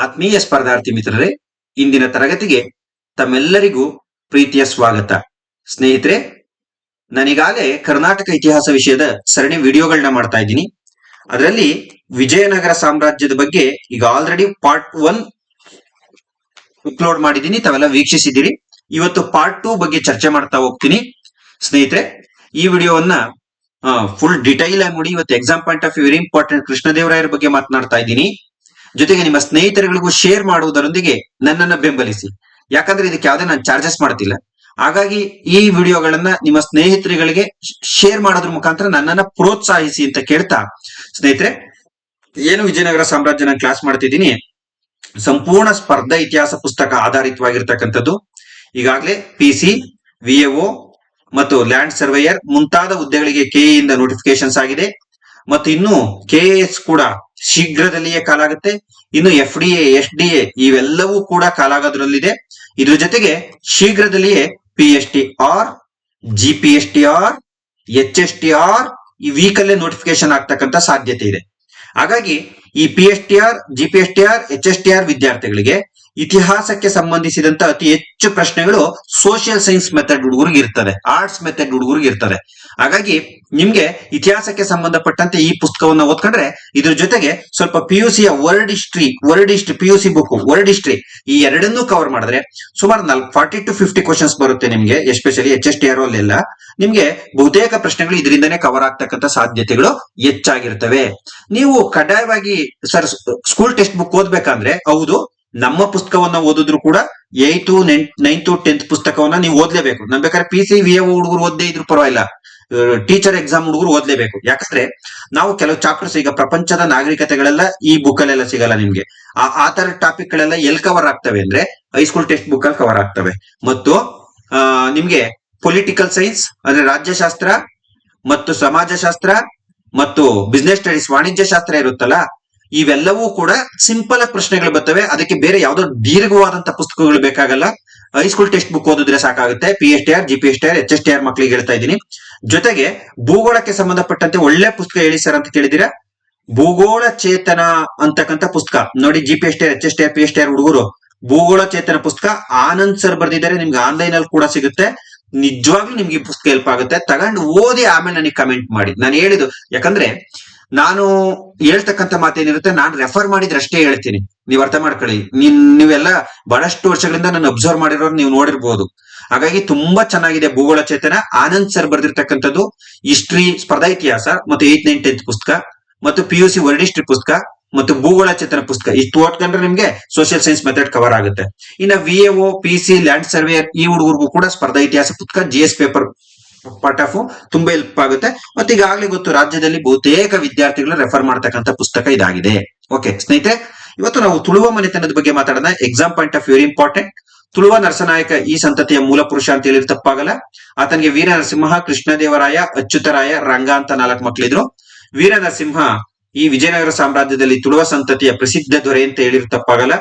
ಆತ್ಮೀಯ ಸ್ಪರ್ಧಾರ್ಥಿ ಮಿತ್ರರೇ, ಇಂದಿನ ತರಗತಿಗೆ ತಮ್ಮೆಲ್ಲರಿಗೂ ಪ್ರೀತಿಯ ಸ್ವಾಗತ. ಸ್ನೇಹಿತರೆ, ನಾನೀಗಾಗಲೇ ಕರ್ನಾಟಕ ಇತಿಹಾಸ ವಿಷಯದ ಸರಣಿ ವಿಡಿಯೋಗಳನ್ನ ಮಾಡ್ತಾ ಇದ್ದೀನಿ. ಅದರಲ್ಲಿ ವಿಜಯನಗರ ಸಾಮ್ರಾಜ್ಯದ ಬಗ್ಗೆ ಈಗ ಆಲ್ರೆಡಿ ಪಾರ್ಟ್ 1 ಅಪ್ಲೋಡ್ ಮಾಡಿದ್ದೀನಿ, ತಾವೆಲ್ಲ ವೀಕ್ಷಿಸಿದ್ದೀರಿ. ಇವತ್ತು ಪಾರ್ಟ್ 2 ಬಗ್ಗೆ ಚರ್ಚೆ ಮಾಡ್ತಾ ಹೋಗ್ತೀನಿ. ಸ್ನೇಹಿತರೆ, ಈ ವಿಡಿಯೋವನ್ನ ಫುಲ್ ಡಿಟೈಲ್ ಆಗಿ ನೋಡಿ. ಇವತ್ತು exam point of view very important ಕೃಷ್ಣದೇವರಾಯರ ಬಗ್ಗೆ ಮಾತನಾಡ್ತಾ ಇದ್ದೀನಿ. ಜೊತೆಗೆ ನಿಮ್ಮ ಸ್ನೇಹಿತರುಗಳಿಗೂ ಶೇರ್ ಮಾಡುವುದರೊಂದಿಗೆ ನನ್ನನ್ನ ಬೆಂಬಲಿಸಿ. ಯಾಕಂದ್ರೆ ಇದಕ್ಕೆ ಯಾವುದೇ ನಾನು ಚಾರ್ಜಸ್ ಮಾಡ್ತಿಲ್ಲ. ಹಾಗಾಗಿ ಈ ವಿಡಿಯೋಗಳನ್ನ ನಿಮ್ಮ ಸ್ನೇಹಿತರುಗಳಿಗೆ ಶೇರ್ ಮಾಡೋದ್ರ ಮುಖಾಂತರ ನನ್ನನ್ನ ಪ್ರೋತ್ಸಾಹಿಸಿ ಅಂತ ಕೇಳ್ತಾ, ಸ್ನೇಹಿತರೆ, ಏನು ವಿಜಯನಗರ ಸಾಮ್ರಾಜ್ಯ ನಾನು ಕ್ಲಾಸ್ ಮಾಡ್ತಿದ್ದೀನಿ, ಸಂಪೂರ್ಣ ಸ್ಪರ್ಧಾ ಇತಿಹಾಸ ಪುಸ್ತಕ ಆಧಾರಿತವಾಗಿರ್ತಕ್ಕಂಥದ್ದು. ಈಗಾಗಲೇ PC, VAO ಮತ್ತು ಲ್ಯಾಂಡ್ ಸರ್ವೇಯರ್ ಮುಂತಾದ ಹುದ್ದೆಗಳಿಗೆ KE ಇಂದ ನೋಟಿಫಿಕೇಶನ್ಸ್ ಆಗಿದೆ. ಮತ್ತು ಇನ್ನು KAS ಕೂಡ ಶೀಘ್ರದಲ್ಲಿಯೇ ಕಾಲಾಗುತ್ತೆ. ಇನ್ನು FDA, SDA ಇವೆಲ್ಲವೂ ಕೂಡ ಕಾಲಾಗೋದ್ರಲ್ಲಿದೆ. ಇದ್ರ ಜೊತೆಗೆ ಶೀಘ್ರದಲ್ಲಿಯೇ PSTR, GPSTR, HSTR ಈ ವೀಕಲ್ಲೇ ನೋಟಿಫಿಕೇಶನ್ ಆಗ್ತಕ್ಕಂಥ ಸಾಧ್ಯತೆ ಇದೆ. ಹಾಗಾಗಿ ಈ PSTR, GPSTR, HSTR ವಿದ್ಯಾರ್ಥಿಗಳಿಗೆ ಇತಿಹಾಸಕ್ಕೆ ಸಂಬಂಧಿಸಿದಂತ ಅತಿ ಹೆಚ್ಚು ಪ್ರಶ್ನೆಗಳು ಸೋಷಿಯಲ್ ಸೈನ್ಸ್ ಮೆಥಡ್ ಹುಡುಗರಿಗೆ ಇರ್ತದೆ, ಆರ್ಟ್ಸ್ ಮೆಥಡ್ ಹುಡುಗರಿಗೆ ಇರ್ತದೆ. ಹಾಗಾಗಿ ನಿಮ್ಗೆ ಇತಿಹಾಸಕ್ಕೆ ಸಂಬಂಧಪಟ್ಟಂತೆ ಈ ಪುಸ್ತಕವನ್ನ ಓದ್ಕೊಂಡ್ರೆ, ಇದ್ರ ಜೊತೆಗೆ ಸ್ವಲ್ಪ PUC ಯ word history PUC book word history ಈ ಎರಡನ್ನೂ ಕವರ್ ಮಾಡಿದ್ರೆ ಸುಮಾರು 40 to 50 ಕ್ವಶನ್ಸ್ ಬರುತ್ತೆ ನಿಮ್ಗೆ. ಎಸ್ಪೆಷಲಿ HSTR ಅಲ್ಲೆಲ್ಲ ನಿಮ್ಗೆ ಬಹುತೇಕ ಪ್ರಶ್ನೆಗಳು ಇದರಿಂದನೇ ಕವರ್ ಆಗ್ತಕ್ಕಂಥ ಸಾಧ್ಯತೆಗಳು ಹೆಚ್ಚಾಗಿರ್ತವೆ. ನೀವು ಕಡ್ಡಾಯವಾಗಿ ಸರ್ ಸ್ಕೂಲ್ ಟೆಕ್ಸ್ಟ್ ಬುಕ್ ಓದ್ಬೇಕಂದ್ರೆ, ಹೌದು, ನಮ್ಮ ಪುಸ್ತಕವನ್ನ ಓದಿದ್ರು ಕೂಡ 8th, 9th, 10th ಪುಸ್ತಕವನ್ನ ನೀವು ಓದ್ಲೇಬೇಕು. ನನ್ ಬೇಕಾದ್ರೆ PC, VAO ಹುಡುಗರು ಓದ್ದೇ ಇದ್ರು ಪರವಾಗಿಲ್ಲ, ಟೀಚರ್ ಎಕ್ಸಾಮ್ ಹುಡುಗರು ಓದ್ಲೇಬೇಕು. ಯಾಕಂದ್ರೆ ನಾವು ಕೆಲವು ಚಾಪ್ಟರ್ಸ್, ಈಗ ಪ್ರಪಂಚದ ನಾಗರಿಕತೆಗಳೆಲ್ಲ ಈ ಬುಕ್ ಅಲ್ಲೆಲ್ಲ ಸಿಗಲ್ಲ ನಿಮ್ಗೆ. ಆ ತರ ಟಾಪಿಕ್ ಗಳೆಲ್ಲ ಎಲ್ಲಿ ಕವರ್ ಆಗ್ತವೆ ಅಂದ್ರೆ ಹೈಸ್ಕೂಲ್ ಟೆಕ್ಸ್ಟ್ ಬುಕ್ ಅಲ್ಲಿ ಕವರ್ ಆಗ್ತವೆ. ಮತ್ತು ನಿಮ್ಗೆ ಪೊಲಿಟಿಕಲ್ ಸೈನ್ಸ್ ಅಂದ್ರೆ ರಾಜ್ಯಶಾಸ್ತ್ರ ಮತ್ತು ಸಮಾಜಶಾಸ್ತ್ರ ಮತ್ತು ಬಿಸ್ನೆಸ್ ಸ್ಟಡೀಸ್ ವಾಣಿಜ್ಯ ಶಾಸ್ತ್ರ ಇರುತ್ತಲ್ಲ, ಇವೆಲ್ಲವೂ ಕೂಡ ಸಿಂಪಲ್ ಆಗಿ ಪ್ರಶ್ನೆಗಳು ಬರ್ತವೆ. ಅದಕ್ಕೆ ಬೇರೆ ಯಾವ್ದೋ ದೀರ್ಘವಾದಂತ ಪುಸ್ತಕಗಳು ಬೇಕಾಗಲ್ಲ. ಹೈಸ್ಕೂಲ್ ಟೆಕ್ಸ್ಟ್ ಬುಕ್ ಓದಿದ್ರೆ ಸಾಕಾಗುತ್ತೆ. PSTR, GPSTR, HSTR ಮಕ್ಕಳಿಗೆ ಹೇಳ್ತಾ ಇದ್ದೀನಿ. ಜೊತೆಗೆ ಭೂಗೋಳಕ್ಕೆ ಸಂಬಂಧಪಟ್ಟಂತೆ ಒಳ್ಳೆ ಪುಸ್ತಕ ಹೇಳಿ ಸರ್ ಅಂತ ಕೇಳಿದಿರಾ, ಭೂಗೋಳ ಚೇತನ ಅಂತಕ್ಕಂಥ ಪುಸ್ತಕ ನೋಡಿ. GPSTR, HSTR, PSTR ಹುಡುಗರು ಭೂಗೋಳ ಚೇತನ ಪುಸ್ತಕ ಆನಂದ್ ಸರ್ ಬರ್ದಿದ್ದಾರೆ. ನಿಮ್ಗೆ ಆನ್ಲೈನ್ ಅಲ್ಲಿ ಕೂಡ ಸಿಗುತ್ತೆ. ನಿಜವಾಗ್ಲೂ ನಿಮ್ಗೆ ಈ ಪುಸ್ತಕ ಹೆಲ್ಪ್ ಆಗುತ್ತೆ. ತಗೊಂಡು ಓದಿ ಆಮೇಲೆ ನನಗೆ ಕಮೆಂಟ್ ಮಾಡಿ. ನಾನು ಹೇಳಿದ್ದು ಯಾಕಂದ್ರೆ ನಾನು ಹೇಳ್ತಕ್ಕಂಥ ಮಾತೇನಿರುತ್ತೆ, ನಾನು ರೆಫರ್ ಮಾಡಿದ್ರೆ ಅಷ್ಟೇ ಹೇಳ್ತೀನಿ, ನೀವ್ ಅರ್ಥ ಮಾಡ್ಕೊಳ್ಳಿ. ನೀವೆಲ್ಲ ಬಹಳಷ್ಟು ವರ್ಷಗಳಿಂದ ನಾನು ಅಬ್ಸರ್ವ್ ಮಾಡಿರೋರು ನೀವು ನೋಡಿರ್ಬೋದು. ಹಾಗಾಗಿ ತುಂಬಾ ಚೆನ್ನಾಗಿದೆ ಭೂಗೋಳ ಚೇತನ. ಆನಂದ್ ಸರ್ ಬರ್ದಿರ್ತಕ್ಕಂಥದ್ದು ಹಿಸ್ಟ್ರಿ, ಸ್ಪರ್ಧಾ ಇತಿಹಾಸ ಮತ್ತು 8th, 9th, 10th ಪುಸ್ತಕ ಮತ್ತು PUC ವರ್ಡ್ ಹಿಸ್ಟ್ರಿ ಪುಸ್ತಕ ಮತ್ತು ಭೂಗೋಳ ಚೇತನ ಪುಸ್ತಕ ಇಷ್ಟು ಓದ್ಕೊಂಡ್ರೆ ನಿಮ್ಗೆ ಸೋಷಿಯಲ್ ಸೈನ್ಸ್ ಮೆಥಡ್ ಕವರ್ ಆಗುತ್ತೆ. ಇನ್ನು VAO, PC, ಲ್ಯಾಂಡ್ ಸರ್ವೇಯರ್ ಈ ಹುಡುಗರಿಗೂ ಕೂಡ ಸ್ಪರ್ಧಾ ಇತಿಹಾಸ ಪುಸ್ತಕ GS ಪೇಪರ್ ಪಾರ್ಟ್ ಆಫ್ ತುಂಬಾ ಹೆಲ್ಪ್ ಆಗುತ್ತೆ. ಮತ್ತೆ ಈಗಾಗಲೇ ಗೊತ್ತು, ರಾಜ್ಯದಲ್ಲಿ ಬಹುತೇಕ ವಿದ್ಯಾರ್ಥಿಗಳು ರೆಫರ್ ಮಾಡ್ತಕ್ಕಂಥ ಪುಸ್ತಕ ಇದಾಗಿದೆ. ಓಕೆ ಸ್ನೇಹಿತರೆ, ಇವತ್ತು ನಾವು ತುಳುವ ಮನೆತನದ ಬಗ್ಗೆ ಮಾತಾಡೋಣ. Exam point of very important. Tuluva Narasanayaka ಈ ಸಂತತಿಯ ಮೂಲ ಪುರುಷ ಅಂತ ಹೇಳಿದ್ರೆ ತಪ್ಪಾಗಲ್ಲ. ಆತನಿಗೆ ವೀರ ನರಸಿಂಹ, ಕೃಷ್ಣದೇವರಾಯ, ಅಚ್ಯುತರಾಯ, ರಂಗ ಅಂತ 4 ಮಕ್ಕಳಿದ್ರು. ವೀರ ನರಸಿಂಹ ಈ ವಿಜಯನಗರ ಸಾಮ್ರಾಜ್ಯದಲ್ಲಿ ತುಳುವ ಸಂತತಿಯ ಪ್ರಸಿದ್ಧ ದೊರೆ ಅಂತ ಹೇಳಿದ್ರೆ ತಪ್ಪಾಗಲ್ಲ.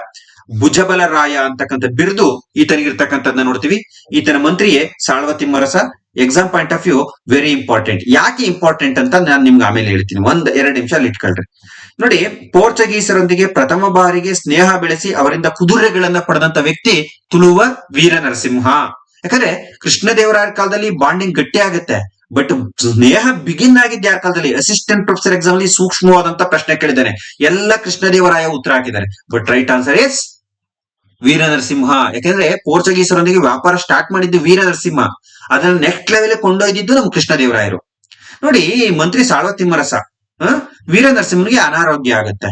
ಭುಜಬಲರಾಯ ಅಂತಕ್ಕಂಥ ಬಿರುದು ಈತನಿಗಿರ್ತಕ್ಕಂಥದ್ದನ್ನ ನೋಡ್ತೀವಿ. ಈತನ ಮಂತ್ರಿಯೇ Saluva Timmarasa. Exam point of view very important. ಯಾಕೆ ಇಂಪಾರ್ಟೆಂಟ್ ಅಂತ ನಾನು ನಿಮ್ಗೆ ಆಮೇಲೆ ಹೇಳ್ತೀನಿ. 1-2 ನಿಮಿಷ ಅಲ್ಲಿ ಇಟ್ಕೊಳ್ರಿ. ನೋಡಿ, ಪೋರ್ಚುಗೀಸರೊಂದಿಗೆ ಪ್ರಥಮ ಬಾರಿಗೆ ಸ್ನೇಹ ಬೆಳೆಸಿ ಅವರಿಂದ ಕುದುರೆಗಳನ್ನ ಪಡೆದಂತ ವ್ಯಕ್ತಿ ತುಳುವ ವೀರ ನರಸಿಂಹ. ಯಾಕಂದ್ರೆ ಕೃಷ್ಣದೇವರಾಯರ ಕಾಲದಲ್ಲಿ ಬಾಂಡಿಂಗ್ ಗಟ್ಟಿ ಆಗುತ್ತೆ, ಬಟ್ ಸ್ನೇಹ ಬಿಗಿನ್ ಆಗಿದ್ದ ಯಾರ ಕಾಲದಲ್ಲಿ? ಅಸಿಸ್ಟೆಂಟ್ ಪ್ರೊಫೆಸರ್ ಎಕ್ಸಾಮ್ ಅಲ್ಲಿ ಸೂಕ್ಷ್ಮವಾದಂತ ಪ್ರಶ್ನೆ ಕೇಳಿದ್ದಾನೆ. ಎಲ್ಲ ಕೃಷ್ಣದೇವರಾಯ ಉತ್ತರ ಹಾಕಿದ್ದಾರೆ, ಬಟ್ ರೈಟ್ ಆನ್ಸರ್ ಇಸ್ ವೀರ ನರಸಿಂಹ. ಯಾಕಂದ್ರೆ ಪೋರ್ಚುಗೀಸರೊಂದಿಗೆ ವ್ಯಾಪಾರ ಸ್ಟಾರ್ಟ್ ಮಾಡಿದ್ದು ವೀರ ನರಸಿಂಹ, ಅದನ್ನ ನೆಕ್ಸ್ಟ್ ಲೆವೆಲ್ ಕೊಂಡೊಯ್ದಿದ್ದು ನಮ್ ಕೃಷ್ಣದೇವರಾಯರು. ನೋಡಿ, ಮಂತ್ರಿ ಸಾಳ್ವ ತಿಮ್ಮರಸ ವೀರ ನರಸಿಂಹನಿಗೆ ಅನಾರೋಗ್ಯ ಆಗುತ್ತೆ.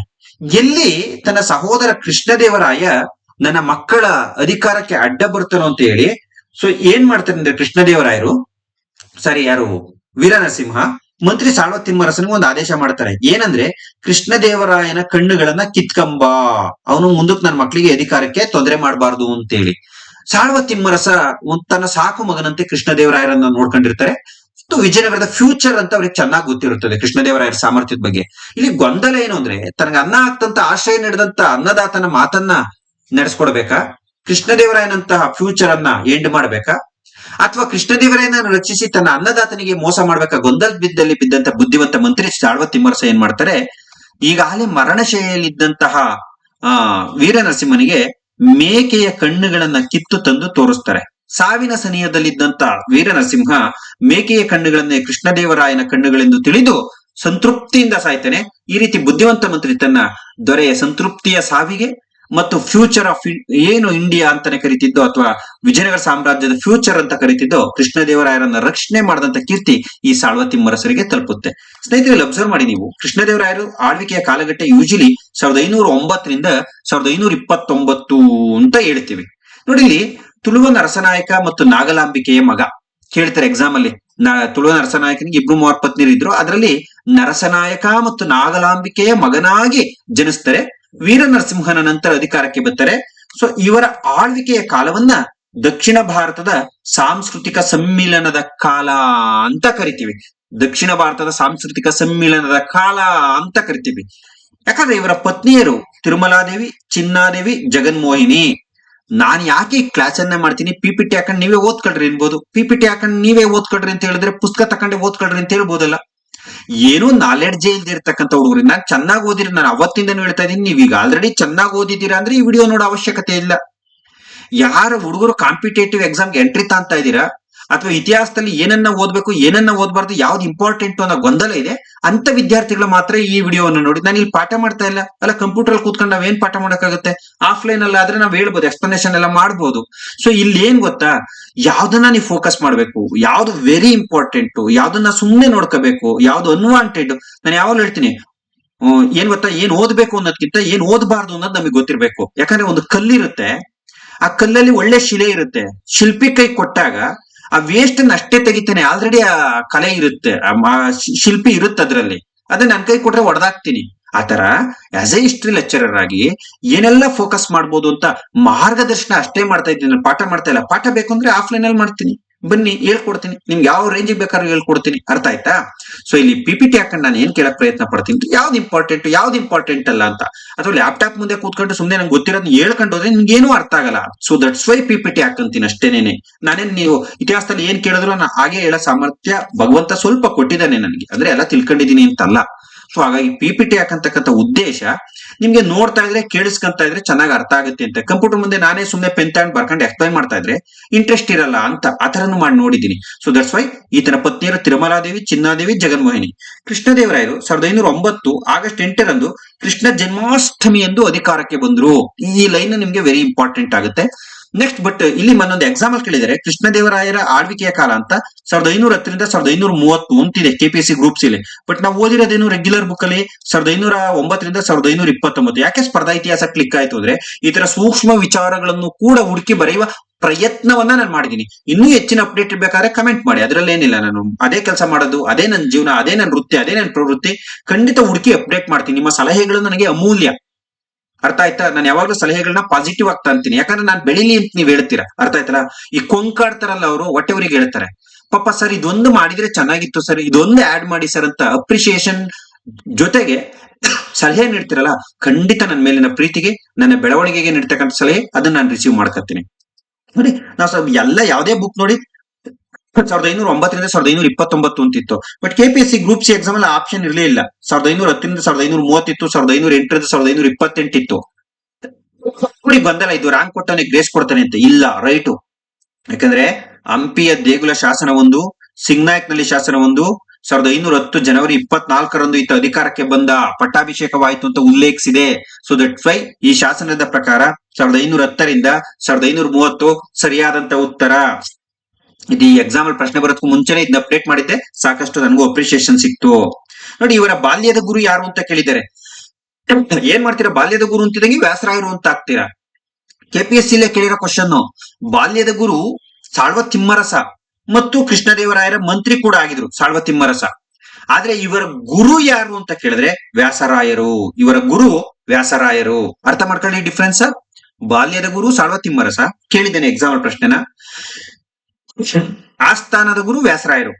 ಎಲ್ಲಿ ತನ್ನ ಸಹೋದರ ಕೃಷ್ಣದೇವರಾಯ ನನ್ನ ಮಕ್ಕಳ ಅಧಿಕಾರಕ್ಕೆ ಅಡ್ಡ ಬರ್ತಾನೋ ಅಂತ ಹೇಳಿ, ಸೊ ಏನ್ ಮಾಡ್ತಾರೆ ಅಂದ್ರೆ ಕೃಷ್ಣದೇವರಾಯರು, ಯಾರು ವೀರ ನರಸಿಂಹ ಮಂತ್ರಿ ಸಾಳ್ವ ತಿಮ್ಮರಸನಿಗೆ ಒಂದು ಆದೇಶ ಮಾಡ್ತಾರೆ. ಏನಂದ್ರೆ, ಕೃಷ್ಣದೇವರಾಯನ ಕಣ್ಣುಗಳನ್ನ ಕಿತ್ಕಂಬ, ಅವನು ಮುಂದಕ್ಕೆ ನನ್ನ ಮಕ್ಕಳಿಗೆ ಅಧಿಕಾರಕ್ಕೆ ತೊಂದರೆ ಮಾಡಬಾರ್ದು ಅಂತೇಳಿ. ಸಾಳ್ವ ತಿಮ್ಮರಸ ತನ್ನ ಸಾಕು ಮಗನಂತೆ ಕೃಷ್ಣದೇವರಾಯರನ್ನ ನೋಡ್ಕೊಂಡಿರ್ತಾರೆ. ವಿಜಯನಗರದ ಫ್ಯೂಚರ್ ಅಂತ ಅವ್ರಿಗೆ ಚೆನ್ನಾಗಿ ಗೊತ್ತಿರುತ್ತದೆ ಕೃಷ್ಣದೇವರಾಯರ ಸಾಮರ್ಥ್ಯದ ಬಗ್ಗೆ. ಇಲ್ಲಿ ಗೊಂದಲ ಏನು ಅಂದ್ರೆ, ತನಗೆ ಅನ್ನ ಹಾಕ್ತಂತ ಆಶ್ರಯ ನೀಡಿದಂತ ಅನ್ನದಾತನ ಮಾತನ್ನ ನಡೆಸ್ಕೊಡ್ಬೇಕಾ, ಕೃಷ್ಣದೇವರಾಯನಂತಹ ಫ್ಯೂಚರ್ ಅನ್ನ ಎಂಡ್ ಮಾಡ್ಬೇಕಾ, ಅಥವಾ ಕೃಷ್ಣದೇವರಾಯನ ರಚಿಸಿ ತನ್ನ ಅನ್ನದಾತನಿಗೆ ಮೋಸ ಮಾಡ್ಬೇಕಾ? ಬಿದ್ದಂತ ಬುದ್ಧಿವಂತ ಮಂತ್ರಿ ಸಾಳ್ವ ತಿಮ್ಮರಸ ಏನ್ ಮಾಡ್ತಾರೆ, ಈಗಾಗಲೇ ಮರಣಶೈಲಿಯಲ್ಲಿದ್ದಂತಹ ವೀರ ನರಸಿಂಹನಿಗೆ ಮೇಕೆಯ ಕಣ್ಣುಗಳನ್ನ ಕಿತ್ತು ತಂದು ತೋರಿಸ್ತಾರೆ. ಸಾವಿನ ಸನಿಹದಲ್ಲಿದ್ದಂತ ವೀರ ನರಸಿಂಹ ಮೇಕೆಯ ಕಣ್ಣುಗಳನ್ನೇ ಕೃಷ್ಣದೇವರಾಯನ ಕಣ್ಣುಗಳೆಂದು ತಿಳಿದು ಸಂತೃಪ್ತಿಯಿಂದ ಸಾಯ್ತಾನೆ. ಈ ರೀತಿ ಬುದ್ಧಿವಂತ ಮಂತ್ರಿ ತನ್ನ ದೊರೆಯ ಸಂತೃಪ್ತಿಯ ಸಾವಿಗೆ ಮತ್ತು ಫ್ಯೂಚರ್ ಆಫ್ ಏನು ಇಂಡಿಯಾ ಅಂತಾನೆ ಕರಿತಿದ್ದೋ ಅಥವಾ ವಿಜಯನಗರ ಸಾಮ್ರಾಜ್ಯದ ಫ್ಯೂಚರ್ ಅಂತ ಕರಿತಿದ್ದೋ ಕೃಷ್ಣದೇವರಾಯರನ್ನ ರಕ್ಷಣೆ ಮಾಡಿದಂತ ಕೀರ್ತಿ ಈ ಸಾಳ್ವ ತಿಮ್ಮರಸರಿಗೆ ತಲುಪುತ್ತೆ. ಸ್ನೇಹಿತರೆ, ಅಬ್ಸರ್ವ್ ಮಾಡಿ ನೀವು, ಕೃಷ್ಣದೇವರಾಯರು ಆಳ್ವಿಕೆಯ ಕಾಲಘಟ್ಟ ಯೂಶಲಿ 1509ರಿಂದ 1529 ಅಂತ ಹೇಳ್ತೀವಿ. ನೋಡಿ, ಇಲ್ಲಿ ತುಳುವ ನರಸನಾಯಕ ಮತ್ತು ನಾಗಲಾಂಬಿಕೆಯ ಮಗ ಕೇಳ್ತಾರೆ ಎಕ್ಸಾಮ್ ಅಲ್ಲಿ. ತುಳುವ ನರಸನಾಯಕನಿಗೆ 2-3 ಪತ್ನಿಯರಿದ್ರು, ಅದರಲ್ಲಿ ನರಸನಾಯಕ ಮತ್ತು ನಾಗಲಾಂಬಿಕೆಯ ಮಗನಾಗಿ ಜನಿಸ್ತಾರೆ. ವೀರ ನರಸಿಂಹನ ನಂತರ ಅಧಿಕಾರಕ್ಕೆ ಬರ್ತಾರೆ. ಸೊ ಇವರ ಆಳ್ವಿಕೆಯ ಕಾಲವನ್ನ ದಕ್ಷಿಣ ಭಾರತದ ಸಾಂಸ್ಕೃತಿಕ ಸಮ್ಮಿಲನದ ಕಾಲ ಅಂತ ಕರಿತೀವಿ. ದಕ್ಷಿಣ ಭಾರತದ ಸಾಂಸ್ಕೃತಿಕ ಸಮ್ಮಿಲನದ ಕಾಲ ಅಂತ ಕರಿತೀವಿ. ಯಾಕಂದ್ರೆ ಇವರ ಪತ್ನಿಯರು ತಿರುಮಲಾದೇವಿ, ಚಿನ್ನಾದೇವಿ, ಜಗನ್ಮೋಹಿನಿ. ನಾನ್ ಯಾಕೆ ಈ ಕ್ಲಾಸ್ ಅನ್ನ ಮಾಡ್ತೀನಿ, ಪಿಪಿಟಿ ಹಾಕೊಂಡು ನೀವೇ ಓದ್ಕೊಳ್ರಿ ಅನ್ಬೋದು. ಪಿಪಿಟಿ ಹಾಕೊಂಡು ನೀವೇ ಓದ್ಕೊಳ್ರಿ ಅಂತ ಹೇಳಿದ್ರೆ ಪುಸ್ತಕ ತಕೊಂಡೆ ಓದ್ಕೊಳ್ರಿ ಅಂತ ಹೇಳ್ಬೋದಲ್ಲ. ಏನೋ ನಾಲೆಡ್ಜ್ ಇಲ್ದಿರ್ತಕ್ಕಂಥ ಹುಡುಗರು. ನಾನ್ ಚೆನ್ನಾಗಿ ಓದಿರಿ, ನಾನು ಅವತ್ತಿಂದನೂ ಹೇಳ್ತಾ ಇದೀನಿ, ನೀವೀಗ ಆಲ್ರೆಡಿ ಚೆನ್ನಾಗಿ ಓದಿದ್ದೀರಾ ಅಂದ್ರೆ ಈ ವಿಡಿಯೋ ನೋಡೋ ಅವಶ್ಯಕತೆ ಇಲ್ಲ. ಯಾರ ಹುಡುಗರು ಕಾಂಪಿಟೇಟಿವ್ ಎಕ್ಸಾಮ್ಗೆ ಎಂಟ್ರಿ ತಾಂತಾ ಇದ್ದೀರಾ ಅಥವಾ ಇತಿಹಾಸದಲ್ಲಿ ಏನನ್ನ ಓದ್ಬೇಕು ಏನನ್ನ ಓದ್ಬಾರ್ದು, ಯಾವ್ದು ಇಂಪಾರ್ಟೆಂಟ್ ಅನ್ನೋ ಗೊಂದಲ ಇದೆ ಅಂತ ವಿದ್ಯಾರ್ಥಿಗಳು ಮಾತ್ರ ಈ ವಿಡಿಯೋವನ್ನು ನೋಡಿ. ನಾನು ಇಲ್ಲಿ ಪಾಠ ಮಾಡ್ತಾ ಇಲ್ಲ ಅಲ್ಲ, ಕಂಪ್ಯೂಟರ್ ಅಲ್ಲಿ ಕೂತ್ಕೊಂಡು ನಾವೇನ್ ಪಾಠ ಮಾಡಕ್ಕಾಗುತ್ತೆ? ಆಫ್ಲೈನ್ ಅಲ್ಲಿ ಆದ್ರೆ ನಾವ್ ಹೇಳ್ಬೋದು, ಎಕ್ಸ್ಪ್ಲನೇಷನ್ ಎಲ್ಲ ಮಾಡ್ಬೋದು. ಸೊ ಇಲ್ಲಿ ಏನ್ ಗೊತ್ತಾ, ಯಾವ್ದನ್ನ ನೀವು ಫೋಕಸ್ ಮಾಡ್ಬೇಕು, ಯಾವ್ದು ವೆರಿ ಇಂಪಾರ್ಟೆಂಟ್, ಯಾವ್ದನ್ನ ಸುಮ್ನೆ ನೋಡ್ಕೋಬೇಕು, ಯಾವ್ದು ಅನ್ವಾಂಟೆಡ್. ನಾನು ಯಾವಾಗಲೂ ಹೇಳ್ತೀನಿ, ಏನ್ ಗೊತ್ತಾ, ಏನ್ ಓದ್ಬೇಕು ಅನ್ನೋದಕ್ಕಿಂತ ಏನ್ ಓದ್ಬಾರ್ದು ಅನ್ನೋದು ನಮಗೆ ಗೊತ್ತಿರ್ಬೇಕು. ಯಾಕಂದ್ರೆ ಒಂದು ಕಲ್ಲಿರುತ್ತೆ, ಆ ಕಲ್ಲಲ್ಲಿ ಒಳ್ಳೆ ಶಿಲೆ ಇರುತ್ತೆ, ಶಿಲ್ಪಿ ಕೈ ಕೊಟ್ಟಾಗ ಆ ವೇಸ್ಟ್ ಅನ್ನ ಅಷ್ಟೇ ತೆಗಿತಾನೆ. ಆಲ್ರೆಡಿ ಆ ಕಲೆ ಇರುತ್ತೆ, ಆ ಶಿಲ್ಪಿ ಇರುತ್ತೆ ಅದ್ರಲ್ಲಿ. ಅದೇ ನನ್ ಕೈ ಕೊಟ್ರೆ ಹೊಡೆದಾಕ್ತೀನಿ. ಆತರ ಆಸ್ ಎ ಹಿಸ್ಟ್ರಿ ಲೆಕ್ಚರರ್ ಆಗಿ ಏನೆಲ್ಲ ಫೋಕಸ್ ಮಾಡ್ಬೋದು ಅಂತ ಮಾರ್ಗದರ್ಶನ ಅಷ್ಟೇ ಮಾಡ್ತಾ ಇದ್ದೀನಿ, ಪಾಠ ಮಾಡ್ತಾ ಇಲ್ಲ. ಪಾಠ ಬೇಕು ಅಂದ್ರೆ ಆಫ್ಲೈನ್ ಅಲ್ಲಿ ಮಾಡ್ತೀನಿ, ಬನ್ನಿ ಹೇಳ್ಕೊಡ್ತೀನಿ, ನಿಮ್ಗೆ ಯಾವ ರೇಂಜಿಗೆ ಬೇಕಾದ್ರೂ ಹೇಳ್ಕೊಡ್ತೀನಿ. ಅರ್ಥ ಆಯ್ತಾ? ಸೊ ಇಲ್ಲಿ ಪಿಪಿಟಿ ಹಾಕೊಂಡು ನಾನು ಏನ್ ಕೇಳಕ್ ಪ್ರಯತ್ನ ಪಡ್ತೀನಿ, ಯಾವ್ದು ಇಂಪಾರ್ಟೆಂಟ್ ಅಲ್ಲ ಅಂತ. ಅಥವಾ ಲ್ಯಾಪ್ಟಾಪ್ ಮುಂದೆ ಕೂತ್ಕೊಂಡು ಸುಮ್ನೆ ನಂಗೆ ಗೊತ್ತಿರೋದನ್ನ ಹೇಳ್ಕೊಂಡು ಹೋದ್ರೆ ನಿಮ್ಗೆ ಏನೂ ಅರ್ಥ ಆಗಲ್ಲ. ಸೊ ದಟ್ಸ್ ವೈ ಪಿಪಿಟಿ ಹಾಕಂತೀನಿ ಅಷ್ಟೇನೇನೆ. ನಾನೇನ್ ನೀವು ಇತಿಹಾಸದಲ್ಲಿ ಏನ್ ಕೇಳಿದ್ರು ನಾನು ಹಾಗೆ ಹೇಳೋ ಸಾಮರ್ಥ್ಯ ಭಗವಂತ ಸ್ವಲ್ಪ ಕೊಟ್ಟಿದ್ದಾನೆ ನನಗೆ, ಅಂದ್ರೆ ಎಲ್ಲ ತಿಳ್ಕೊಂಡಿದೀನಿ ಅಂತಲ್ಲ. ಸೊ ಹಾಗಾಗಿ ಪಿಪಿಟಿ ಹಾಕಂತಕ್ಕಂಥ ಉದ್ದೇಶ ನಿಮ್ಗೆ ನೋಡ್ತಾ ಇದ್ರೆ ಕೇಳಿಸ್ಕೊಂತ ಇದ್ರೆ ಚೆನ್ನಾಗಿ ಅರ್ಥ ಆಗುತ್ತೆ ಅಂತ. ಕಂಪ್ಯೂಟರ್ ಮುಂದೆ ನಾನೇ ಸುಮ್ನೆ ಪೆನ್ ತಗೊಂಡು ಬರ್ಕೊಂಡು ಎಕ್ಸ್ಪ್ಲೈನ್ ಮಾಡ್ತಾ ಇದ್ರೆ ಇಂಟ್ರೆಸ್ಟ್ ಇರಲ್ಲ ಅಂತ ಆತರನು ಮಾಡಿ ನೋಡಿದೀನಿ. ಸೊ ದಟ್ಸ್ ವೈ ಈತನ ಪತ್ನಿಯರು ತಿರುಮಲಾದೇವಿ, ಚಿನ್ನಾದೇವಿ, ಜಗನ್ಮೋಹಿನಿ. ಕೃಷ್ಣದೇವರಾಯರು 1509 ಆಗಸ್ಟ್ 8ರಂದು ಕೃಷ್ಣ ಜನ್ಮಾಷ್ಟಮಿ ಎಂದು ಅಧಿಕಾರಕ್ಕೆ ಬಂದ್ರು. ಈ ಲೈನ್ ನಿಮ್ಗೆ ವೆರಿ ಇಂಪಾರ್ಟೆಂಟ್ ಆಗುತ್ತೆ. ನೆಕ್ಸ್ಟ್ ಬಟ್ ಇಲ್ಲಿ ಮತ್ತೊಂದು ಎಕ್ಸಾಂಪಲ್ ಕೇಳಿದರೆ ಕೃಷ್ಣದೇವರಾಯರ ಆಳ್ವಿಕೆಯ ಕಾಲ ಅಂತ 1510ರಿಂದ 1530 ಅಂತಿದೆ ಕೆಪಿಎಸ್ಸಿ ಗ್ರೂಪ್ಸ್ ಇಲ್ಲಿ. ಬಟ್ ನಾವು ಓದಿರೋದೇನು ರೆಗ್ಯುಲರ್ ಬುಕ್ ಅಲ್ಲಿ 1509ರಿಂದ 1529. ಯಾಕೆ ಸ್ಪರ್ಧಾ ಇತಿಹಾಸ ಕ್ಲಿಕ್ ಆಯ್ತು ಅಂದ್ರೆ ಈ ತರ ಸೂಕ್ಷ್ಮ ವಿಚಾರಗಳನ್ನು ಕೂಡ ಹುಡುಕಿ ಬರೆಯುವ ಪ್ರಯತ್ನವನ್ನ ನಾನು ಮಾಡಿದೀನಿ. ಇನ್ನೂ ಹೆಚ್ಚಿನ ಅಪ್ಡೇಟ್ ಬೇಕಾದ್ರೆ ಕಮೆಂಟ್ ಮಾಡಿ, ಅದ್ರಲ್ಲಿ ಏನಿಲ್ಲ. ನಾನು ಅದೇ ಕೆಲಸ ಮಾಡೋದು, ಅದೇ ನನ್ನ ಜೀವನ, ಅದೇ ನನ್ನ ವೃತ್ತಿ, ಅದೇ ನನ್ನ ಪ್ರವೃತ್ತಿ. ಖಂಡಿತ ಹುಡುಕಿ ಅಪ್ಡೇಟ್ ಮಾಡ್ತೀನಿ. ನಿಮ್ಮ ಸಲಹೆಗಳು ನನಗೆ ಅಮೂಲ್ಯ. ಅರ್ಥ ಆಯ್ತಾ? ನಾನು ಯಾವಾಗ್ಲೂ ಸಲಹೆಗಳನ್ನ ಪಾಸಿಟಿವ್ ಆಗ್ತಾ ಅಂತೀನಿ, ಯಾಕಂದ್ರೆ ನಾನು ಬೆಳಿಲಿ ಅಂತ ನೀವ್ ಹೇಳ್ತೀರಾ. ಅರ್ಥ ಆಯ್ತಲ್ಲ? ಈ ಕೊಂಕಾಡ್ತಾರಲ್ಲ ಅವರು ಹೊಟ್ಟೆವರಿಗೆ ಹೇಳ್ತಾರೆ, ಪಾಪ ಸರ್ ಇದೊಂದು ಮಾಡಿದ್ರೆ ಚೆನ್ನಾಗಿತ್ತು ಸರ್, ಇದೊಂದು ಆಡ್ ಮಾಡಿ ಸರ್ ಅಂತ ಅಪ್ರಿಸಿಯೇಷನ್ ಜೊತೆಗೆ ಸಲಹೆ ನೀಡ್ತಿರಲ್ಲ, ಖಂಡಿತ ನನ್ನ ಮೇಲಿನ ಪ್ರೀತಿಗೆ, ನನ್ನ ಬೆಳವಣಿಗೆಗೆ ನೀಡ್ತಕ್ಕಂಥ ಸಲಹೆ ಅದನ್ನ ನಾನು ರಿಸೀವ್ ಮಾಡ್ಕೊತೀನಿ. ನೋಡಿ, ನಾವು ಸ್ವಲ್ಪ ಎಲ್ಲ ಯಾವುದೇ ಬುಕ್ ನೋಡಿ 1509ರಿಂದ 1529 ಅಂತಿತ್ತು. But KPSC group C exam ಅಲ್ಲಿ ಆಪ್ಷನ್ ಇರಲೇ ಇಲ್ಲ. 1510ರಿಂದ 1530 ಇತ್ತು, 1508ರಿಂದ 1528 ಇತ್ತು. ನೋಡಿ ಬಂದಲ್ಲ, ಇದು ರ್ಯಾಂಕ್ ಕೊಟ್ಟವನಿಗೆ ಗ್ರೇಸ್ ಕೊಡ್ತಾನೆ ಅಂತ ಇಲ್ಲ, ರೈಟು. ಯಾಕಂದ್ರೆ ಹಂಪಿಯ ದೇಗುಲ ಶಾಸನ ಒಂದು, ಸಿಂಗ್ನಾಯಕ್ನಲ್ಲಿ ಶಾಸನ ಒಂದು, 1510 ಜನವರಿ 24ರಂದು ಈತ ಅಧಿಕಾರಕ್ಕೆ ಬಂದ, ಪಟ್ಟಾಭಿಷೇಕವಾಯಿತು ಅಂತ ಉಲ್ಲೇಖಿಸಿದೆ. ಸೊ ದಟ್ಸ್ ವೈ ಈ ಶಾಸನದ ಪ್ರಕಾರ 1510ರಿಂದ 1530 ಸರಿಯಾದಂತ ಉತ್ತರ. ಇದು ಈ ಎಕ್ಸಾಮ್ ಅಲ್ಲಿ ಪ್ರಶ್ನೆ ಬರೋದಕ್ಕೂ ಮುಂಚೆನೆ ಇದನ್ನ ಅಪ್ಡೇಟ್ ಮಾಡಿದ್ದೆ, ಸಾಕಷ್ಟು ನನಗೂ ಅಪ್ರಿಸಿಯೇಷನ್ ಸಿಕ್ತು. ನೋಡಿ, ಇವರ ಬಾಲ್ಯದ ಗುರು ಯಾರು ಅಂತ ಕೇಳಿದ್ದಾರೆ. ಏನ್ ಮಾಡ್ತೀರಾ, ಬಾಲ್ಯದ ಗುರು ಅಂತಿದಂಗೆ ವ್ಯಾಸರಾಯರು ಅಂತ ಆಗ್ತೀರಾ. ಕೆಪಿಎಸ್ಸಿ ಕೇಳಿರೋ ಕ್ವಶನ್. ಬಾಲ್ಯದ ಗುರು ಸಾಳ್ವ ತಿಮ್ಮರಸ ಮತ್ತು ಕೃಷ್ಣದೇವರಾಯರ ಮಂತ್ರಿ ಕೂಡ ಆಗಿದ್ರು ಸಾಳ್ವ ತಿಮ್ಮರಸ. ಆದ್ರೆ ಇವರ ಗುರು ಯಾರು ಅಂತ ಕೇಳಿದ್ರೆ ವ್ಯಾಸರಾಯರು. ಇವರ ಗುರು ವ್ಯಾಸರಾಯರು. ಅರ್ಥ ಮಾಡ್ಕೊಳ್ಳಿ ಡಿಫ್ರೆನ್ಸ್. ಬಾಲ್ಯದ ಗುರು ಸಾಳ್ವ ತಿಮ್ಮರಸ, ಕೇಳಿದ್ದೇನೆ ಎಕ್ಸಾಮ್ ಪ್ರಶ್ನೆನ. ಆಸ್ಥಾನದ ಗುರು ವ್ಯಾಸರಾಯರು.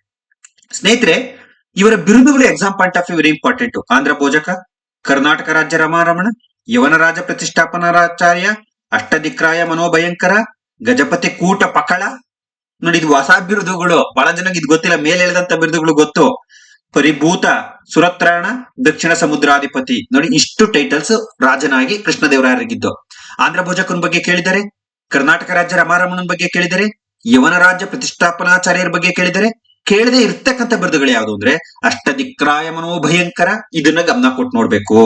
ಸ್ನೇಹಿತರೆ, ಇವರ ಬಿರುದುಗಳು exam point of view very important. Andhra ಭೋಜಕ, ಕರ್ನಾಟಕ ರಾಜ್ಯ ರಾಮಾರಮಣ, ಯವನ ರಾಜ ಪ್ರತಿಷ್ಠಾಪನಾಚಾರ್ಯ, ಅಷ್ಟದಿಕ್ರಾಯ ಮನೋಭಯಂಕರ, ಗಜಪತಿ ಕೂಟ ಪಕಳ. ನೋಡಿ, ಇದು ಹೊಸ ಬಿರುದುಗಳು, ಬಹಳ ಜನಕ್ಕೆ ಇದು ಗೊತ್ತಿಲ್ಲ. ಮೇಲೆ ಹೇಳಿದಂತ ಬಿರುದುಗಳು ಗೊತ್ತು. ಪರಿಭೂತ ಸುರತ್ರಾಣ ದಕ್ಷಿಣ ಸಮುದ್ರಾಧಿಪತಿ. ನೋಡಿ, ಇಷ್ಟು ಟೈಟಲ್ಸ್ ರಾಜನಾಗಿ ಕೃಷ್ಣದೇವರಾಯರಿಗಿದ್ದು. ಆಂಧ್ರ ಭೋಜಕನ ಬಗ್ಗೆ ಕೇಳಿದರೆ, ಕರ್ನಾಟಕ ರಾಜ್ಯ ರಮಾರಮಣನ ಬಗ್ಗೆ ಕೇಳಿದರೆ, ಯವನ ರಾಜ್ಯ ಪ್ರತಿಷ್ಠಾಪನಾಚಾರ್ಯರ ಬಗ್ಗೆ ಕೇಳಿದರೆ, ಕೇಳದೆ ಇರ್ತಕ್ಕಂಥ ಬಿರುದುಗಳು ಯಾವುದು ಅಂದ್ರೆ ಅಷ್ಟದಿಕ್ರಾಯ ಮನೋಭಯಂಕರ. ಇದನ್ನ ಗಮನ ಕೊಟ್ಟು ನೋಡ್ಬೇಕು.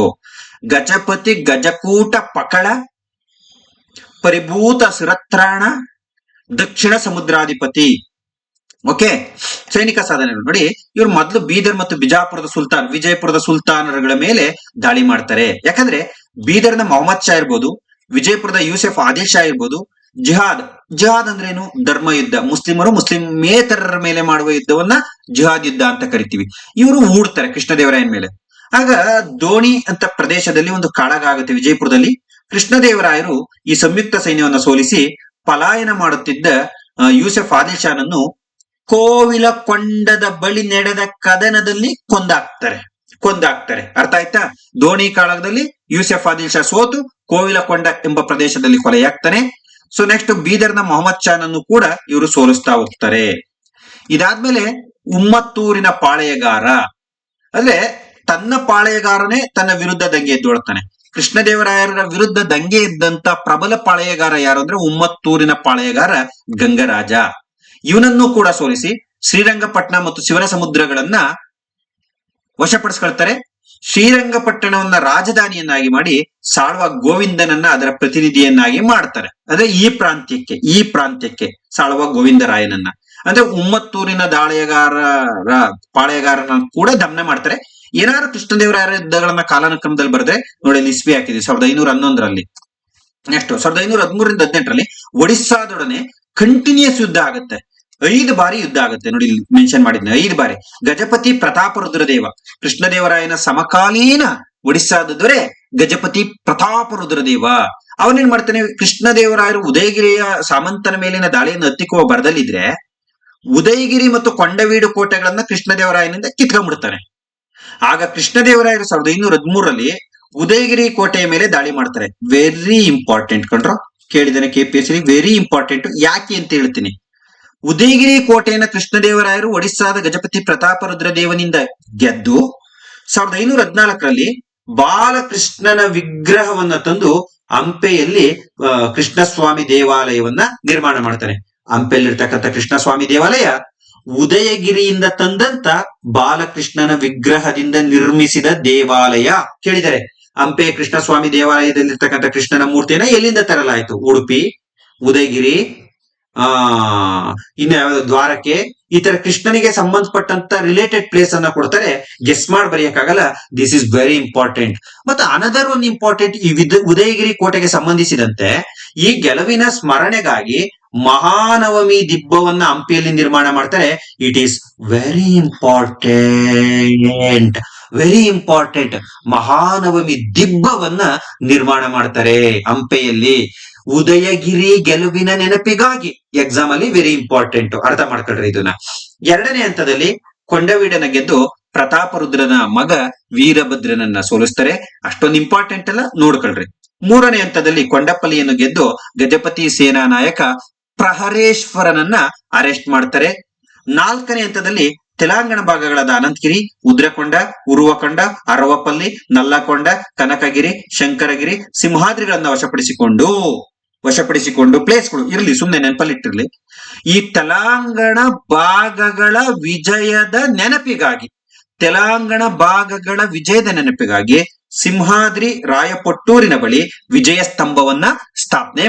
ಗಜಪತಿ ಗಜಕೂಟ ಪಕಳ, ಪರಿಭೂತ ಸುರತ್ರಾಣ, ದಕ್ಷಿಣ ಸಮುದ್ರಾಧಿಪತಿ. ಓಕೆ, ಸೈನಿಕ ಸಾಧನೆಗಳು ನೋಡಿ. ಇವ್ರು ಮೊದಲು ಬೀದರ್ ಮತ್ತು ಬಿಜಾಪುರದ ಸುಲ್ತಾನ್, ವಿಜಯಪುರದ ಸುಲ್ತಾನರುಗಳ ಮೇಲೆ ದಾಳಿ ಮಾಡ್ತಾರೆ. ಯಾಕಂದ್ರೆ ಬೀದರ್ನ ಮೊಹಮ್ಮದ್ ಶಾ ಇರ್ಬೋದು, ವಿಜಯಪುರದ ಯೂಸೆಫ್ ಆದಿಲ್ ಶಾ ಇರ್ಬೋದು. ಜಿಹಾದ್ ಅಂದ್ರೇನು? ಧರ್ಮ ಯುದ್ಧ. ಮುಸ್ಲಿಮರು ಮುಸ್ಲಿಮೇತರರ ಮೇಲೆ ಮಾಡುವ ಯುದ್ಧವನ್ನ ಜಿಹಾದ್ ಯುದ್ಧ ಅಂತ ಕರಿತೀವಿ. ಇವರು ಹೂಡ್ತಾರೆ ಕೃಷ್ಣದೇವರಾಯನ ಮೇಲೆ. ಆಗ ದೋಣಿ ಅಂತ ಪ್ರದೇಶದಲ್ಲಿ ಒಂದು ಕಾಳಗ ಆಗುತ್ತೆ ವಿಜಯಪುರದಲ್ಲಿ. ಕೃಷ್ಣದೇವರಾಯರು ಈ ಸಂಯುಕ್ತ ಸೈನ್ಯವನ್ನ ಸೋಲಿಸಿ ಪಲಾಯನ ಮಾಡುತ್ತಿದ್ದ ಯೂಸೆಫ್ ಆದಿಲ್ ಶಾನನ್ನು ಕೋವಿಲ ಕೊಂಡದ ಬಳಿ ನಡೆದ ಕದನದಲ್ಲಿ ಕೊಂದಾಕ್ತಾರೆ. ಅರ್ಥ ಆಯ್ತಾ? ದೋಣಿ ಕಾಳಗದಲ್ಲಿ ಯೂಸೆಫ್ ಆದಿಲ್ ಶಾ ಸೋತು ಕೋವಿಲ ಕೊಂಡ ಎಂಬ ಪ್ರದೇಶದಲ್ಲಿ ಕೊಲೆಯಾಗ್ತಾನೆ. ಸೊ ನೆಕ್ಸ್ಟ್ ಬೀದರ್ನ ಮೊಹಮ್ಮದ್ ಶಾನನ್ನು ಕೂಡ ಇವರು ಸೋಲಿಸ್ತಾ ಹೋಗ್ತಾರೆ. ಇದಾದ್ಮೇಲೆ ಉಮ್ಮತ್ತೂರಿನ ಪಾಳೆಯಗಾರ, ಅಂದ್ರೆ ತನ್ನ ಪಾಳೆಯಗಾರನೇ ತನ್ನ ವಿರುದ್ಧ ದಂಗೆ ಎದ್ದೊಳ್ತಾನೆ. ಕೃಷ್ಣದೇವರಾಯರ ವಿರುದ್ಧ ದಂಗೆ ಎದ್ದಂತ ಪ್ರಬಲ ಪಾಳೆಯಗಾರ ಯಾರು ಅಂದ್ರೆ ಉಮ್ಮತ್ತೂರಿನ ಪಾಳೆಯಗಾರ ಗಂಗರಾಜ. ಇವನನ್ನು ಕೂಡ ಸೋಲಿಸಿ ಶ್ರೀರಂಗಪಟ್ಟಣ ಮತ್ತು ಶಿವನ ಸಮುದ್ರಗಳನ್ನ ವಶಪಡಿಸ್ಕೊಳ್ತಾರೆ. ಶ್ರೀರಂಗಪಟ್ಟಣವನ್ನ ರಾಜಧಾನಿಯನ್ನಾಗಿ ಮಾಡಿ ಸಾಳ್ವ ಗೋವಿಂದನನ್ನ ಅದರ ಪ್ರತಿನಿಧಿಯನ್ನಾಗಿ ಮಾಡ್ತಾರೆ. ಅಂದ್ರೆ ಈ ಪ್ರಾಂತ್ಯಕ್ಕೆ ಸಾಳ್ವ ಗೋವಿಂದರಾಯನನ್ನ, ಅಂದ್ರೆ ಉಮ್ಮತ್ತೂರಿನ ಪಾಳೆಯಗಾರನ ಕೂಡ ದಮನ ಮಾಡ್ತಾರೆ. ಏನಾದ್ರು ಕೃಷ್ಣದೇವರಾಯರ ಯುದ್ಧಗಳನ್ನ ಕಾಲಾನುಕ್ರಮದಲ್ಲಿ ಬರೆದ್ರೆ ನೋಡಿ, ಇಸ್ವಿ ಹಾಕಿದ್ವಿ 1511ರಲ್ಲಿ. ನೆಕ್ಸ್ಟ್ 1513-18ರಲ್ಲಿ ಒಡಿಸ್ಸಾದೊಡನೆ ಕಂಟಿನ್ಯೂಸ್ ಯುದ್ಧ ಆಗುತ್ತೆ. 5 ಬಾರಿ ಯುದ್ಧ ಆಗುತ್ತೆ. ನೋಡಿ, ಇಲ್ಲಿ ಮೆನ್ಷನ್ ಮಾಡಿದ್ನ 5 ಬಾರಿ. ಗಜಪತಿ ಪ್ರತಾಪ ರುದ್ರದೇವ, ಕೃಷ್ಣದೇವರಾಯನ ಸಮಕಾಲೀನ ಒಡಿಸ್ಸಾದ ದೊರೆ ಗಜಪತಿ ಪ್ರತಾಪ ರುದ್ರದೇವ. ಅವನೇನ್ ಮಾಡ್ತಾನೆ, ಕೃಷ್ಣದೇವರಾಯರು ಉದಯಗಿರಿಯ ಸಾಮಂತನ ಮೇಲಿನ ದಾಳಿಯನ್ನು ಹತ್ತಿಕ್ಕುವ ಬರದಲ್ಲಿದ್ರೆ ಉದಯಗಿರಿ ಮತ್ತು ಕೊಂಡವೀಡು ಕೋಟೆಗಳನ್ನ ಕೃಷ್ಣದೇವರಾಯನಿಂದ ಕಿತ್ಕೊಂಡ್ಬಿಡ್ತಾನೆ. ಆಗ ಕೃಷ್ಣದೇವರಾಯರು 1513ರಲ್ಲಿ ಉದಯಗಿರಿ ಕೋಟೆಯ ಮೇಲೆ ದಾಳಿ ಮಾಡ್ತಾರೆ. ವೆರಿ ಇಂಪಾರ್ಟೆಂಟ್ ಕಂಡ್ರು, ಕೇಳಿದಾನೆ KPSC, ವೆರಿ ಇಂಪಾರ್ಟೆಂಟ್. ಯಾಕೆ ಅಂತ ಹೇಳ್ತೀನಿ. ಉದಯಗಿರಿ ಕೋಟೆಯನ್ನ ಕೃಷ್ಣದೇವರಾಯರು ಒಡಿಸ್ಸಾದ ಗಜಪತಿ ಪ್ರತಾಪ ರುದ್ರದೇವನಿಂದ ಗೆದ್ದು 1514ರಲ್ಲಿ ಬಾಲಕೃಷ್ಣನ ವಿಗ್ರಹವನ್ನ ತಂದು ಹಂಪೆಯಲ್ಲಿ ಕೃಷ್ಣಸ್ವಾಮಿ ದೇವಾಲಯವನ್ನ ನಿರ್ಮಾಣ ಮಾಡ್ತಾನೆ. ಹಂಪೆಯಲ್ಲಿರ್ತಕ್ಕಂಥ ಕೃಷ್ಣಸ್ವಾಮಿ ದೇವಾಲಯ ಉದಯಗಿರಿಯಿಂದ ತಂದಂತ ಬಾಲಕೃಷ್ಣನ ವಿಗ್ರಹದಿಂದ ನಿರ್ಮಿಸಿದ ದೇವಾಲಯ. ಕೇಳಿದರೆ ಹಂಪೆ ಕೃಷ್ಣಸ್ವಾಮಿ ದೇವಾಲಯದಲ್ಲಿರ್ತಕ್ಕಂಥ ಕೃಷ್ಣನ ಮೂರ್ತಿಯನ್ನ ಎಲ್ಲಿಂದ ತರಲಾಯಿತು? ಉಡುಪಿ, ಉದಯಗಿರಿ, ಇನ್ನು ಯಾವ್ದು ದ್ವಾರಕೆ, ಈ ತರ ಕೃಷ್ಣನಿಗೆ ಸಂಬಂಧಪಟ್ಟಂತ ರಿಲೇಟೆಡ್ ಪ್ಲೇಸ್ ಅನ್ನ ಕೊಡ್ತಾರೆ. ಗೆಸ್ ಮಾಡಿ ಬರೆಯಕ್ಕಾಗಲ್ಲ. This is very important. ಮತ್ತೆ ಅನದರ್ ಒನ್ ಇಂಪಾರ್ಟೆಂಟ್, ಈ ಉದಯಗಿರಿ ಕೋಟೆಗೆ ಸಂಬಂಧಿಸಿದಂತೆ ಈ ಗೆಲುವಿನ ಸ್ಮರಣೆಗಾಗಿ ಮಹಾನವಮಿ ದಿಬ್ಬವನ್ನ ಹಂಪಿಯಲ್ಲಿ ನಿರ್ಮಾಣ ಮಾಡ್ತಾರೆ. It is very important. Mahanavami ದಿಬ್ಬವನ್ನ ನಿರ್ಮಾಣ ಮಾಡ್ತಾರೆ ಹಂಪೆಯಲ್ಲಿ ಉದಯಗಿರಿ ಗೆಲುವಿನ ನೆನಪಿಗಾಗಿ. ಎಕ್ಸಾಮ್ ಅಲ್ಲಿ ವೆರಿ ಇಂಪಾರ್ಟೆಂಟ್, ಅರ್ಥ ಮಾಡ್ಕೊಳ್ರಿ ಇದನ್ನ. 2ನೇ ಹಂತದಲ್ಲಿ ಕೊಂಡವೀಡನ ಗೆದ್ದು ಪ್ರತಾಪರುದ್ರನ ಮಗ ವೀರಭದ್ರನನ್ನ ಸೋಲಿಸ್ತಾರೆ. ಅಷ್ಟೊಂದು ಇಂಪಾರ್ಟೆಂಟ್ ಅಲ್ಲ, ನೋಡ್ಕೊಳ್ರಿ. 3ನೇ ಹಂತದಲ್ಲಿ ಕೊಂಡಪಲ್ಲಿಯನ್ನು ಗೆದ್ದು ಗಜಪತಿ ಸೇನಾ ನಾಯಕ ಪ್ರಹರೇಶ್ವರನನ್ನ ಅರೆಸ್ಟ್ ಮಾಡ್ತಾರೆ. 4ನೇ ಹಂತದಲ್ಲಿ ತೆಲಂಗಾಣ ಭಾಗಗಳಾದ ಅನಂತಗಿರಿ, ಉದ್ರಕೊಂಡ, ಉರುವಕೊಂಡ, ಅರವಪಲ್ಲಿ, ನಲ್ಲಕೊಂಡ, ಕನಕಗಿರಿ, ಶಂಕರಗಿರಿ, ಸಿಂಹಾದ್ರಿಗಳನ್ನ ವಶಪಡಿಸಿಕೊಂಡು ಪ್ಲೇಸ್ಗಳು ಇರ್ಲಿ, ಸುಮ್ಮನೆ ನೆನಪಲ್ಲಿಟ್ಟಿರ್ಲಿ. ಈ ತೆಲಂಗಾಣ ಭಾಗಗಳ ವಿಜಯದ ನೆನಪಿಗಾಗಿ ಸಿಂಹಾದ್ರಿ ರಾಯಪಟ್ಟೂರಿನ ಬಳಿ ವಿಜಯ ಸ್ತಂಭವನ್ನ ಸ್ಥಾಪನೆ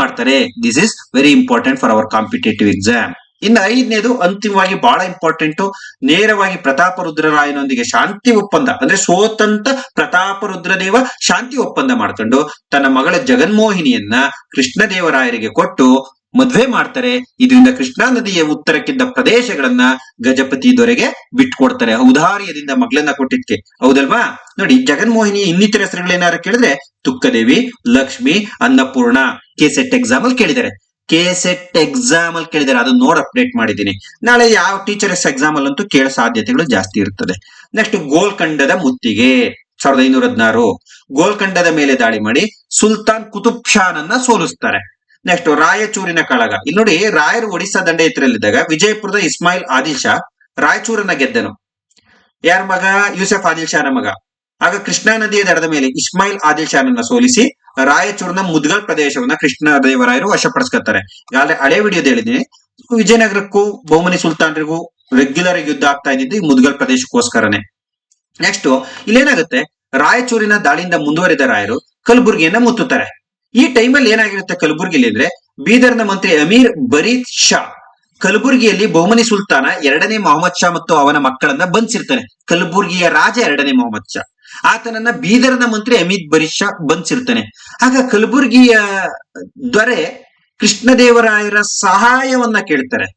ಮಾಡ್ತಾರೆ. This is very important for our competitive exam. ಇನ್ನು 5ನೇದು ಅಂತಿಮವಾಗಿ ಬಹಳ ಇಂಪಾರ್ಟೆಂಟ್. ನೇರವಾಗಿ ಪ್ರತಾಪ ರುದ್ರರಾಯನೊಂದಿಗೆ ಶಾಂತಿ ಒಪ್ಪಂದ, ಅಂದ್ರೆ ಸೋತಂತ ಪ್ರತಾಪ ರುದ್ರದೇವ ಶಾಂತಿ ಒಪ್ಪಂದ ಮಾಡ್ಕೊಂಡು ತನ್ನ ಮಗಳ ಜಗನ್ಮೋಹಿನಿಯನ್ನ ಕೃಷ್ಣದೇವರಾಯರಿಗೆ ಕೊಟ್ಟು ಮದ್ವೆ ಮಾಡ್ತಾರೆ. ಇದರಿಂದ ಕೃಷ್ಣಾ ನದಿಯ ಉತ್ತರಕ್ಕಿದ್ದ ಪ್ರದೇಶಗಳನ್ನ ಗಜಪತಿ ದೊರೆಗೆ ಬಿಟ್ಕೊಡ್ತಾರೆ. ಔದಾರ್ಯದಿಂದ ಮಗಳನ್ನ ಕೊಟ್ಟಿದ್ಕೆ, ಹೌದಲ್ವಾ? ನೋಡಿ, ಜಗನ್ಮೋಹಿನಿ ಇನ್ನಿತರ ಹೆಸರುಗಳೇನಾರು ಕೇಳಿದ್ರೆ ತುಕ್ಕದೇವಿ, ಲಕ್ಷ್ಮಿ, ಅನ್ನಪೂರ್ಣ. ಕೆಸೆಟ್ ಎಕ್ಸಾಮ್ ಅಲ್ಲಿ ಕೇಳಿದ್ದಾರೆ. ಅದನ್ನ ನೋಡಿ ಅಪ್ಡೇಟ್ ಮಾಡಿದ್ದೀನಿ. ನಾಳೆ ಯಾವ ಟೀಚರ್ಸ್ ಎಕ್ಸಾಮ್ ಅಲ್ಲಂತೂ ಕೇಳೋ ಸಾಧ್ಯತೆಗಳು ಜಾಸ್ತಿ ಇರ್ತದೆ. ನೆಕ್ಸ್ಟ್ ಗೋಲ್ಕಂಡದ ಮುತ್ತಿಗೆ 1516. ಗೋಲ್ಕಂಡದ ಮೇಲೆ ದಾಳಿ ಮಾಡಿ ಸುಲ್ತಾನ್ ಕುತುಬ್ ಶಾನನ್ನ ಸೋಲಿಸ್ತಾರೆ. ನೆಕ್ಸ್ಟ್ ರಾಯಚೂರಿನ ಕಾಳಗ. ಇಲ್ಲಿ ನೋಡಿ, ರಾಯರು ಒಡಿಸ್ಸಾ ದಂಡೆಯೆತ್ತರಲ್ಲಿದ್ದಾಗ ವಿಜಯಪುರದ ಇಸ್ಮಾಯಿಲ್ ಆದಿಲ್ ಶಾ ರಾಯಚೂರನ್ನ ಗೆದ್ದನು. ಯಾರ ಮಗ? ಯೂಸೆಫ್ ಆದಿಲ್ ಶಾನ ಮಗ. ಆಗ ಕೃಷ್ಣಾ ನದಿಯ ದಡದ ಮೇಲೆ ಇಸ್ಮಾಯಿಲ್ ಆದಿಲ್ ಶಾನನ್ನ ಸೋಲಿಸಿ ರಾಯಚೂರಿನ ಮುದ್ಗಲ್ ಪ್ರದೇಶವನ್ನ ಕೃಷ್ಣ ದೇವರಾಯರು ವಶಪಡಿಸ್ಕೊತಾರೆ. ಈಗಾಗಲೇ ಹಳೆ ವಿಡಿಯೋದ ಹೇಳಿದೀನಿ, ವಿಜಯನಗರಕ್ಕೂ ಬಹುಮನಿ ಸುಲ್ತಾನರಿಗೂ ರೆಗ್ಯುಲರ್ ಯುದ್ಧ ಆಗ್ತಾ ಇದ್ದಿದ್ದು ಈ ಮುದ್ಗಲ್ ಪ್ರದೇಶಕ್ಕೋಸ್ಕರನೇ. ನೆಕ್ಸ್ಟ್ ಇಲ್ಲೇನಾಗುತ್ತೆ, ರಾಯಚೂರಿನ ದಾಳಿಯಿಂದ ಮುಂದುವರಿದ ರಾಯರು ಕಲಬುರ್ಗಿಯನ್ನ ಮುತ್ತುತ್ತಾರೆ. ಈ ಟೈಮಲ್ಲಿ ಏನಾಗಿರುತ್ತೆ ಕಲಬುರ್ಗಿಲಿ ಅಂದ್ರೆ, ಬೀದರ್ನ ಮಂತ್ರಿ ಅಮೀರ್ ಬರೀದ್ ಶಾ ಕಲಬುರ್ಗಿಯಲ್ಲಿ ಬಹುಮನಿ ಸುಲ್ತಾನ 2ನೇ ಮೊಹಮ್ಮದ್ ಶಾ ಮತ್ತು ಅವನ ಮಕ್ಕಳನ್ನ ಬಂಧಿಸಿರ್ತಾನೆ. ಕಲಬುರ್ಗಿಯ ರಾಜ 2ನೇ ಮೊಹಮ್ಮದ್ ಶಾ, ಆತನನ್ನ ಬೀದರ್ನ ಮಂತ್ರಿ ಅಮೀರ್ ಬರೀದ್ ಶಾ ಬಂಧಿಸಿರ್ತಾನೆ. ಆಗ ಕಲಬುರ್ಗಿಯ ದೊರೆ ಕೃಷ್ಣದೇವರಾಯರ ಸಹಾಯವನ್ನ ಕೇಳ್ತಾರೆ.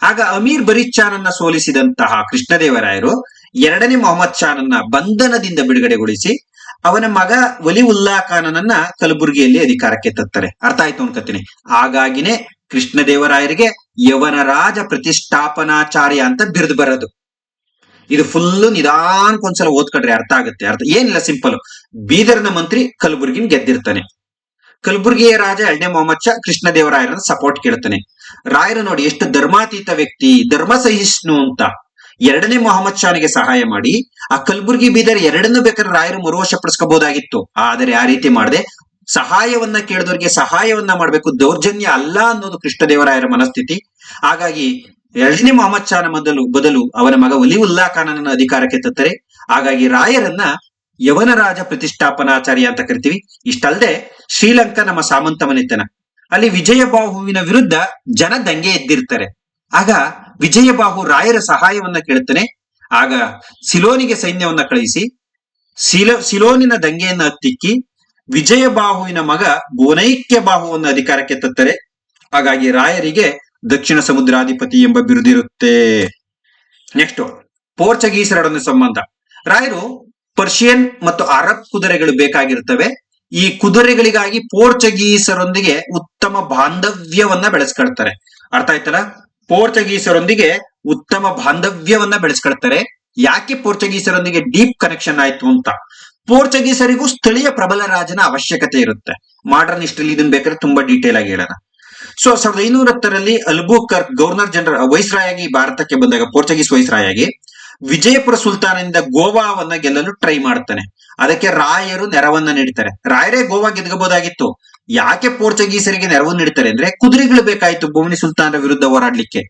ಆಗ ಅಮೀರ್ ಬರೀದ್ ಶಾನನ್ನ ಸೋಲಿಸಿದಂತಹ ಕೃಷ್ಣದೇವರಾಯರು 2ನೇ ಮೊಹಮ್ಮದ್ ಶಾನನ್ನ ಬಂಧನದಿಂದ ಬಿಡುಗಡೆಗೊಳಿಸಿ ಅವನ ಮಗ ವಲಿ ಉಲ್ಲಾ ಖಾನನನ್ನ ಕಲಬುರ್ಗಿಯಲ್ಲಿ ಅಧಿಕಾರಕ್ಕೆ ತರ್ತಾರೆ. ಅರ್ಥ ಆಯ್ತು ಅನ್ಕೋತೀನಿ. ಹಾಗಾಗಿನೇ ಕೃಷ್ಣದೇವರಾಯರಿಗೆ ಯವನ ರಾಜ ಪ್ರತಿಷ್ಠಾಪನಾಚಾರ್ಯ ಅಂತ ಬಿರುದು ಬರೋದು. ಇದು ಫುಲ್ ನಿಧಾನಕ್ಕೊಂದ್ಸಲ ಓದ್ಕೊಂಡ್ರೆ ಅರ್ಥ ಆಗುತ್ತೆ. ಏನಿಲ್ಲ, ಸಿಂಪಲ್. ಬೀದರ್ನ ಮಂತ್ರಿ ಕಲಬುರ್ಗಿನ ಗೆದ್ದಿರ್ತಾನೆ. ಕಲಬುರ್ಗಿಯ ರಾಜ 2ನೇ ಮೊಹಮ್ಮದ್ ಶಾ ಕೃಷ್ಣದೇವರಾಯರನ್ನ ಸಪೋರ್ಟ್ ಕೇಳ್ತಾನೆ. ರಾಯರು ನೋಡಿ ಎಷ್ಟು ಧರ್ಮಾತೀತ ವ್ಯಕ್ತಿ, ಧರ್ಮ ಸಹಿಷ್ಣು ಅಂತ 2ನೇ ಮೊಹಮ್ಮದ್ ಶಾನಿಗೆ ಸಹಾಯ ಮಾಡಿ ಆ ಕಲಬುರ್ಗಿ ಬೀದರ್ ಎರಡನ್ನೂ ಬೇಕಾದ್ರೆ ರಾಯರು ಮರುವಶಪಡಿಸ್ಕೋಬಹುದಾಗಿತ್ತು. ಆದರೆ ಆ ರೀತಿ ಮಾಡದೆ ಸಹಾಯವನ್ನ ಕೇಳಿದವರಿಗೆ ಸಹಾಯವನ್ನ ಮಾಡಬೇಕು, ದೌರ್ಜನ್ಯ ಅಲ್ಲ ಅನ್ನೋದು ಕೃಷ್ಣದೇವರಾಯರ ಮನಸ್ಥಿತಿ. ಹಾಗಾಗಿ 2ನೇ ಮೊಹಮ್ಮದ್ ಶಾನ ಬದಲು ಅವನ ಮಗ ವಲಿ ಉಲ್ಲಾ ಖಾನನನ್ನ ಅಧಿಕಾರಕ್ಕೆ ತರ್ತಾರೆ. ಹಾಗಾಗಿ ರಾಯರನ್ನ ಯವನ ರಾಜ ಪ್ರತಿಷ್ಠಾಪನಾಚಾರ್ಯ ಅಂತ ಕರಿತೀವಿ. ಇಷ್ಟಲ್ಲದೆ ಶ್ರೀಲಂಕಾ ನಮ್ಮ ಸಾಮಂತ ಮನೆತನ, ಅಲ್ಲಿ ವಿಜಯಬಾಹುವಿನ ವಿರುದ್ಧ ಜನ ದಂಗೆ ಎದ್ದಿರ್ತಾರೆ. ಆಗ ವಿಜಯಬಾಹು ರಾಯರ ಸಹಾಯವನ್ನ ಕೇಳುತ್ತಾನೆ. ಆಗ ಸಿಲೋನಿಗೆ ಸೈನ್ಯವನ್ನ ಕಳುಹಿಸಿ ಸಿಲೋನಿನ ದಂಗೆಯನ್ನ ಹತ್ತಿಕ್ಕಿ ವಿಜಯಬಾಹುವಿನ ಮಗ ಬೋನೈಕ್ಯ ಬಾಹುವನ್ನು ಅಧಿಕಾರಕ್ಕೆ ತರ್ತಾರೆ. ಹಾಗಾಗಿ ರಾಯರಿಗೆ ದಕ್ಷಿಣ ಸಮುದ್ರಾಧಿಪತಿ ಎಂಬ ಬಿರುದಿರುತ್ತೆ. ನೆಕ್ಸ್ಟ್ ಪೋರ್ಚುಗೀಸರೊಡನೆ ಸಂಬಂಧ. ರಾಯರು ಪರ್ಷಿಯನ್ ಮತ್ತು ಅರಬ್ ಕುದುರೆಗಳು ಬೇಕಾಗಿರುತ್ತವೆ. ಈ ಕುದುರೆಗಳಿಗಾಗಿ ಪೋರ್ಚುಗೀಸರೊಂದಿಗೆ ಉತ್ತಮ ಬಾಂಧವ್ಯವನ್ನ ಬೆಳೆಸ್ಕೊಳ್ತಾರೆ. ಅರ್ಥ ಆಯ್ತಲ್ಲ? ಪೋರ್ಚುಗೀಸರೊಂದಿಗೆ ಉತ್ತಮ ಬಾಂಧವ್ಯವನ್ನ ಬೆಳೆಸ್ಕೊಳ್ತಾರೆ. ಯಾಕೆ ಪೋರ್ಚುಗೀಸರೊಂದಿಗೆ ಡೀಪ್ ಕನೆಕ್ಷನ್ ಆಯ್ತು ಅಂತ, ಪೋರ್ಚುಗೀಸರಿಗೂ ಸ್ಥಳೀಯ ಪ್ರಬಲ ರಾಜನ ಅವಶ್ಯಕತೆ ಇರುತ್ತೆ. ಮಾಡರ್ನ್ ಹಿಸ್ಟ್ರಿಲಿ ಇದನ್ನ ಬೇಕಾದ್ರೆ ತುಂಬಾ ಡೀಟೇಲ್ ಆಗಿ ಹೇಳೋಣ. ಸೊ 1510ರಲ್ಲಿ ಅಲ್ಬುಕರ್ಕ್ ಗವರ್ನರ್ ಜನರಲ್ ವೈಸ್ರಾಯ್ ಆಗಿ ಭಾರತಕ್ಕೆ ಬಂದಾಗ, ಪೋರ್ಚುಗೀಸ್ ವೈಸ್ರಾಯ್ ಆಗಿ ವಿಜಯಪುರ ಸುಲ್ತಾನದಿಂದ ಗೋವಾವನ್ನ ಗೆಲ್ಲಲು ಟ್ರೈ ಮಾಡ್ತಾನೆ. ಅದಕ್ಕೆ ರಾಯರು ನೆರವನ್ನ ನೀಡ್ತಾರೆ. ರಾಯರೇ ಗೋವಾ ಗೆದ್ಕೋಬಹುದಾಗಿತ್ತು. ಯಾಕೆ ಪೋರ್ಚುಗೀಸರಿಗೆ ನೆರವು ನೀಡ್ತಾರೆ ಅಂದ್ರೆ, ಕುದುರೆಗಳು ಬೇಕಾಯ್ತು ಬಹುಮನಿ ಸುಲ್ತಾನರ ವಿರುದ್ಧ ಹೋರಾಡ್ಲಿಕ್ಕೆ.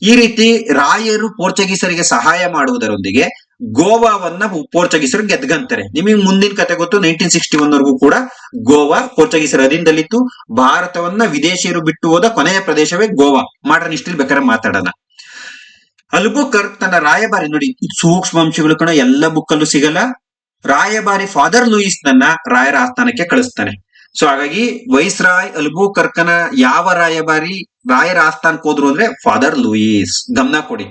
ಈ ರೀತಿ ರಾಯರು ಪೋರ್ಚುಗೀಸರಿಗೆ ಸಹಾಯ ಮಾಡುವುದರೊಂದಿಗೆ ಗೋವಾವನ್ನ ಪೋರ್ಚುಗೀಸರು ಗೆದ್ಗಂತಾರೆ. ನಿಮಗೆ ಮುಂದಿನ ಕತೆ ಗೊತ್ತು, 1961 ವರೆಗೂ ಕೂಡ ಗೋವಾ ಪೋರ್ಚುಗೀಸರ ಅಧೀನದಲ್ಲಿತ್ತು. ಭಾರತವನ್ನ ವಿದೇಶಿಯರು ಬಿಟ್ಟು ಹೋದ ಕೊನೆಯ ಪ್ರದೇಶವೇ ಗೋವಾ. ಮಾಡರ್ನ್ ಹಿಸ್ಟ್ರಿ ಬೇಕಾದ್ರೆ ಮಾತಾಡೋಣ. ಅಲ್ಬುಕರ್ಕ್ ತನ್ನ ರಾಯಭಾರಿ, ನೋಡಿ ಸೂಕ್ಷ್ಮಾಂಶಗಳು ಕಣ ಎಲ್ಲ ಬುಕ್ಕಲ್ಲೂ ಸಿಗಲ್ಲ. ರಾಯಭಾರಿ ಫಾದರ್ ಲೂಯಿಸ್ ನನ್ನ ರಾಯರ ಆಸ್ಥಾನಕ್ಕೆ ಕಳಿಸ್ತಾನೆ. ಸೊ ಹಾಗಾಗಿ ವೈಸ್ರಾಯ್ ಅಲ್ಬುಕರ್ಕನ ಯಾವ ರಾಯಭಾರಿ ರಾಯರ ಆಸ್ಥಾನಕ್ಕೆ ಹೋದ್ರು ಅಂದ್ರೆ ಫಾದರ್ ಲೂಯಿಸ್. ಗಮನ ಕೊಡಿ.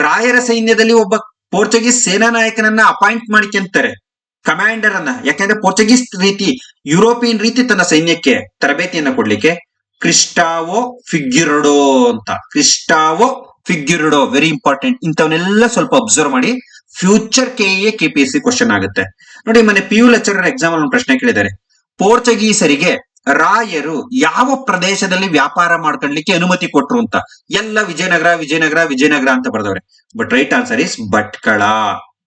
ರಾಯರ ಸೈನ್ಯದಲ್ಲಿ ಒಬ್ಬ ಪೋರ್ಚುಗೀಸ್ ಸೇನಾ ನಾಯಕನನ್ನ ಅಪಾಯಿಂಟ್ ಮಾಡಿಕೊಂತಾರೆ, ಕಮಾಂಡರ್ ಅನ್ನ. ಯಾಕಂದ್ರೆ ಪೋರ್ಚುಗೀಸ್ ರೀತಿ, ಯುರೋಪಿಯನ್ ರೀತಿ ತನ್ನ ಸೈನ್ಯಕ್ಕೆ ತರಬೇತಿಯನ್ನ ಕೊಡ್ಲಿಕ್ಕೆ ಕ್ರಿಸ್ಟಾವೋ ಫಿಗ್ಯುರಡೋ ಅಂತ. ಕ್ರಿಸ್ಟಾವೋ ಫಿಗ್ಯುರಡೋ ವೆರಿ ಇಂಪಾರ್ಟೆಂಟ್. ಇಂಥವನ್ನೆಲ್ಲ ಸ್ವಲ್ಪ ಅಬ್ಸರ್ವ್ ಮಾಡಿ, ಫ್ಯೂಚರ್ KPSC ಕ್ವಶನ್ ಆಗುತ್ತೆ. ನೋಡಿ, ಮೊನ್ನೆ PU ಲೆಕ್ಚರರ್ ಎಕ್ಸಾಮ್ ಅಲ್ಲಿ ಒಂದು ಪ್ರಶ್ನೆ ಕೇಳಿದ್ದಾರೆ, ಪೋರ್ಚುಗೀಸರಿಗೆ ರಾಯರು ಯಾವ ಪ್ರದೇಶದಲ್ಲಿ ವ್ಯಾಪಾರ ಮಾಡ್ಕೊಳ್ಳಿಕ್ಕೆ ಅನುಮತಿ ಕೊಟ್ರು ಅಂತ. ಎಲ್ಲ ವಿಜಯನಗರ ವಿಜಯನಗರ ವಿಜಯನಗರ ಅಂತ ಬರ್ದವ್ರೆ. But right answer is Bhatkal.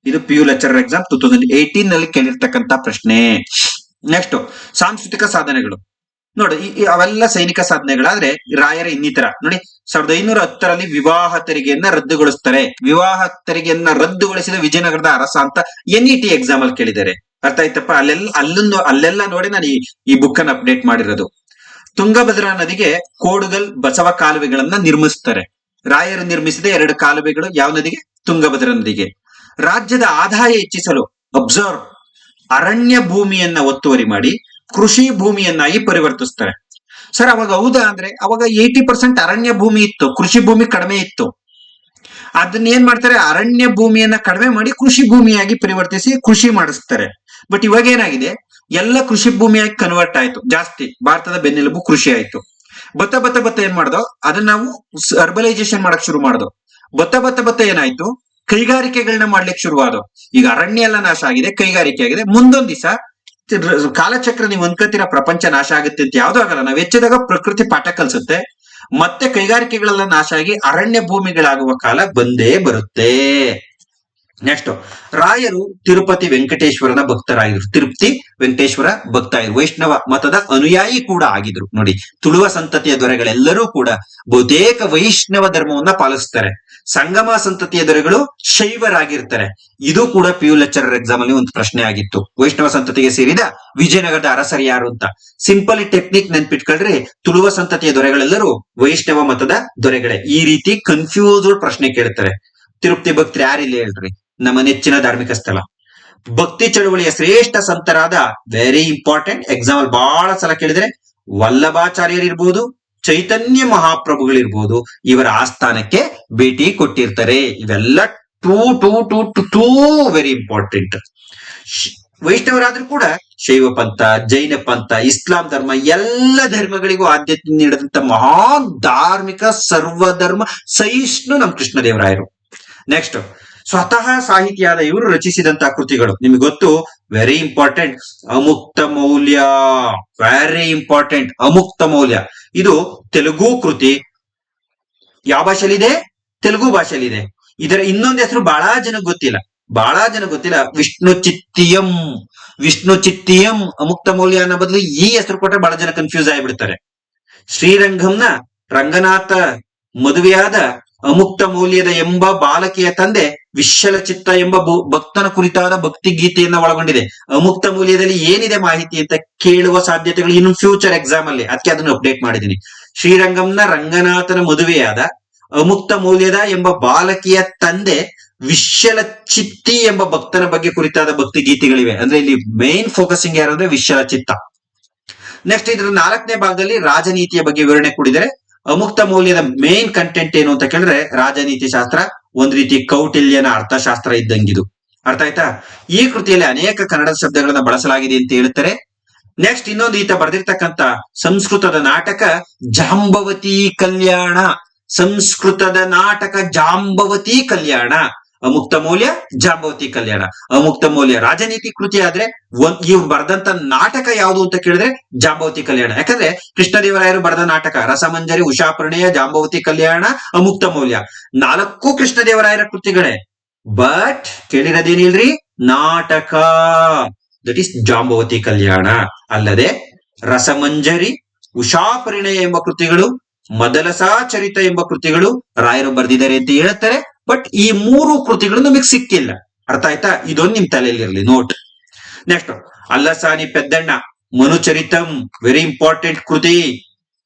ಇದು PU ಲೆಕ್ಚರರ್ ಎಕ್ಸಾಮ್ 2018 ನಲ್ಲಿ ಕೇಳಿರ್ತಕ್ಕಂತ ಪ್ರಶ್ನೆ. ನೆಕ್ಸ್ಟ್ ಸಾಂಸ್ಕೃತಿಕ ಸಾಧನೆಗಳು. ನೋಡಿ, ಅವೆಲ್ಲ ಸೈನಿಕ ಸಾಧನೆಗಳಾದ್ರೆ ರಾಯರ ಇನ್ನಿತರ ನೋಡಿ, 1510ರಲ್ಲಿ ವಿವಾಹ ತೆರಿಗೆಯನ್ನ ರದ್ದುಗೊಳಿಸ್ತಾರೆ. ವಿವಾಹ ತೆರಿಗೆಯನ್ನ ರದ್ದುಗೊಳಿಸಿದ ವಿಜಯನಗರದ ಅರಸ ಅಂತ NET ಎಕ್ಸಾಮ್ ಅಲ್ಲಿ ಕೇಳಿದ್ದಾರೆ. ಅರ್ಥ ಆಯ್ತಪ್ಪ? ಅಲ್ಲೆಲ್ಲ ನೋಡಿ ನಾನು ಈ ಬುಕ್ ಅನ್ನು ಅಪ್ಡೇಟ್ ಮಾಡಿರೋದು. ತುಂಗಭದ್ರಾ ನದಿಗೆ ಕೋಡುಗಲ್ ಬಸವ ಕಾಲುವೆಗಳನ್ನ ನಿರ್ಮಿಸ್ತಾರೆ. ರಾಯರು ನಿರ್ಮಿಸಿದ 2 ಕಾಲುವೆಗಳು ಯಾವ ನದಿಗೆ? ತುಂಗಭದ್ರಾ ನದಿಗೆ. ರಾಜ್ಯದ ಆದಾಯ ಹೆಚ್ಚಿಸಲು ಅಬ್ಸರ್ವ್, ಅರಣ್ಯ ಭೂಮಿಯನ್ನ ಒತ್ತುವರಿ ಮಾಡಿ ಕೃಷಿ ಭೂಮಿಯನ್ನಾಗಿ ಪರಿವರ್ತಿಸ್ತಾರೆ. ಸರ್ ಅವಾಗ ಹೌದಾ ಅಂದ್ರೆ, ಅವಾಗ 80% ಅರಣ್ಯ ಭೂಮಿ ಇತ್ತು, ಕೃಷಿ ಭೂಮಿ ಕಡಿಮೆ ಇತ್ತು. ಅದನ್ನ ಏನ್ ಮಾಡ್ತಾರೆ, ಅರಣ್ಯ ಭೂಮಿಯನ್ನ ಕಡಿಮೆ ಮಾಡಿ ಕೃಷಿ ಭೂಮಿಯಾಗಿ ಪರಿವರ್ತಿಸಿ ಕೃಷಿ ಮಾಡಿಸ್ತಾರೆ. ಬಟ್ ಇವಾಗ ಏನಾಗಿದೆ, ಎಲ್ಲ ಕೃಷಿ ಭೂಮಿಯಾಗಿ ಕನ್ವರ್ಟ್ ಆಯ್ತು. ಜಾಸ್ತಿ ಭಾರತದ ಬೆನ್ನೆಲುಬು ಕೃಷಿ ಆಯ್ತು. ಬತ್ತ ಏನ್ ಮಾಡ್ದೋ, ಅದನ್ನ ನಾವು ಅರ್ಬಲೈಸೇಷನ್ ಮಾಡಕ್ ಶುರು ಮಾಡ್ದೋ. ಬತ್ತ ಏನಾಯ್ತು, ಕೈಗಾರಿಕೆಗಳನ್ನ ಮಾಡ್ಲಿಕ್ಕೆ ಶುರುವಾದವು. ಈಗ ಅರಣ್ಯ ಎಲ್ಲ ನಾಶ ಆಗಿದೆ, ಕೈಗಾರಿಕೆ ಆಗಿದೆ. ಮುಂದೊಂದ್ ದಿವಸ ಕಾಲಚಕ್ರ ನೀವು ಅನ್ಕೋತೀರಾ ಪ್ರಪಂಚ ನಾಶ ಆಗುತ್ತೆ ಅಂತ, ಯಾವ್ದು ಆಗಲ್ಲ. ನಾವ್ ಹೆಚ್ಚಿದಾಗ ಪ್ರಕೃತಿ ಪಾಠ ಕಲ್ಸುತ್ತೆ, ಮತ್ತೆ ಕೈಗಾರಿಕೆಗಳೆಲ್ಲ ನಾಶ ಆಗಿ ಅರಣ್ಯ ಭೂಮಿಗಳಾಗುವ ಕಾಲ ಬಂದೇ ಬರುತ್ತೆ. ನೆಕ್ಸ್ಟ್, ರಾಯರು ತಿರುಪತಿ ವೆಂಕಟೇಶ್ವರನ ಭಕ್ತರಾಗಿದ್ರು. ತಿರುಪತಿ ವೆಂಕಟೇಶ್ವರ ಭಕ್ತ ಆಗಿದ್ರು, ವೈಷ್ಣವ ಮತದ ಅನುಯಾಯಿ ಕೂಡ ಆಗಿದ್ರು. ನೋಡಿ, ತುಳುವ ಸಂತತಿಯ ದೊರೆಗಳೆಲ್ಲರೂ ಕೂಡ ಬಹುತೇಕ ವೈಷ್ಣವ ಧರ್ಮವನ್ನ ಪಾಲಿಸ್ತಾರೆ. ಸಂಗಮ ಸಂತತಿಯ ದೊರೆಗಳು ಶೈವರಾಗಿರ್ತಾರೆ. ಇದು ಕೂಡ PU ಲೆಕ್ಚರರ್ ಎಕ್ಸಾಮ್ ಅಲ್ಲಿ ಒಂದು ಪ್ರಶ್ನೆ ಆಗಿತ್ತು. ವೈಷ್ಣವ ಸಂತತಿಗೆ ಸೇರಿದ ವಿಜಯನಗರದ ಅರಸರು ಯಾರು ಅಂತ. ಸಿಂಪಲ್ ಟೆಕ್ನಿಕ್ ನೆನ್ಪಿಟ್ಕೊಳ್ರಿ, ತುಳುವ ಸಂತತಿಯ ದೊರೆಗಳೆಲ್ಲರೂ ವೈಷ್ಣವ ಮತದ ದೊರೆಗಳೇ. ಈ ರೀತಿ ಕನ್ಫ್ಯೂಸ್ಡ್ ಪ್ರಶ್ನೆ ಕೇಳ್ತಾರೆ. ತಿರುಪತಿ ಭಕ್ತರು ಯಾರಿಲ್ಲ ಹೇಳ್ರಿ? ನಮ್ಮ ನೆಚ್ಚಿನ ಧಾರ್ಮಿಕ ಸ್ಥಳ. ಭಕ್ತಿ ಚಳುವಳಿಯ ಶ್ರೇಷ್ಠ ಸಂತರಾದ, ವೆರಿ ಇಂಪಾರ್ಟೆಂಟ್, ಎಕ್ಸಾಂಪಲ್ ಬಹಳ ಸಲ ಕೇಳಿದ್ರೆ, ವಲ್ಲಭಾಚಾರ್ಯರಿರ್ಬೋದು, ಚೈತನ್ಯ ಮಹಾಪ್ರಭುಗಳಿರ್ಬೋದು, ಇವರ ಆಸ್ಥಾನಕ್ಕೆ ಭೇಟಿ ಕೊಟ್ಟಿರ್ತಾರೆ. ಇವೆಲ್ಲ ಟೂ ವೆರಿ ಇಂಪಾರ್ಟೆಂಟ್. ವೈಷ್ಣವರಾದ್ರೂ ಕೂಡ ಶೈವ ಪಂಥ, ಜೈನ ಪಂಥ, ಇಸ್ಲಾಂ ಧರ್ಮ, ಎಲ್ಲ ಧರ್ಮಗಳಿಗೂ ಆದ್ಯತೆ ನೀಡಿದಂತ ಮಹಾ ಧಾರ್ಮಿಕ ಸರ್ವಧರ್ಮ ಸಹಿಷ್ಣು ನಮ್ ಕೃಷ್ಣದೇವರಾಯರು. ನೆಕ್ಸ್ಟ್, ಸ್ವತಃ ಸಾಹಿತಿಯಾದ ಇವರು ರಚಿಸಿದಂತಹ ಕೃತಿಗಳು ನಿಮ್ಗೆ ಗೊತ್ತು, ವೆರಿ ಇಂಪಾರ್ಟೆಂಟ್, ಅಮುಕ್ತ ಮೌಲ್ಯ. ವೆರಿ ಇಂಪಾರ್ಟೆಂಟ್, ಅಮುಕ್ತ ಮೌಲ್ಯ. ಇದು ತೆಲುಗು ಕೃತಿ. ಯಾವ ಭಾಷೆಲಿದೆ? ತೆಲುಗು ಭಾಷೆಲಿದೆ. ಇದರ ಇನ್ನೊಂದು ಹೆಸರು ಬಹಳ ಜನಕ್ಕೆ ಗೊತ್ತಿಲ್ಲ. ವಿಷ್ಣು ಚಿತ್ತಿಯಂ. ವಿಷ್ಣು ಚಿತ್ತಿಯಂ ಅಮುಕ್ತ ಮೌಲ್ಯ ಅನ್ನೋ ಬದಲು ಈ ಹೆಸರು ಕೊಟ್ಟರೆ ಬಹಳ ಜನ ಕನ್ಫ್ಯೂಸ್ ಆಗಿಬಿಡ್ತಾರೆ. ಶ್ರೀರಂಗಂನ ರಂಗನಾಥ ಮದುವೆಯಾದ ಅಮುಕ್ತ ಮೌಲ್ಯದ ಎಂಬ ಬಾಲಕಿಯ ತಂದೆ ವಿಶ್ವಲ ಚಿತ್ತ ಎಂಬ ಭಕ್ತನ ಕುರಿತಾದ ಭಕ್ತಿ ಗೀತೆಯನ್ನ ಒಳಗೊಂಡಿದೆ. ಅಮುಕ್ತ ಮೌಲ್ಯದಲ್ಲಿ ಏನಿದೆ ಮಾಹಿತಿ ಅಂತ ಕೇಳುವ ಸಾಧ್ಯತೆಗಳು ಇನ್ನು ಫ್ಯೂಚರ್ ಎಕ್ಸಾಮ್ ಅಲ್ಲಿ, ಅದಕ್ಕೆ ಅದನ್ನು ಅಪ್ಡೇಟ್ ಮಾಡಿದ್ದೀನಿ. ಶ್ರೀರಂಗಂನ ರಂಗನಾಥನ ಮದುವೆಯಾದ ಅಮುಕ್ತ ಮೌಲ್ಯದ ಎಂಬ ಬಾಲಕಿಯ ತಂದೆ ವಿಶ್ವಲ ಚಿತ್ತಿ ಎಂಬ ಭಕ್ತನ ಬಗ್ಗೆ ಕುರಿತಾದ ಭಕ್ತಿ ಗೀತೆಗಳಿವೆ. ಅಂದ್ರೆ ಇಲ್ಲಿ ಮೇನ್ ಫೋಕಸಿಂಗ್ ಯಾರು ಅಂದ್ರೆ ವಿಶ್ವಲ ಚಿತ್ತ. ನೆಕ್ಸ್ಟ್, ಇದರ 4ನೇ ಭಾಗದಲ್ಲಿ ರಾಜನೀತಿಯ ಬಗ್ಗೆ ವಿವರಣೆ ಕೊಡಿದರೆ, ಅಮುಕ್ತ ಮೌಲ್ಯದ ಮೇನ್ ಕಂಟೆಂಟ್ ಏನು ಅಂತ ಕೇಳಿದ್ರೆ ರಾಜನೀತಿ ಶಾಸ್ತ್ರ, ಒಂದ್ ರೀತಿ ಕೌಟಿಲ್ಯನ ಅರ್ಥಶಾಸ್ತ್ರ ಇದ್ದಂಗಿದು. ಅರ್ಥ ಆಯ್ತಾ? ಈ ಕೃತಿಯಲ್ಲಿ ಅನೇಕ ಕನ್ನಡ ಶಬ್ದಗಳನ್ನ ಬಳಸಲಾಗಿದೆ ಅಂತ ಹೇಳ್ತಾರೆ. ನೆಕ್ಸ್ಟ್, ಇನ್ನೊಂದು ಈತ ಬರೆದಿರ್ತಕ್ಕಂತ ಸಂಸ್ಕೃತದ ನಾಟಕ ಜಾಂಬವತಿ ಕಲ್ಯಾಣ. ಸಂಸ್ಕೃತದ ನಾಟಕ ಜಾಂಬವತಿ ಕಲ್ಯಾಣ. ಅಮುಕ್ತ ಮೌಲ್ಯ, ಜಾಂಬವತಿ ಕಲ್ಯಾಣ. ಅಮುಕ್ತ ಮೌಲ್ಯ ರಾಜನೀತಿ ಕೃತಿ ಆದ್ರೆ ಇವ್ರು ಬರೆದಂತ ನಾಟಕ ಯಾವುದು ಅಂತ ಕೇಳಿದ್ರೆ ಜಾಂಬವತಿ ಕಲ್ಯಾಣ. ಯಾಕಂದ್ರೆ ಕೃಷ್ಣದೇವರಾಯರು ಬರೆದ ನಾಟಕ ರಸಮಂಜರಿ, ಉಷಾಪ್ರಣಯ, ಜಾಂಬವತಿ ಕಲ್ಯಾಣ, ಅಮುಕ್ತ ಮೌಲ್ಯ 4 ಕೃಷ್ಣದೇವರಾಯರ ಕೃತಿಗಳೇ. ಬಟ್ ಕೇಳಿರೋದೇನಿಲ್ರಿ? ನಾಟಕ, ದಟ್ ಈಸ್ ಜಾಂಬವತಿ ಕಲ್ಯಾಣ. ಅಲ್ಲದೆ ರಸಮಂಜರಿ, ಉಷಾಪರಿಣಯ ಎಂಬ ಕೃತಿಗಳು, ಮದಲಸಾ ಚರಿತ ಎಂಬ ಕೃತಿಗಳು ರಾಯರು ಬರೆದಿದ್ದಾರೆ ಅಂತ ಹೇಳ್ತಾರೆ. ಬಟ್ ಈ 3 ಕೃತಿಗಳು ನಮಗೆ ಸಿಕ್ಕಿಲ್ಲ. ಅರ್ಥ ಆಯ್ತಾ? ಇದೊಂದು ನಿಮ್ ತಲೆಯಲ್ಲಿ ಇರಲಿ, note. Next, Allasani Peddanna Manucharitam, very important ಕೃತಿ.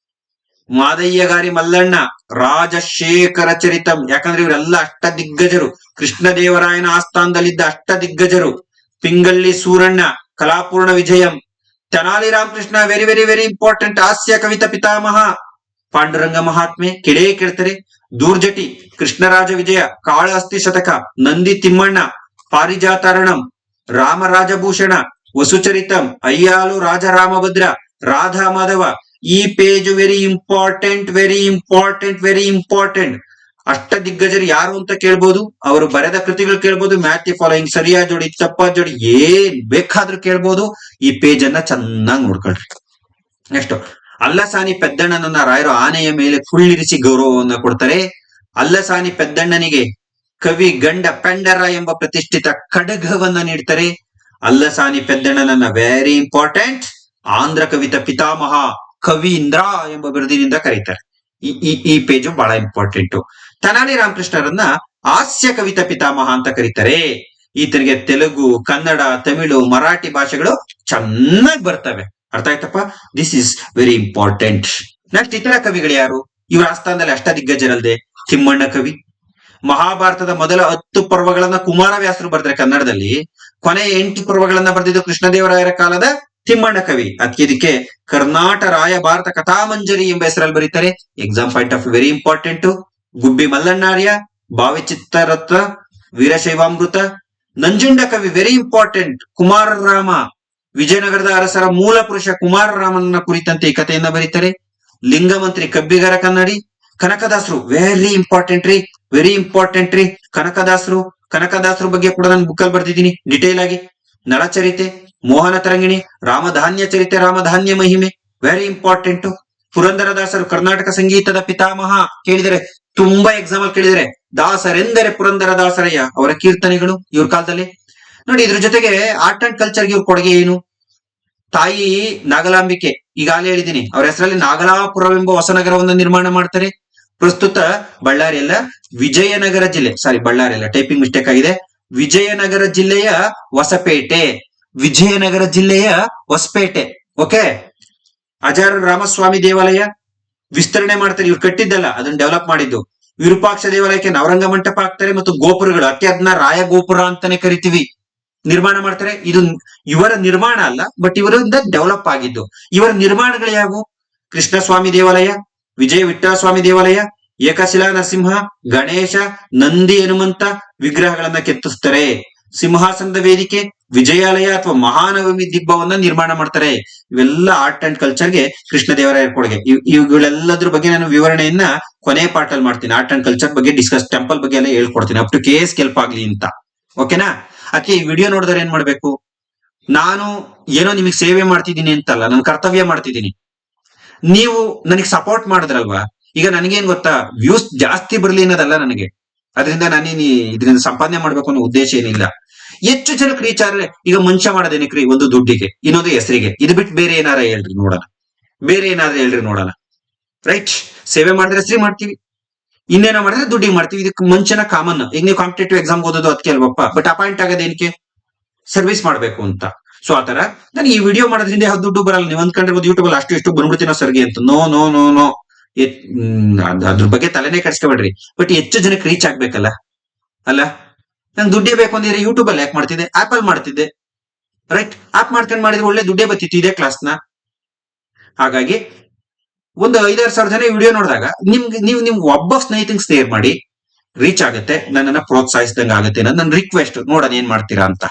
ಮಾದಯ್ಯಗಾರಿ ಮಲ್ಲಣ್ಣ ರಾಜಶೇಖರ ಚರಿತಂ. ಯಾಕಂದ್ರೆ ಇವರೆಲ್ಲ ಅಷ್ಟ ದಿಗ್ಗಜರು, ಕೃಷ್ಣದೇವರಾಯನ ಆಸ್ಥಾನದಲ್ಲಿದ್ದ ಅಷ್ಟ ದಿಗ್ಗಜರು. Pingali Suranna Kalapurna Vijayam. Tenali Ramakrishna, very very very important, ಹಾಸ್ಯ ಕವಿತಾ ಪಿತಾಮಹ. ಪಾಂಡುರಂಗ ಮಹಾತ್ಮೆ ಕೇಳ್ತಾರೆ. ದೂರ್ಜಟಿ, ಕೃಷ್ಣರಾಜ ವಿಜಯ, ಕಾಳಹಸ್ತಿ ಶತಕ, ನಂದಿ ತಿಮ್ಮಣ್ಣ, ಪಾರಿಜಾತಾರಣಂ, ರಾಮರಾಜಭೂಷಣ, ವಸುಚರಿತಂ, ಅಯ್ಯಾಲು ರಾಜರಾಮಭದ್ರ, ರಾಧಾ ಮಾಧವ. ಈ page very important, very important, very important. ಅಷ್ಟ ದಿಗ್ಗಜರು ಯಾರು ಅಂತ ಕೇಳ್ಬೋದು, ಅವರು ಬರೆದ ಕೃತಿಗಳು ಕೇಳ್ಬೋದು, ಮ್ಯಾಚ್ ದಿ ಫಾಲೋಯಿಂಗ್, ಸರಿಯಾದ ಜೋಡಿ, ತಪ್ಪಾದ ಜೋಡಿ, ಏನ್ ಬೇಕಾದ್ರೂ ಕೇಳ್ಬೋದು. ಈ ಪೇಜ್ ಅನ್ನ ಚೆನ್ನಾಗಿ ನೋಡ್ಕೊಳ್ರಿ. ನೆಕ್ಸ್ಟ್, ಅಲ್ಲಸಾನಿ ಪೆದ್ದಣ್ಣನನ್ನ ರಾಯರು ಆನೆಯ ಮೇಲೆ ಕುಳ್ಳಿರಿಸಿ ಗೌರವವನ್ನ ಕೊಡ್ತಾರೆ. ಅಲ್ಲಸಾನಿ ಪೆದ್ದಣ್ಣನಿಗೆ ಕವಿ ಗಂಡ ಪೆಂಡರ ಎಂಬ ಪ್ರತಿಷ್ಠಿತ ಖಡ್ಗವನ್ನ ನೀಡ್ತಾರೆ. ಅಲ್ಲಸಾನಿ ಪೆದ್ದಣ್ಣನನ್ನ ವೆರಿ ಇಂಪಾರ್ಟೆಂಟ್ ಆಂಧ್ರ ಕವಿತ ಪಿತಾಮಹ, ಕವೀಂದ್ರ ಎಂಬ ಬಿರುದಿನಿಂದ ಕರೀತಾರೆ. ಈ ಪೇಜು ಬಹಳ ಇಂಪಾರ್ಟೆಂಟ್. ತೆನಾಲಿ ರಾಮಕೃಷ್ಣರನ್ನ ಹಾಸ್ಯ ಕವಿತ ಪಿತಾಮಹ ಅಂತ ಕರೀತಾರೆ. ಈತನಿಗೆ ತೆಲುಗು, ಕನ್ನಡ, ತಮಿಳು, ಮರಾಠಿ ಭಾಷೆಗಳು ಚೆನ್ನಾಗಿ ಬರ್ತವೆ. ಅರ್ಥ ಆಯ್ತಪ್ಪ? This is very important. Next, ಇತರ ಕವಿಗಳು ಯಾರು? ಇವರ ಆಸ್ಥಾನದಲ್ಲಿ ಅಷ್ಟ ದಿಗ್ಗಜರಲ್ಲದೆ ತಿಮ್ಮಣ್ಣ ಕವಿ. ಮಹಾಭಾರತದ ಮೊದಲ 10 ಪರ್ವಗಳನ್ನ ಕುಮಾರವ್ಯಾಸರು ಬರೆದ್ರೆ ಕನ್ನಡದಲ್ಲಿ, ಕೊನೆಯ 8 ಪರ್ವಗಳನ್ನ ಬರೆದಿದ್ದು ಕೃಷ್ಣದೇವರಾಯರ ಕಾಲದ ತಿಮ್ಮಣ್ಣ ಕವಿ. ಇದಕ್ಕೆ ಕರ್ನಾಟ ರಾಯ ಭಾರತ ಕಥಾಮಂಜರಿ ಎಂಬ ಹೆಸರಲ್ಲಿ ಬರೀತಾರೆ. Exam point of very important. Gubbi Mallanarya, Bhavichittaratna, Veerashaivamrita. Nanjunda ಕವಿ ವೆರಿ ಇಂಪಾರ್ಟೆಂಟ್, ಕುಮಾರರಾಮ. ವಿಜಯನಗರದ ಅರಸರ ಮೂಲ ಪುರುಷ ಕುಮಾರರಾಮನ ಕುರಿತಂತೆ ಈ ಕಥೆಯನ್ನ ಬರೀತಾರೆ. ಲಿಂಗಮಂತ್ರಿ ಕಬ್ಬಿಗರ ಕನ್ನಡಿ. ಕನಕದಾಸರು ವೆರಿ ಇಂಪಾರ್ಟೆಂಟ್ ರೀ, ವೆರಿ ಇಂಪಾರ್ಟೆಂಟ್ ರೀ. ಕನಕದಾಸರು ಬಗ್ಗೆ ಕೂಡ ನಾನು ಬುಕ್ ಅಲ್ಲಿ ಬರ್ದಿದ್ದೀನಿ ಡೀಟೇಲ್ ಆಗಿ. ನಳಚರಿತೆ, ಮೋಹನ ತರಂಗಿಣಿ, ರಾಮಧಾನ್ಯ ಚರಿತೆ, ರಾಮಧಾನ್ಯ ಮಹಿಮೆ, ವೆರಿ ಇಂಪಾರ್ಟೆಂಟ್. ಪುರಂದರದಾಸರು ಕರ್ನಾಟಕ ಸಂಗೀತದ ಪಿತಾಮಹ, ಕೇಳಿದರೆ ತುಂಬಾ ಎಕ್ಸಾಂಪಲ್ ಕೇಳಿದರೆ. ದಾಸರೆಂದರೆ ಪುರಂದರ ದಾಸರಯ್ಯ, ಅವರ ಕೀರ್ತನೆಗಳು ಇವ್ರ ಕಾಲದಲ್ಲಿ ನೋಡಿ. ಇದ್ರ ಜೊತೆಗೆ ಆರ್ಟ್ ಅಂಡ್ ಕಲ್ಚರ್ಗೆ ಇವ್ರ ಕೊಡುಗೆ ಏನು? ತಾಯಿ ನಾಗಲಾಂಬಿಕೆ, ಈಗಾಗಲೇ ಹೇಳಿದ್ದೀನಿ, ಅವರ ಹೆಸರಲ್ಲಿ ನಾಗಲಾಪುರವೆಂಬ ಹೊಸ ನಗರವನ್ನು ನಿರ್ಮಾಣ ಮಾಡ್ತಾರೆ. ಪ್ರಸ್ತುತ ಬಳ್ಳಾರಿ ಅಲ್ಲ, ವಿಜಯನಗರ ಜಿಲ್ಲೆ, ಸಾರಿ ಬಳ್ಳಾರಿ ಅಲ್ಲ, ಟೈಪಿಂಗ್ ಮಿಸ್ಟೇಕ್ ಆಗಿದೆ. ವಿಜಯನಗರ ಜಿಲ್ಲೆಯ ಹೊಸಪೇಟೆ, ವಿಜಯನಗರ ಜಿಲ್ಲೆಯ ಹೊಸಪೇಟೆ. ಓಕೆ. ಅಜಾರ ರಾಮಸ್ವಾಮಿ ದೇವಾಲಯ ವಿಸ್ತರಣೆ ಮಾಡ್ತಾರೆ, ಇವ್ರು ಕಟ್ಟಿದ್ದಲ್ಲ, ಅದನ್ನ ಡೆವಲಪ್ ಮಾಡಿದ್ದು. ವಿರೂಪಾಕ್ಷ ದೇವಾಲಯಕ್ಕೆ ನವರಂಗ ಮಂಟಪ ಹಾಕ್ತಾರೆ ಮತ್ತು ಗೋಪುರಗಳು, ಅದನ್ನ ರಾಯ ಗೋಪುರ ಅಂತಾನೆ ಕರಿತೀವಿ, ನಿರ್ಮಾಣ ಮಾಡ್ತಾರೆ. ಇದು ಇವರ ನಿರ್ಮಾಣ ಅಲ್ಲ, ಬಟ್ ಇವರಿಂದ ಡೆವಲಪ್ ಆಗಿದ್ದು. ಇವರ ನಿರ್ಮಾಣಗಳು ಯಾವುವು? ಕೃಷ್ಣಸ್ವಾಮಿ ದೇವಾಲಯ, ವಿಜಯ ವಿಠ್ಠಲ ಸ್ವಾಮಿ ದೇವಾಲಯ, ಏಕಶಿಲಾ ನರಸಿಂಹ, ಗಣೇಶ, ನಂದಿ ಹನುಮಂತ ವಿಗ್ರಹಗಳನ್ನ ಕೆತ್ತಿಸ್ತಾರೆ. ಸಿಂಹಾಸನದ ವೇದಿಕೆ, ವಿಜಯಾಲಯ ಅಥವಾ ಮಹಾನವಮಿ ದಿಬ್ಬವನ್ನ ನಿರ್ಮಾಣ ಮಾಡ್ತಾರೆ. ಇವೆಲ್ಲ ಆರ್ಟ್ ಅಂಡ್ ಕಲ್ಚರ್ಗೆ ಕೃಷ್ಣದೇವರಾಯರ ಕೊಡುಗೆ. ಇವುಗಳೆಲ್ಲದ್ರ ಬಗ್ಗೆ ನಾನು ವಿವರಣೆಯನ್ನ ಕೊನೆ ಪಾರ್ಟ್ ಅಲ್ಲಿ ಮಾಡ್ತೀನಿ. ಆರ್ಟ್ ಅಂಡ್ ಕಲ್ಚರ್ ಬಗ್ಗೆ ಡಿಸ್ಕಸ್, ಟೆಂಪಲ್ ಬಗ್ಗೆ ಎಲ್ಲ ಹೇಳ್ಕೊಡ್ತೀನಿ, ಅಪ್ ಟು ಕೇಸ್ ಕೆಲ್ಪ್ ಆಗ್ಲಿ ಅಂತ. ಓಕೆನಾ? ಅದಕ್ಕೆ ಈ ವಿಡಿಯೋ ನೋಡಿದ್ರೆ ಏನ್ ಮಾಡ್ಬೇಕು? ನಾನು ಏನೋ ನಿಮಗೆ ಸೇವೆ ಮಾಡ್ತಿದ್ದೀನಿ ಅಂತಲ್ಲ, ನನ್ನ ಕರ್ತವ್ಯ ಮಾಡ್ತಿದ್ದೀನಿ. ನೀವು ನನಗೆ ಸಪೋರ್ಟ್ ಮಾಡಿದ್ರಲ್ವಾ, ಈಗ ನನಗೇನ್ ಗೊತ್ತಾ, ವ್ಯೂಸ್ ಜಾಸ್ತಿ ಬರ್ಲಿ ಅನ್ನೋದಲ್ಲ ನನಗೆ, ಅದರಿಂದ ನಾನೇನು ಇದರಿಂದ ಸಂಪಾದನೆ ಮಾಡ್ಬೇಕು ಅನ್ನೋ ಉದ್ದೇಶ ಏನಿಲ್ಲ. ಹೆಚ್ಚು ಜನಕ್ಕೆ ರೀಚ್ ಆದ್ರೆ, ಈಗ ಮನುಷ್ಯ ಮಾಡೋದೇನಕ್ರಿ? ಒಂದು ದುಡ್ಡಿಗೆ, ಇನ್ನೊಂದು ಹೆಸರಿಗೆ. ಇದು ಬಿಟ್ಟು ಬೇರೆ ಏನಾರ ಹೇಳ್ರಿ ನೋಡೋಣ, ಬೇರೆ ಏನಾದ್ರೂ ಹೇಳ್ರಿ ನೋಡೋಣ. ರೈಟ್? ಸೇವೆ ಮಾಡಿದ್ರೆ ಹೆಸರಿ ಮಾಡ್ತೀವಿ, ಇನ್ನೇನೋ ಮಾಡಿದ್ರೆ ದುಡ್ಡಿಗೆ ಮಾಡ್ತೀವಿ. ಇದಕ್ಕೆ ಮನುಷ್ಯನ ಕಾಮನ್. ಈಗ ನೀವು ಕಾಂಪಿಟೇಟಿವ್ ಎಕ್ಸಾಮ್ ಓದೋದು ಅದಕ್ಕೆ ಅಲ್ವಪ್ಪ, ಬಟ್ ಅಪಾಯಿಂಟ್ ಆಗೋದೇನಕ್ಕೆ? ಸರ್ವಿಸ್ ಮಾಡ್ಬೇಕು ಅಂತ. ಸೊ ಆತರ ನಾನು ಈ ವಿಡಿಯೋ ಮಾಡೋದ್ರಿಂದ ಯಾವ ದುಡ್ಡು ಬರಲ್ಲ. ನೀವು ಅಂದ್ಕೊಂಡಿರ್ಬೋದು ಯೂಟ್ಯೂಬ್ ಅಲ್ಲಿ ಅಷ್ಟು ಬಂದ್ಬಿಡ್ತೀನೋ ಸರ್ಗೆ ಅಂತ. ನೋ ನೋ ನೋ ನೋ, ಅದ್ರ ಬಗ್ಗೆ ತಲೆನೇ ಕೆಡಿಸ್ಕೊಬೇಡ್ರಿ. ಬಟ್ ಹೆಚ್ಚು ಜನಕ್ಕೆ ರೀಚ್ ಆಗ್ಬೇಕಲ್ಲ, ಅಲ್ಲ? ನಂಗೆ ದುಡ್ಡೇ ಬೇಕು ಅಂದಿದ್ರೆ ಯೂಟ್ಯೂಬ್ ಅಲ್ಲಿ ಯಾಕೆ ಮಾಡ್ತಿದ್ದೆ? ಆಪ್ ಅಲ್ಲಿ ಮಾಡ್ತಿದ್ದೆ. ರೈಟ್? ಆಪ್ ಮಾಡ್ಕೊಂಡು ಮಾಡಿದ್ರೆ ಒಳ್ಳೆ ದುಡ್ಡೇ ಬರ್ತಿತ್ತು ಇದೇ ಕ್ಲಾಸ್ನ. ಹಾಗಾಗಿ ಒಂದು 5,000 ಸಾವಿರ ಜನ ವಿಡಿಯೋ ನೋಡಿದಾಗ ನೀವು ಒಬ್ಬ ಸ್ನೇಹಿತಂಗೆ ಶೇರ್ ಮಾಡಿ, ರೀಚ್ ಆಗುತ್ತೆ, ನನ್ನನ್ನ ಪ್ರೋತ್ಸಾಹಿಸಿದಂಗೆ ಆಗುತ್ತೆ ಅನ್ನೋದು ನನ್ನ ರಿಕ್ವೆಸ್ಟ್. ನೋಡೋಣ ಏನ್ ಮಾಡ್ತೀರಾ ಅಂತ.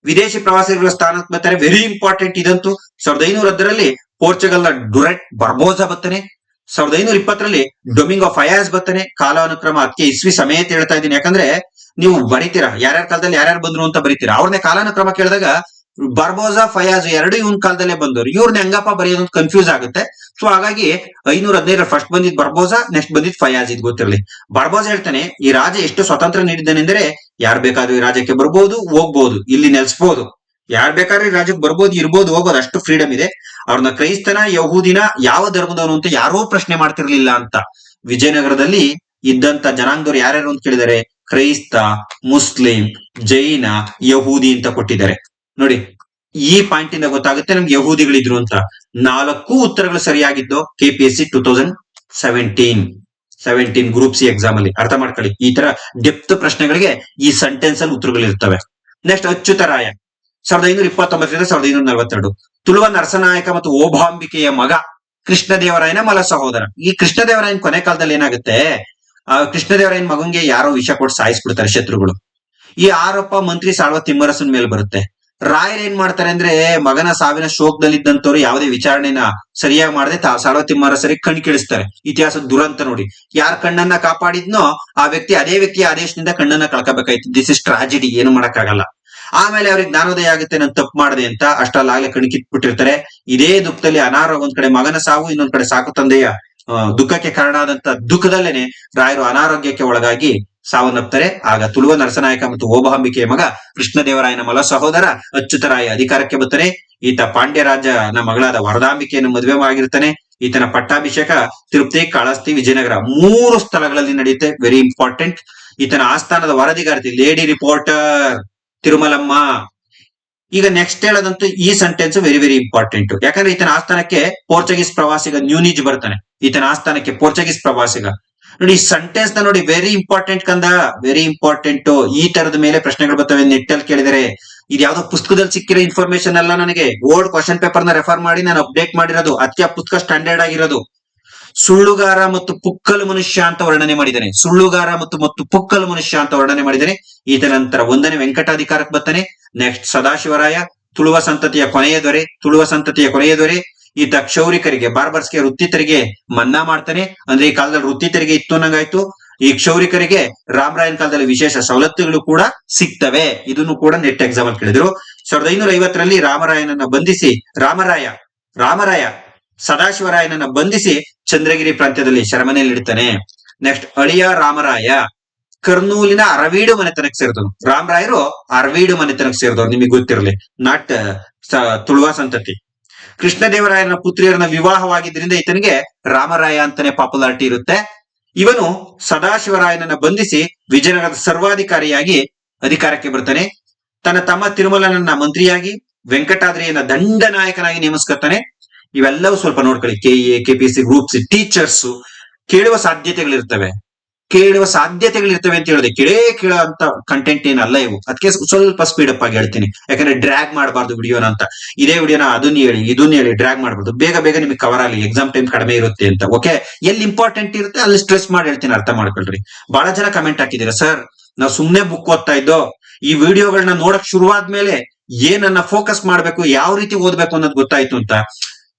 ವಿದೇಶಿ ಪ್ರವಾಸಿಗರ ಸ್ಥಾನಕ್ಕೆ ಬರ್ತಾರೆ, ವೆರಿ ಇಂಪಾರ್ಟೆಂಟ್ ಇದಂತೂ. 1510ರಲ್ಲಿ ಪೋರ್ಚುಗಲ್ ನ ಡುರೆಟ್ ಬರ್ಬೋಸಾ ಬರ್ತಾನೆ. 1520ರಲ್ಲಿ ಡೊಮಿಂಗೋ ಫಯಾಜ್ ಬರ್ತಾನೆ. ಕಾಲಾನುಕ್ರಮ ಅದಕ್ಕೆ ಇಸ್ವಿ ಸಮೇತ ಹೇಳ್ತಾ ಇದ್ದೀನಿ, ಯಾಕಂದ್ರೆ ನೀವು ಬರೀತೀರಾ ಯಾರ್ಯಾರ ಕಾಲದಲ್ಲಿ ಯಾರ್ಯಾರು ಬಂದ್ರು ಅಂತ ಬರೀತೀರಾ. ಅವ್ರನ್ನೇ ಕಾಲಾನುಕ್ರಮ ಕೇಳಿದಾಗ ಬರ್ಬೋಸಾ ಫಯಾಜ್ ಎರಡು ಇವನ್ ಕಾಲದಲ್ಲೇ ಬಂದವರು, ಇವ್ರನ್ನ ಹೆಂಗಪ್ಪ ಬರೆಯೋದು ಕನ್ಫ್ಯೂಸ್ ಆಗುತ್ತೆ. ಸೊ ಹಾಗಾಗಿ 515 ಫಸ್ಟ್ ಬಂದಿದ್ ಬರ್ಬೋಸಾ, ನೆಕ್ಸ್ಟ್ ಬಂದಿದ್ ಫಯಾಜ್. ಇದು ಗೊತ್ತಿರಲಿ. ಬರ್ಬೋಸಾ ಹೇಳ್ತಾನೆ, ಈ ರಾಜ ಎಷ್ಟು ಸ್ವತಂತ್ರ ನೀಡಿದ್ದಾನೆಂದ್ರೆ ಯಾರು ಬೇಕಾದ್ರೂ ಈ ರಾಜ್ಯಕ್ಕೆ ಬರ್ಬೋದು, ಹೋಗ್ಬೋದು, ಇಲ್ಲಿ ನೆಲೆಸ್ಬೋದು, ಯಾರು ಬೇಕಾದ್ರೂ ಈ ರಾಜ್ಯಕ್ಕೆ ಬರ್ಬೋದು, ಇರ್ಬೋದು, ಹೋಗೋದು, ಅಷ್ಟು ಫ್ರೀಡಮ್ ಇದೆ. ಅವ್ರನ್ನ ಕ್ರೈಸ್ತನ, ಯಹೂದಿನ, ಯಾವ ಧರ್ಮದವನು ಅಂತ ಯಾರೂ ಪ್ರಶ್ನೆ ಮಾಡ್ತಿರ್ಲಿಲ್ಲ ಅಂತ. ವಿಜಯನಗರದಲ್ಲಿ ಇದ್ದಂತ ಜನಾಂಗದವ್ರು ಯಾರ್ಯಾರು ಅಂತ ಕೇಳಿದರೆ ಕ್ರೈಸ್ತ, ಮುಸ್ಲಿಂ, ಜೈನ, ಯಹೂದಿ ಅಂತ ಕೊಟ್ಟಿದ್ದಾರೆ. ನೋಡಿ, ಈ ಪಾಯಿಂಟ್ ಇಂದ ಗೊತ್ತಾಗುತ್ತೆ ನಮ್ಗೆ ಯಹೂದಿಗಳಿದ್ರು ಅಂತ. 4 ಉತ್ತರಗಳು ಸರಿಯಾಗಿದ್ದು KPSC 2017 ಗ್ರೂಪ್ ಸಿ ಎಕ್ಸಾಮ್ ಅಲ್ಲಿ. ಅರ್ಥ ಮಾಡ್ಕೊಳ್ಳಿ, ಈ ತರ ಡೆಪ್ತ್ ಪ್ರಶ್ನೆಗಳಿಗೆ ಈ ಸೆಂಟೆನ್ಸ್ ಅಲ್ಲಿ ಉತ್ತರಗಳು ಇರ್ತವೆ. ನೆಕ್ಸ್ಟ್ ಅಚ್ಯುತರಾಯ 1529 1542, ತುಳುವ ನರಸನಾಯಕ ಮತ್ತು ಓಭಾಂಬಿಕೆಯ ಮಗ, ಕೃಷ್ಣದೇವರಾಯನ ಮಲ ಸಹೋದರ. ಈ ಕೃಷ್ಣದೇವರಾಯನ ಕೊನೆ ಕಾಲದಲ್ಲಿ ಏನಾಗುತ್ತೆ, ಕೃಷ್ಣದೇವರಾಯನ ಮಗಂಗೆ ಯಾರೋ ವಿಷ ಕೊಟ್ಟು ಸಾಯಿಸ್ಬಿಡ್ತಾರೆ ಶತ್ರುಗಳು. ಈ ಆರೋಪ ಮಂತ್ರಿ ಸಾಳ್ವ ತಿಮ್ಮರಸನ್ ಮೇಲೆ ಬರುತ್ತೆ. ರಾಯರ್ ಏನ್ ಮಾಡ್ತಾರೆ ಅಂದ್ರೆ, ಮಗನ ಸಾವಿನ ಶೋಕದಲ್ಲಿದ್ದಂತವ್ರು ಯಾವುದೇ ವಿಚಾರಣೆನ ಸರಿಯಾಗಿ ಮಾಡದೆ ಸಾಳ್ವ ತಿಮ್ಮರಸರಿಗೆ ಕಣ್ ಕೇಳಿಸ್ತಾರೆ. ಇತಿಹಾಸದ ದುರಂತ ನೋಡಿ. ಯಾರ ಕಣ್ಣನ್ನ ಕಾಪಾಡಿದ್ನೋ ಆ ವ್ಯಕ್ತಿ ಅದೇ ವ್ಯಕ್ತಿಯ ಆದೇಶದಿಂದ ಕಣ್ಣನ್ನ ಕಳ್ಕೋಬೇಕಾಯ್ತು. ದಿಸ್ ಇಸ್ ಟ್ರಾಜಿಡಿ, ಏನು ಮಾಡಕ್ಕಾಗಲ್ಲ. ಆಮೇಲೆ ಅವ್ರಿಗೆ ಜ್ಞಾನೋದಯ ಆಗುತ್ತೆ, ನಾನು ತಪ್ಪು ಮಾಡಿದೆ ಅಂತ. ಅಷ್ಟಲ್ಲಾಗ್ಲೇ ಕಣ್ಕಿಟ್ಬಿಟ್ಟಿರ್ತಾರೆ. ಇದೇ ದುಃಖದಲ್ಲಿ ಅನಾರೋಗ್ಯ, ಒಂದ್ ಕಡೆ ಮಗನ ಸಾವು, ಇನ್ನೊಂದ್ ಕಡೆ ಸಾಕು ತಂದೆಯ ದುಃಖಕ್ಕೆ ಕಾರಣ ಆದಂತ ದುಃಖದಲ್ಲೇನೆ ರಾಯರು ಅನಾರೋಗ್ಯಕ್ಕೆ ಒಳಗಾಗಿ ಸಾವನ್ನಪ್ತಾರೆ. ಆಗ ತುಳುವ ನರಸನಾಯಕ ಮತ್ತು ಓಬಾಂಬಿಕೆಯ ಮಗ ಕೃಷ್ಣದೇವರಾಯನ ಮಲ ಸಹೋದರ ಅಚ್ಯುತರಾಯ ಅಧಿಕಾರಕ್ಕೆ ಬರ್ತಾನೆ. ಈತ ಪಾಂಡ್ಯ ರಾಜನ ಮಗಳಾದ ವರದಾಂಬಿಕೆಯನ್ನು ಮದುವೆ ಆಗಿರ್ತಾನೆ. ಈತನ ಪಟ್ಟಾಭಿಷೇಕ ತಿರುಪತಿ, ಕಾಳಹಸ್ತಿ, ವಿಜಯನಗರ 3 ಸ್ಥಳಗಳಲ್ಲಿ ನಡೆಯುತ್ತೆ. Very important. ಈತನ ಆಸ್ಥಾನದ ವರದಿಗಾರತಿ ಲೇಡಿ ರಿಪೋರ್ಟರ್ ತಿರುಮಲಮ್ಮ. ಈಗ ನೆಕ್ಸ್ಟ್ ಹೇಳೋದಂತೂ ಈ ಸೆಂಟೆನ್ಸ್ ವೆರಿ ವೆರಿ ಇಂಪಾರ್ಟೆಂಟ್. ಯಾಕಂದ್ರೆ ಈತನ ಆಸ್ಥಾನಕ್ಕೆ ಪೋರ್ಚುಗೀಸ್ ಪ್ರವಾಸಿಗ ನ್ಯೂನಿಜ್ ಬರ್ತಾನೆ. ಈತನ ಆಸ್ಥಾನಕ್ಕೆ ಪೋರ್ಚುಗೀಸ್ ಪ್ರವಾಸಿಗ. ನೋಡಿ, ಈ ಸೆಂಟೆನ್ಸ್ ನ ನೋಡಿ, ವೆರಿ ಇಂಪಾರ್ಟೆಂಟ್ ಕಂದ, ವೆರಿ ಇಂಪಾರ್ಟೆಂಟ್. ಈ ತರದ ಮೇಲೆ ಪ್ರಶ್ನೆಗಳು ಬರ್ತವೆ. ನೆಟ್ ಅಲ್ಲಿ ಕೇಳಿದರೆ ಇದು ಯಾವ್ದೋ ಪುಸ್ತಕದಲ್ಲಿ ಸಿಕ್ಕಿರೋ ಇನ್ಫಾರ್ಮೇಶನ್ ಅಲ್ಲ, ನನಗೆ ಓಲ್ಡ್ ಕ್ವಶನ್ ಪೇಪರ್ ನ ರೆಫರ್ ಮಾಡಿ ನಾನು ಅಪ್ಡೇಟ್ ಮಾಡಿರೋದು. ಅದಕ್ಕೆ ಆ ಪುಸ್ತಕ ಸ್ಟ್ಯಾಂಡರ್ಡ್ ಆಗಿರೋದು. ಸುಳ್ಳುಗಾರ ಮತ್ತು ಪುಕ್ಕಲು ಮನುಷ್ಯ ಅಂತ ವರ್ಣನೆ ಮಾಡಿದ್ದಾನೆ. ಸುಳ್ಳುಗಾರ ಮತ್ತು ಪುಕ್ಕಲು ಮನುಷ್ಯ ಅಂತ ವರ್ಣನೆ ಮಾಡಿದ್ದಾನೆ. ಈತ ನಂತರ 1ನೇ ವೆಂಕಟಾಧಿಕಾರಕ್ಕೆ ಬರ್ತಾನೆ. ನೆಕ್ಸ್ಟ್ ಸದಾಶಿವರಾಯ, ತುಳುವ ಸಂತತಿಯ ಕೊನೆಯ ದೊರೆ. ಈತ ಕ್ಷೌರಿಕರಿಗೆ, ಬಾರ್ಬರ್ಸ್ಗೆ, ವೃತ್ತಿತರಿಗೆ ಮನ್ನಾ ಮಾಡ್ತಾನೆ. ಅಂದ್ರೆ ಈ ಕಾಲದಲ್ಲಿ ವೃತ್ತಿ ತೆರಿಗೆ ಇತ್ತು ಅನ್ನಂಗಾಯ್ತು. ಈ ಕ್ಷೌರಿಕರಿಗೆ ರಾಮರಾಯನ ಕಾಲದಲ್ಲಿ ವಿಶೇಷ ಸವಲತ್ತುಗಳು ಕೂಡ ಸಿಗ್ತವೆ. ಇದನ್ನು ಕೂಡ ನೆಟ್ ಎಕ್ಸಾಮ್ ಅಲ್ಲಿ ಕೇಳಿದ್ರು. 1550ರಲ್ಲಿ ರಾಮರಾಯನನ್ನ ಬಂಧಿಸಿ ರಾಮರಾಯ ಸದಾಶಿವರಾಯನನ್ನ ಬಂಧಿಸಿ ಚಂದ್ರಗಿರಿ ಪ್ರಾಂತ್ಯದಲ್ಲಿ ಸೆರೆಮನೆಯಲ್ಲಿ ಇಡ್ತಾನೆ. ನೆಕ್ಸ್ಟ್ ಅಳಿಯ ರಾಮರಾಯ ಕರ್ನೂಲಿನ ಅರವೀಡು ಮನೆತನಕ್ಕೆ ಸೇರಿದನು. ರಾಮರಾಯರು ಅರವೀಡು ಮನೆತನಕ್ಕೆ ಸೇರಿದವರು, ನಿಮಗೆ ಗೊತ್ತಿರಲಿ, ನಾಟ್ ತುಳುವ ಸಂತತಿ. ಕೃಷ್ಣದೇವರಾಯನ ಪುತ್ರಿಯರನ್ನ ವಿವಾಹವಾಗಿದ್ದರಿಂದ ಈತನಿಗೆ ರಾಮರಾಯ ಅಂತಾನೆ ಪಾಪ್ಯುಲಾರಿಟಿ ಇರುತ್ತೆ. ಇವನು ಸದಾಶಿವರಾಯನನ್ನ ಬಂಧಿಸಿ ವಿಜಯನಗರದ ಸರ್ವಾಧಿಕಾರಿಯಾಗಿ ಅಧಿಕಾರಕ್ಕೆ ಬರ್ತಾನೆ. ತನ್ನ ತಮ್ಮ ತಿರುಮಲನನ್ನ ಮಂತ್ರಿಯಾಗಿ, ವೆಂಕಟಾದ್ರಿಯನ್ನ ದಂಡನಾಯಕನಾಗಿ ನೇಮಿಸ್ಕೊತಾನೆ. ಇವೆಲ್ಲವೂ ಸ್ವಲ್ಪ ನೋಡ್ಕೊಳ್ಳಿ. ಕೆಇಎ, ಕೆಪಿಎಸ್ಸಿ ಗ್ರೂಪ್ಸ್, ಟೀಚರ್ಸ್ ಕೇಳುವ ಸಾಧ್ಯತೆಗಳಿರ್ತವೆ ಅಂತ ಹೇಳಿದೆ. ಕೇಳೋ ಅಂತ ಕಂಟೆಂಟ್ ಏನಲ್ಲ ಇವು. ಅದಕ್ಕೆ ಸ್ವಲ್ಪ ಸ್ಪೀಡ್ ಅಪ್ ಆಗಿ ಹೇಳ್ತೀನಿ, ಯಾಕಂದ್ರೆ ಡ್ರ್ಯಾಗ್ ಮಾಡಬಾರ್ದು ವಿಡಿಯೋನ ಅಂತ. ಇದೇ ವಿಡಿಯೋನ ಇದನ್ನ ಹೇಳಿ ಡ್ರ್ಯಾಗ್ ಮಾಡಬಾರ್ದು. ಬೇಗ ನಿಮಗೆ ಕವರ್ ಆಗಲಿ, ಎಕ್ಸಾಮ್ ಟೈಮ್ ಕಡಿಮೆ ಇರುತ್ತೆ ಅಂತ. ಓಕೆ, ಎಲ್ಲಿ ಇಂಪಾರ್ಟೆಂಟ್ ಇರುತ್ತೆ ಅಲ್ಲಿ ಸ್ಟ್ರೆಸ್ ಮಾಡಿ ಹೇಳ್ತೀನಿ, ಅರ್ಥ ಮಾಡ್ಕೊಳ್ರಿ. ಬಹಳ ಜನ ಕಮೆಂಟ್ ಹಾಕಿದ್ದೀರಾ, ಸರ್ ನಾವು ಸುಮ್ನೆ ಬುಕ್ ಓದ್ತಾ ಇದ್ದೋ, ಈ ವಿಡಿಯೋಗಳನ್ನ ನೋಡಕ್ ಶುರುವಾದ್ಮೇಲೆ ಏನನ್ನ ಫೋಕಸ್ ಮಾಡ್ಬೇಕು, ಯಾವ ರೀತಿ ಓದ್ಬೇಕು ಅನ್ನೋದು ಗೊತ್ತಾಯ್ತು ಅಂತ.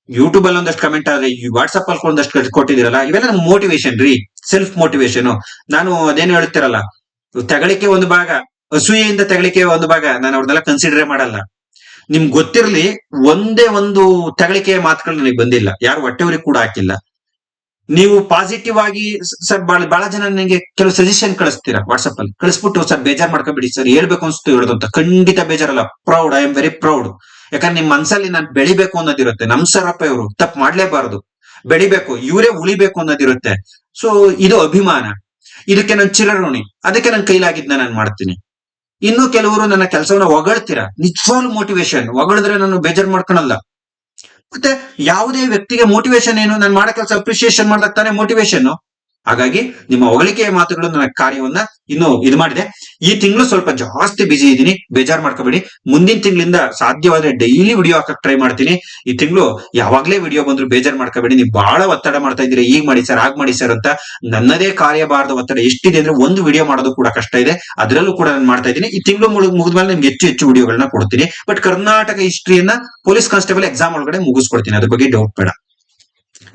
ಯೂಟ್ಯೂಬ್ ಅಲ್ಲಿ ಒಂದಷ್ಟು ಕಮೆಂಟ್ ಆದ್ರೆ, ವಾಟ್ಸ್ಆಪ್ ಅಲ್ಲಿ ಒಂದಷ್ಟು ಕೊಟ್ಟಿದ್ದೀರಲ್ಲ, ಇವೆಲ್ಲ ನಮ್ ಮೋಟಿವೇಶನ್ ರೀ, ಸೆಲ್ಫ್ ಮೋಟಿವೇಶನ್. ನಾನು ಅದೇನು ಹೇಳ್ತಿರಲ್ಲ, ತೆಗಳಿಕೆ ಒಂದು ಭಾಗ, ಅಸೂಯೆಯಿಂದ ತೆಗಳಿಕೆ ಒಂದು ಭಾಗ, ನಾನು ಅವ್ರನ್ನೆಲ್ಲ ಕನ್ಸಿಡರೇ ಮಾಡಲ್ಲ. ನಿಮ್ಗೆ ಗೊತ್ತಿರ್ಲಿ, ಒಂದೇ ಒಂದು ತೆಗಳಿಕೆಯ ಮಾತುಗಳು ನನಗೆ ಬಂದಿಲ್ಲ, ಯಾರು ಹೊಟ್ಟೆವ್ರಿಗೆ ಕೂಡ ಹಾಕಿಲ್ಲ. ನೀವು ಪಾಸಿಟಿವ್ ಆಗಿ ಸರ್, ಬಹಳ ಜನ ನನಗೆ ಕೆಲವು ಸಜೆಷನ್ ಕಳಿಸ್ತೀರಾ ವಾಟ್ಸ್ಆಪ್ ಅಲ್ಲಿ, ಕಳಿಸ್ಬಿಟ್ಟು ಸರ್ ಬೇಜಾರ್ ಮಾಡ್ಕೊಬಿಡಿ ಸರ್, ಹೇಳ್ಬೇಕು ಅನ್ಸ್ತು ಹೇಳೋದು ಅಂತ. ಖಂಡಿತ ಬೇಜಾರಲ್ಲ, proud, I am very proud. ಯಾಕಂದ್ರೆ ನಿಮ್ ಮನ್ಸಲ್ಲಿ ನಾನು ಬೆಳಿಬೇಕು ಅನ್ನೋದಿರುತ್ತೆ. ನಮ್ ಸರಪ್ಪ ಇವರು ತಪ್ಪು ಮಾಡ್ಲೇಬಾರದು, ಬೆಳಿಬೇಕು, ಇವರೇ ಉಳಿಬೇಕು ಅನ್ನೋದಿರುತ್ತೆ. ಸೊ ಇದು ಅಭಿಮಾನ, ಇದಕ್ಕೆ ನಾನು ಚಿರಋಣಿ. ಅದಕ್ಕೆ ನನ್ನ ಕೈಲಾಗಿದ್ನ ನಾನು ಮಾಡ್ತೀನಿ. ಇನ್ನು ಕೆಲವರು ನನ್ನ ಕೆಲಸವನ್ನ ಹೊಗಳ್ತೀರಾ, ನಿಜವಾಗ್ಲೂ ಮೋಟಿವೇಶನ್. ಹೊಗಳಿದ್ರೆ ನಾನು ಬೇಜಾರ್ ಮಾಡ್ಕೊಳಲ್ಲ. ಮತ್ತೆ ಯಾವುದೇ ವ್ಯಕ್ತಿಗೆ ಮೋಟಿವೇಶನ್ ಏನು, ನಾನು ಮಾಡೋ ಕೆಲಸ ಅಪ್ರಿಸಿಯೇಷನ್ ಮಾಡಿದಾಗ ತಾನೇ ಮೋಟಿವೇಶನ್. ಹಾಗಾಗಿ ನಿಮ್ಮ ಹೊಗಳಿಕೆಯ ಮಾತುಗಳು ನನ್ನ ಕಾರ್ಯವನ್ನ ಇನ್ನು ಇದು ಮಾಡಿದೆ. ಈ ತಿಂಗಳು ಸ್ವಲ್ಪ ಜಾಸ್ತಿ ಬಿಸಿ ಇದ್ದೀನಿ, ಬೇಜಾರ್ ಮಾಡ್ಕೋಬೇಡಿ. ಮುಂದಿನ ತಿಂಗಳಿಂದ ಸಾಧ್ಯವಾದ್ರೆ ಡೈಲಿ ವಿಡಿಯೋ ಹಾಕಕ್ ಟ್ರೈ ಮಾಡ್ತೀನಿ. ಈ ತಿಂಗಳು ಯಾವಾಗ್ಲೇ ವಿಡಿಯೋ ಬಂದ್ರು ಬೇಜಾರ್ ಮಾಡ್ಕೋಬೇಡಿ. ನೀವು ಬಹಳ ಒತ್ತಡ ಮಾಡ್ತಾ ಇದ್ದೀರಿ, ಈಗ ಮಾಡಿ ಸರ್, ಆಗ್ ಮಾಡಿ ಸರ್ ಅಂತ. ನನ್ನದೇ ಕಾರ್ಯಭಾರದ ಒತ್ತಡ ಎಷ್ಟಿದೆ ಅಂದ್ರೆ ಒಂದು ವಿಡಿಯೋ ಮಾಡೋದು ಕೂಡ ಕಷ್ಟ ಇದೆ, ಅದರಲ್ಲೂ ಕೂಡ ನಾನು ಮಾಡ್ತಾ ಇದ್ದೀನಿ. ಈ ತಿಂಗಳು ಮುಗಿದ್ಮೇಲೆ ನಿಮ್ಗೆ ಹೆಚ್ಚು ವಿಡಿಯೋಗಳನ್ನ ಕೊಡ್ತೀನಿ. ಬಟ್ ಕರ್ನಾಟಕ ಹಿಸ್ಟ್ರಿಯನ್ನ ಪೊಲೀಸ್ ಕಾನ್ಸ್ಟೇಬಲ್ ಎಕ್ಸಾಮ್ ಒಳಗಡೆ ಮುಗಿಸ್ಕೊಡ್ತೀನಿ, ಅದ್ರ ಬಗ್ಗೆ ಡೌಟ್ ಬೇಡ.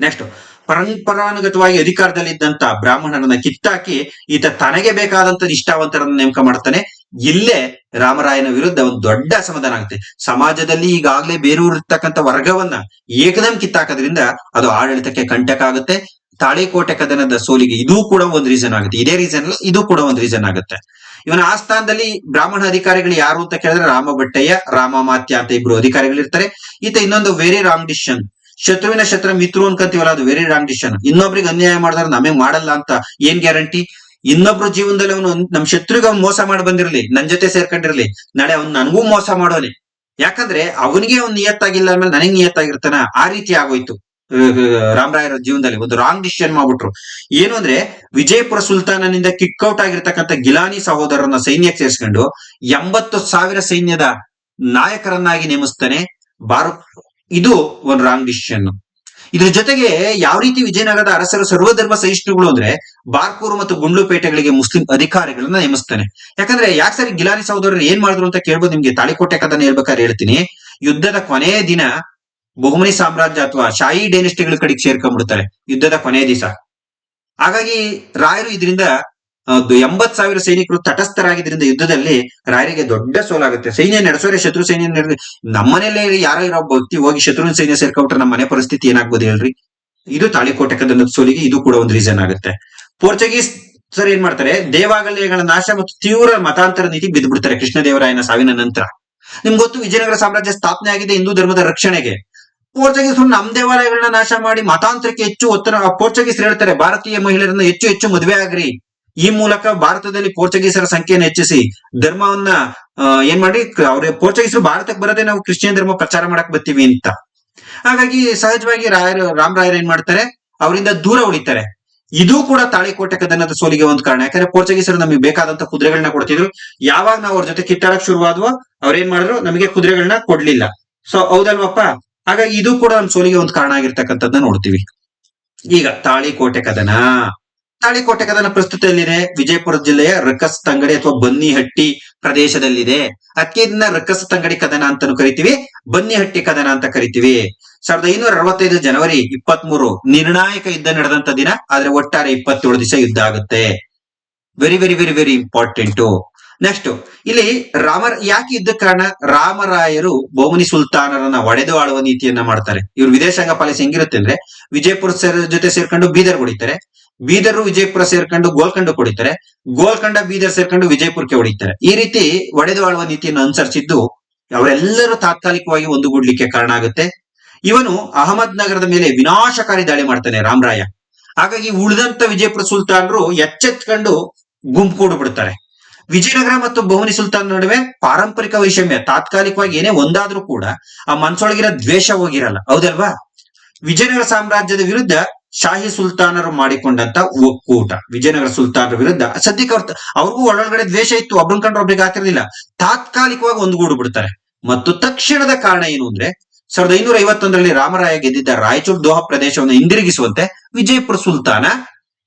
ನೆಕ್ಸ್ಟ್, ಪರಂಪರಾನುಗತವಾಗಿ ಅಧಿಕಾರದಲ್ಲಿದ್ದಂತ ಬ್ರಾಹ್ಮಣರನ್ನ ಕಿತ್ತಾಕಿ ಈತ ತನಗೆ ಬೇಕಾದಂತ ನಿಷ್ಠಾವಂತರನ್ನ ನೇಮಕ ಮಾಡ್ತಾನೆ. ಇಲ್ಲೇ ರಾಮರಾಯನ ವಿರುದ್ಧ ಒಂದು ದೊಡ್ಡ ಅಸಮಾಧಾನ ಆಗುತ್ತೆ. ಸಮಾಜದಲ್ಲಿ ಈಗಾಗಲೇ ಬೇರೂರಿರ್ತಕ್ಕಂಥ ವರ್ಗವನ್ನ ಏಕದಂ ಕಿತ್ತಾಕೋದ್ರಿಂದ ಅದು ಆಡಳಿತಕ್ಕೆ ಕಂಟಕ ಆಗುತ್ತೆ. ತಾಳಿಕೋಟೆ ಕದನದ ಸೋಲಿಗೆ ಇದು ಕೂಡ ಒಂದು ರೀಸನ್ ಆಗುತ್ತೆ. ಇದೇ ರೀಸನ್ ಅಲ್ಲ, ಇದು ಕೂಡ ಒಂದು ರೀಸನ್ ಆಗುತ್ತೆ. ಇವನ ಆಸ್ಥಾನದಲ್ಲಿ ಬ್ರಾಹ್ಮಣ ಅಧಿಕಾರಿಗಳು ಯಾರು ಅಂತ ಕೇಳಿದ್ರೆ ರಾಮಭಟ್ಟಯ್ಯ, ರಾಮಮಾತ್ಯ ಅಂತ ಇಬ್ರು ಅಧಿಕಾರಿಗಳಿರ್ತಾರೆ. ಈತ ಇನ್ನೊಂದು ವೆರಿ ರಾಂಗ್ ಡಿಸಿಷನ್. ಶತ್ರುವಿನ ಶತ್ರು ಮಿತ್ರು ಅನ್ಕಂತೀವಲ್ಲ, ಅದು ವೆರಿ ರಾಂಗ್ ಡಿಸಿಷನ್. ಇನ್ನೊಬ್ರಿಗೆ ಅನ್ಯಾಯ ಮಾಡಿದ್ರೆ ನಮಗೆ ಮಾಡಲ್ಲ ಅಂತ ಏನ್ ಗ್ಯಾರಂಟಿ? ಇನ್ನೊಬ್ರು ಜೀವನದಲ್ಲಿ ಅವನು ನಮ್ ಶತ್ರುಗೆ ಅವ್ನು ಮೋಸ ಮಾಡಿ ಬಂದಿರ್ಲಿ, ನನ್ ಜೊತೆ ಸೇರ್ಕೊಂಡಿರ್ಲಿ, ನಾಳೆ ಅವ್ನು ನನಗೂ ಮೋಸ ಮಾಡೋನೆ. ಯಾಕಂದ್ರೆ ಅವನಿಗೆ ಅವ್ನು ನಿಯತ್ತಾಗಿಲ್ಲ, ಆಮೇಲೆ ನನಗ್ ನಿಯತ್ತಾಗಿರ್ತಾನ. ಆ ರೀತಿ ಆಗೋಯ್ತು ರಾಮರಾಯರ ಜೀವನದಲ್ಲಿ. ಒಂದು ರಾಂಗ್ ಡಿಸಿಷನ್ ಮಾಡ್ಬಿಟ್ರು. ಏನು ಅಂದ್ರೆ, ವಿಜಯಪುರ ಸುಲ್ತಾನನಿಂದ ಕಿಕ್ಔಟ್ ಆಗಿರ್ತಕ್ಕಂಥ ಗಿಲಾನಿ ಸಹೋದರರನ್ನ ಸೈನ್ಯಕ್ಕೆ ಸೇರಿಸ್ಕೊಂಡು 80,000 ಸೈನ್ಯದ ನಾಯಕರನ್ನಾಗಿ ನೇಮಿಸ್ತಾನೆ. ಇದು ಒಂದು ರಾಂಗ್ ಡಿಸಿಷನ್. ಇದ್ರ ಜೊತೆಗೆ ಯಾವ ರೀತಿ ವಿಜಯನಗರದ ಅರಸರು ಸರ್ವಧರ್ಮ ಸಹಿಷ್ಣುಗಳು ಅಂದ್ರೆ ಬಾರ್ಕೂರು ಮತ್ತು ಗುಂಡ್ಲುಪೇಟೆಗಳಿಗೆ ಮುಸ್ಲಿಂ ಅಧಿಕಾರಿಗಳನ್ನ ನೇಮಿಸ್ತಾನೆ. ಯಾಕಂದ್ರೆ ಯಾಕೆ ಸರಿ ಗಿಲಾನಿ ಸಹೋದರರು ಏನ್ ಮಾಡಿದ್ರು ಅಂತ ಕೇಳ್ಬೋದು. ನಿಮ್ಗೆ ತಾಳಿಕೋಟೆ ಕದನ ಹೇಳ್ಬೇಕಾದ್ರೆ ಹೇಳ್ತೀನಿ. ಯುದ್ಧದ ಕೊನೆಯ ದಿನ ಬಹುಮನಿ ಸಾಮ್ರಾಜ್ಯ ಅಥವಾ ಶಾಹಿ ಡೈನೆಸ್ಟಿಗಳ ಕಡೆಗೆ ಸೇರ್ಕೊಂಡ್ಬಿಡ್ತಾರೆ ಯುದ್ಧದ ಕೊನೆಯ ದಿವಸ. ಹಾಗಾಗಿ ರಾಯರು ಇದರಿಂದ 80,000 ಸೈನಿಕರು ತಟಸ್ಥರಾಗಿದ್ದರಿಂದ ಯುದ್ಧದಲ್ಲಿ ರಾಯರಿಗೆ ದೊಡ್ಡ ಸೋಲಾಗುತ್ತೆ. ಸೈನ್ಯ ನಡೆಸೋರೆ ಶತ್ರು ಸೈನ್ಯ ನಮ್ಮನೇಲೆ ಯಾರೋ ಇರೋ ವ್ಯಕ್ತಿ ಹೋಗಿ ಶತ್ರು ಸೈನ್ಯ ಸೇರ್ಕೊಂಡ್ರೆ ನಮ್ಮ ಮನೆ ಪರಿಸ್ಥಿತಿ ಏನಾಗ್ಬೋದು ಹೇಳ್ರಿ. ಇದು ತಾಳಿಕೋಟೆ ಕದನದ ಸೋಲಿಗೆ ಇದು ಕೂಡ ಒಂದು ರೀಸನ್ ಆಗುತ್ತೆ. ಪೋರ್ಚುಗೀಸ್ ಸರ್ ಏನ್ ಮಾಡ್ತಾರೆ, ದೇವಾಲಯಗಳ ನಾಶ ಮತ್ತು ತೀವ್ರ ಮತಾಂತರ ನೀತಿ ಬಿದ್ದು ಬಿಡ್ತಾರೆ ಕೃಷ್ಣದೇವರಾಯನ ಸಾವಿನ ನಂತರ. ನಿಮ್ಗೆ ಗೊತ್ತು, ವಿಜಯನಗರ ಸಾಮ್ರಾಜ್ಯ ಸ್ಥಾಪನೆ ಆಗಿದೆ ಹಿಂದೂ ಧರ್ಮದ ರಕ್ಷಣೆಗೆ. ಪೋರ್ಚುಗೀಸರು ನಮ್ ದೇವಾಲಯಗಳನ್ನ ನಾಶ ಮಾಡಿ ಮತಾಂತರಕ್ಕೆ ಹೆಚ್ಚು ಒತ್ತಡ. ಪೋರ್ಚುಗೀಸರು ಹೇಳ್ತಾರೆ, ಭಾರತೀಯ ಮಹಿಳೆಯರನ್ನ ಹೆಚ್ಚು ಮದುವೆ ಆಗ್ರಿ, ಈ ಮೂಲಕ ಭಾರತದಲ್ಲಿ ಪೋರ್ಚುಗೀಸರ ಸಂಖ್ಯೆಯನ್ನು ಹೆಚ್ಚಿಸಿ ಧರ್ಮವನ್ನ ಏನ್ ಮಾಡಿ, ಅವ್ರ ಪೋರ್ಚುಗೀಸರು ಭಾರತಕ್ಕೆ ಬರದೆ ನಾವು ಕ್ರಿಶ್ಚಿಯನ್ ಧರ್ಮ ಪ್ರಚಾರ ಮಾಡಕ್ ಬರ್ತೀವಿ ಅಂತ. ಹಾಗಾಗಿ ಸಹಜವಾಗಿ ರಾಮರಾಯರು ಏನ್ ಮಾಡ್ತಾರೆ, ಅವರಿಂದ ದೂರ ಉಳಿತಾರೆ. ಇದು ಕೂಡ ತಾಳಿಕೋಟೆ ಕದನದ ಸೋಲಿಗೆ ಒಂದು ಕಾರಣ. ಯಾಕಂದ್ರೆ ಪೋರ್ಚುಗೀಸರು ನಮಗೆ ಬೇಕಾದಂತ ಕುದುರೆಗಳನ್ನ ಕೊಡ್ತಿದ್ರು. ಯಾವಾಗ ನಾವು ಅವ್ರ ಜೊತೆ ಕಿತ್ತಾಡಕ್ ಶುರುವಾದ್ವೋ ಅವ್ರೇನ್ ಮಾಡಿದ್ರು, ನಮಗೆ ಕುದುರೆಗಳನ್ನ ಕೊಡ್ಲಿಲ್ಲ. ಸೊ ಹೌದಲ್ವಪ್ಪ. ಹಾಗಾಗಿ ಇದು ಕೂಡ ನಮ್ ಸೋಲಿಗೆ ಒಂದು ಕಾರಣ ಆಗಿರ್ತಕ್ಕಂಥದ್ದನ್ನ ನೋಡ್ತೀವಿ. ಈಗ ತಾಳಿಕೋಟೆ ಕದನ ಪ್ರಸ್ತುತ ಎಲ್ಲಿದೆ? ವಿಜಯಪುರ ಜಿಲ್ಲೆಯ ರಕ್ಕಸ್ ತಂಗಡಿ ಅಥವಾ ಬನ್ನಿಹಟ್ಟಿ ಪ್ರದೇಶದಲ್ಲಿದೆ. ಅದಕ್ಕೆ ಇದನ್ನ ರಕ್ಕಸ್ ತಂಗಡಿ ಕದನ ಅಂತಾನು ಕರಿತೀವಿ, ಬನ್ನಿಹಟ್ಟಿ ಕದನ ಅಂತ ಕರಿತೀವಿ. 1565 ಜನವರಿ 23 ನಿರ್ಣಾಯಕ ಯುದ್ಧ ನಡೆದಂತ ದಿನ. ಆದ್ರೆ ಒಟ್ಟಾರೆ 27 ದಿವಸ ಯುದ್ಧ ಆಗುತ್ತೆ. Very very very very important. Next ಇಲ್ಲಿ ಯಾಕೆ ಯುದ್ಧ ಕಾರಣ? ರಾಮರಾಯರು ಬಹುಮನಿ ಸುಲ್ತಾನರನ್ನ ಒಡೆದು ಆಳುವ ನೀತಿಯನ್ನ ಮಾಡ್ತಾರೆ. ಇವ್ರು ವಿದೇಶಾಂಗ ಪಾಲಿಸಿ ಹೆಂಗಿರುತ್ತೆ ಅಂದ್ರೆ, ವಿಜಯಪುರ ಜೊತೆ ಸೇರ್ಕೊಂಡು ಬೀದರ್ ಹೊಡಿತಾರೆ, ಬೀದರ್ ವಿಜಯಪುರ ಸೇರ್ಕೊಂಡು ಗೋಲ್ಕಂಡ ಹೊಡಿತಾರೆ, ಗೋಲ್ಕಂಡ ಬೀದರ್ ಸೇರ್ಕೊಂಡು ವಿಜಯಪುರಕ್ಕೆ ಹೊಡಿತಾರೆ. ಈ ರೀತಿ ಒಡೆದು ಆಳುವ ನೀತಿಯನ್ನು ಅನುಸರಿಸಿದ್ದು ಅವರೆಲ್ಲರೂ ತಾತ್ಕಾಲಿಕವಾಗಿ ಒಂದುಗೂಡ್ಲಿಕ್ಕೆ ಕಾರಣ ಆಗುತ್ತೆ. ಇವನು ಅಹಮದ್ ನಗರದ ಮೇಲೆ ವಿನಾಶಕಾರಿ ದಾಳಿ ಮಾಡ್ತಾನೆ ರಾಮರಾಯ. ಹಾಗಾಗಿ ಉಳಿದಂತ ವಿಜಯಪುರ ಸುಲ್ತಾನರು ಎಚ್ಚೆತ್ಕೊಂಡು ಗುಂಪು ಕೂಡು ಬಿಡ್ತಾರೆ. ವಿಜಯನಗರ ಮತ್ತು ಬಹುಮನಿ ಸುಲ್ತಾನ್ ನಡುವೆ ಪಾರಂಪರಿಕ ವೈಷಮ್ಯ, ತಾತ್ಕಾಲಿಕವಾಗಿ ಏನೇ ಒಂದಾದ್ರೂ ಕೂಡ ಆ ಮನ್ಸೊಳಗಿರೋ ದ್ವೇಷ ಹೋಗಿರಲ್ಲ, ಹೌದಲ್ವಾ? ವಿಜಯನಗರ ಸಾಮ್ರಾಜ್ಯದ ವಿರುದ್ಧ ಶಾಹಿ ಸುಲ್ತಾನರು ಮಾಡಿಕೊಂಡಂತ ಒಕ್ಕೂಟ, ವಿಜಯನಗರ ಸುಲ್ತಾನರ ವಿರುದ್ಧ ಸದ್ಯಕ್ಕೆ ಅವ್ರಿಗೂ ಒಳಗಡೆ ದ್ವೇಷ ಇತ್ತು, ಒಬ್ರನ್ ಕಂಡ್ರೆ ಒಬ್ರಿಗೆ ಆಗ್ತಿರ್ಲಿಲ್ಲ. ತಾತ್ಕಾಲಿಕವಾಗಿ ಒಂದುಗೂಡು ಬಿಡ್ತಾರೆ. ಮತ್ತು ತಕ್ಷಣದ ಕಾರಣ ಏನು ಅಂದ್ರೆ, 1551ರಲ್ಲಿ ರಾಮರಾಯ ಗೆದ್ದಿದ್ದ ರಾಯಚೂರು ದೋಹ ಪ್ರದೇಶವನ್ನು ಹಿಂದಿರುಗಿಸುವಂತೆ ವಿಜಯಪುರ ಸುಲ್ತಾನ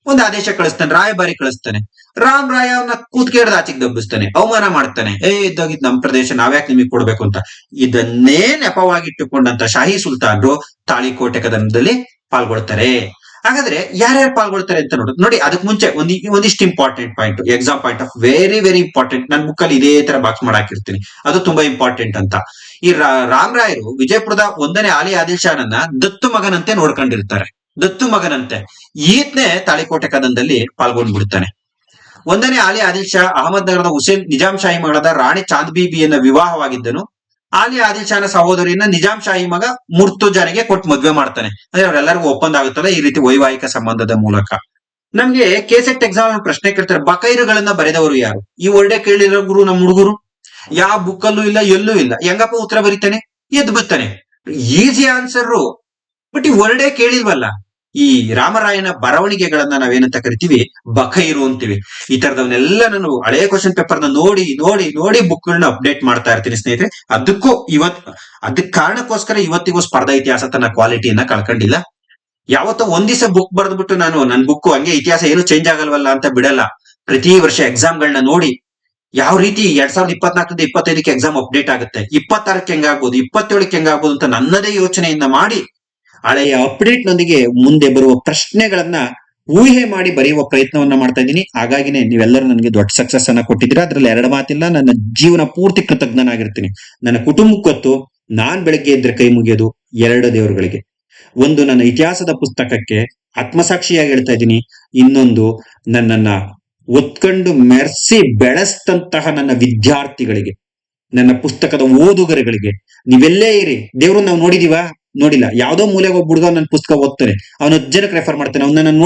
ಒಂದು ಆದೇಶ ಕಳಿಸ್ತಾನೆ, ರಾಯಭಾರಿ ಕಳಿಸ್ತಾನೆ. ರಾಮರಾಯ ಅವನ್ನ ಕೂತ್ಕೇಡ್ದ ಆಚೆಗೆ ದಬ್ಬಿಸ್ತಾನೆ, ಅವಮಾನ ಮಾಡ್ತಾನೆ. ಇದ್ದಾಗಿದ್ ನಮ್ ಪ್ರದೇಶ, ನಾವ್ಯಾಕೆ ನಿಮಗೆ ಕೊಡ್ಬೇಕು ಅಂತ. ಇದನ್ನೇ ನೆಪವಾಗಿಟ್ಟುಕೊಂಡಂತ ಶಾಹಿ ಸುಲ್ತಾನರು ತಾಳಿಕೋಟೆ ಕದನದಲ್ಲಿ ಪಾಲ್ಗೊಳ್ತಾರೆ. ಹಾಗಾದ್ರೆ ಯಾರ್ಯಾರು ಪಾಲ್ಗೊಳ್ತಾರೆ ಅಂತ ನೋಡಿ. ಅದಕ್ಕೆ ಮುಂಚೆ ಒಂದಿಷ್ಟು important point, exam point of very very important. ನನ್ನ ಬುಕ್ ಅಲ್ಲಿ ಇದೇ ತರ ಬಾಕ್ಸ್ ಮಾಡಾಕಿರ್ತೀನಿ, ಅದು ತುಂಬಾ ಇಂಪಾರ್ಟೆಂಟ್ ಅಂತ. ಈ ರಾಮರಾಯರು ವಿಜಯಪುರದ 1ನೇ ಆಲಿ ಆದಿಲ್ ಶಾನನ್ನ ದತ್ತು ಮಗನಂತೆ ನೋಡ್ಕೊಂಡಿರ್ತಾರೆ, ದತ್ತು ಮಗನಂತೆ. ಈತನೇ ತಾಳಿಕೋಟೆ ಕದನದಲ್ಲಿ ಪಾಲ್ಗೊಂಡ್ಬಿಡ್ತಾನೆ. 1ನೇ ಆಲಿ ಆದಿಲ್ ಶಾ ಅಹಮದ್ ನಗರದ ಹುಸೇನ್ ನಿಜಾಂ ಶಾಹಿ ಮಗಳಾದ ರಾಣಿ ಚಾಂದ್ ಬೀಬಿಯನ್ನ ವಿವಾಹವಾಗಿದ್ದನು. ಆಲಿ ಆದಿಲ್ ಶಾನ ಸಹೋದರಿಯನ್ನ ನಿಜಾಂ ಶಾಹಿ ಮಗ ಮುರ್ತುಜಾನಿಗೆ ಕೊಟ್ಟು ಮದ್ವೆ ಮಾಡ್ತಾನೆ. ಅಂದ್ರೆ ಅವರೆಲ್ಲರಿಗೂ ಒಪ್ಪಂದ ಆಗುತ್ತಲ್ಲ ಈ ರೀತಿ ವೈವಾಹಿಕ ಸಂಬಂಧದ ಮೂಲಕ. ನಮ್ಗೆ ಕೆಸೆಟ್ ಎಕ್ಸಾಮ್ ಪ್ರಶ್ನೆ ಕೇಳ್ತಾರೆ, ಬಕೈರುಗಳನ್ನ ಬರೆದವರು ಯಾರು? ಈ ವರ್ಡೆ ಕೇಳಿರೋ ಗುರು ನಮ್ಮ ಹುಡುಗರು ಯಾವ ಬುಕ್ಕಲ್ಲೂ ಇಲ್ಲ, ಎಲ್ಲೂ ಇಲ್ಲ. ಹೆಂಗಪ್ಪ ಉತ್ತರ ಬರೀತಾನೆ? ಎದ್ದು ಬರ್ತಾನೆ. Easy answer. ಬಟ್ ಈ ವರ್ಡೇ ಕೇಳಿಲ್ವಲ್ಲ. ಈ ರಾಮರಾಯನ ಬರವಣಿಗೆಗಳನ್ನ ನಾವೇನಂತ ಕರಿತೀವಿ? ಬಕೈರು ಅಂತೀವಿ. ಈ ತರದವನ್ನೆಲ್ಲ ನಾನು ಹಳೆಯ ಕ್ವಶನ್ ಪೇಪರ್ ನ ನೋಡಿ ನೋಡಿ ನೋಡಿ ಬುಕ್ ಗಳನ್ನ ಅಪ್ಡೇಟ್ ಮಾಡ್ತಾ ಇರ್ತೀನಿ ಸ್ನೇಹಿತರೆ. ಅದಕ್ಕೆ ಕಾರಣಕ್ಕೋಸ್ಕರ ಇವತ್ತಿಗೂ ಸ್ಪರ್ಧಾ ಇತಿಹಾಸ ತನ್ನ ಕ್ವಾಲಿಟಿಯನ್ನ ಕಳ್ಕೊಂಡಿಲ್ಲ. ಯಾವತ್ತೋ ಒಂದ್ ದಿವಸ ಬುಕ್ ಬರೆದ್ಬಿಟ್ಟು ನಾನು ನನ್ ಬುಕ್ ಹಂಗೆ ಇತಿಹಾಸ ಏನು ಚೇಂಜ್ ಆಗಲ್ವಲ್ಲ ಅಂತ ಬಿಡಲ್ಲ. ಪ್ರತಿ ವರ್ಷ ಎಕ್ಸಾಮ್ಗಳನ್ನ ನೋಡಿ ಯಾವ ರೀತಿ 2024ರಿಂದ 25ಕ್ಕೆ ಎಕ್ಸಾಮ್ ಅಪ್ಡೇಟ್ ಆಗುತ್ತೆ, 26ಕ್ಕೆ ಹೆಂಗಾಗ್ಬೋದು, 27ಕ್ಕೆ ಹೆಂಗಾಗ್ಬೋದು ಅಂತ ನನ್ನದೇ ಯೋಚನೆಯನ್ನ ಮಾಡಿ ಹಳೆಯ ಅಪ್ಡೇಟ್ ನೊಂದಿಗೆ ಮುಂದೆ ಬರುವ ಪ್ರಶ್ನೆಗಳನ್ನ ಊಹೆ ಮಾಡಿ ಬರೆಯುವ ಪ್ರಯತ್ನವನ್ನ ಮಾಡ್ತಾ ಇದ್ದೀನಿ. ಹಾಗಾಗಿನೇ ನೀವೆಲ್ಲರೂ ನನಗೆ ದೊಡ್ಡ ಸಕ್ಸಸ್ ಅನ್ನ ಕೊಟ್ಟಿದ್ದೀರಾ. ಅದ್ರಲ್ಲಿ ಎರಡು ಮಾತಿಲ್ಲ. ನನ್ನ ಜೀವನ ಪೂರ್ತಿ ಕೃತಜ್ಞನಾಗಿರ್ತೀನಿ. ನನ್ನ ಕುಟುಂಬಕ್ಕೊತ್ತು ನಾನ್ ಬೆಳಗ್ಗೆ ಎದ್ರೆ ಕೈ ಮುಗಿಯೋದು 2 ದೇವರುಗಳಿಗೆ. ಒಂದು ನನ್ನ ಇತಿಹಾಸದ ಪುಸ್ತಕಕ್ಕೆ ಆತ್ಮಸಾಕ್ಷಿಯಾಗಿ ಹೇಳ್ತಾ ಇದ್ದೀನಿ, ಇನ್ನೊಂದು ನನ್ನನ್ನ ಒತ್ಕೊಂಡು ಮೆರ್ಸಿ ಬೆಳೆಸ್ತಂತಹ ನನ್ನ ವಿದ್ಯಾರ್ಥಿಗಳಿಗೆ, ನನ್ನ ಪುಸ್ತಕದ ಓದುಗರುಗಳಿಗೆ. ನೀವೆಲ್ಲೇ ಇರಿ, ದೇವ್ರು ನಾವು ನೋಡಿಲ್ಲ. ಯಾವ್ದೋ ಮೂಲೆಗೆ ಒಬ್ಬ ಹುಡುಗ ನನ್ನ ಪುಸ್ತಕ ಓದ್ತಾನೆ, ಅವನ ಅಜ್ಜನಕ್ಕೆ ರೆಫರ್ ಮಾಡ್ತಾನೆ, ಅವನ್ನ ನಾನು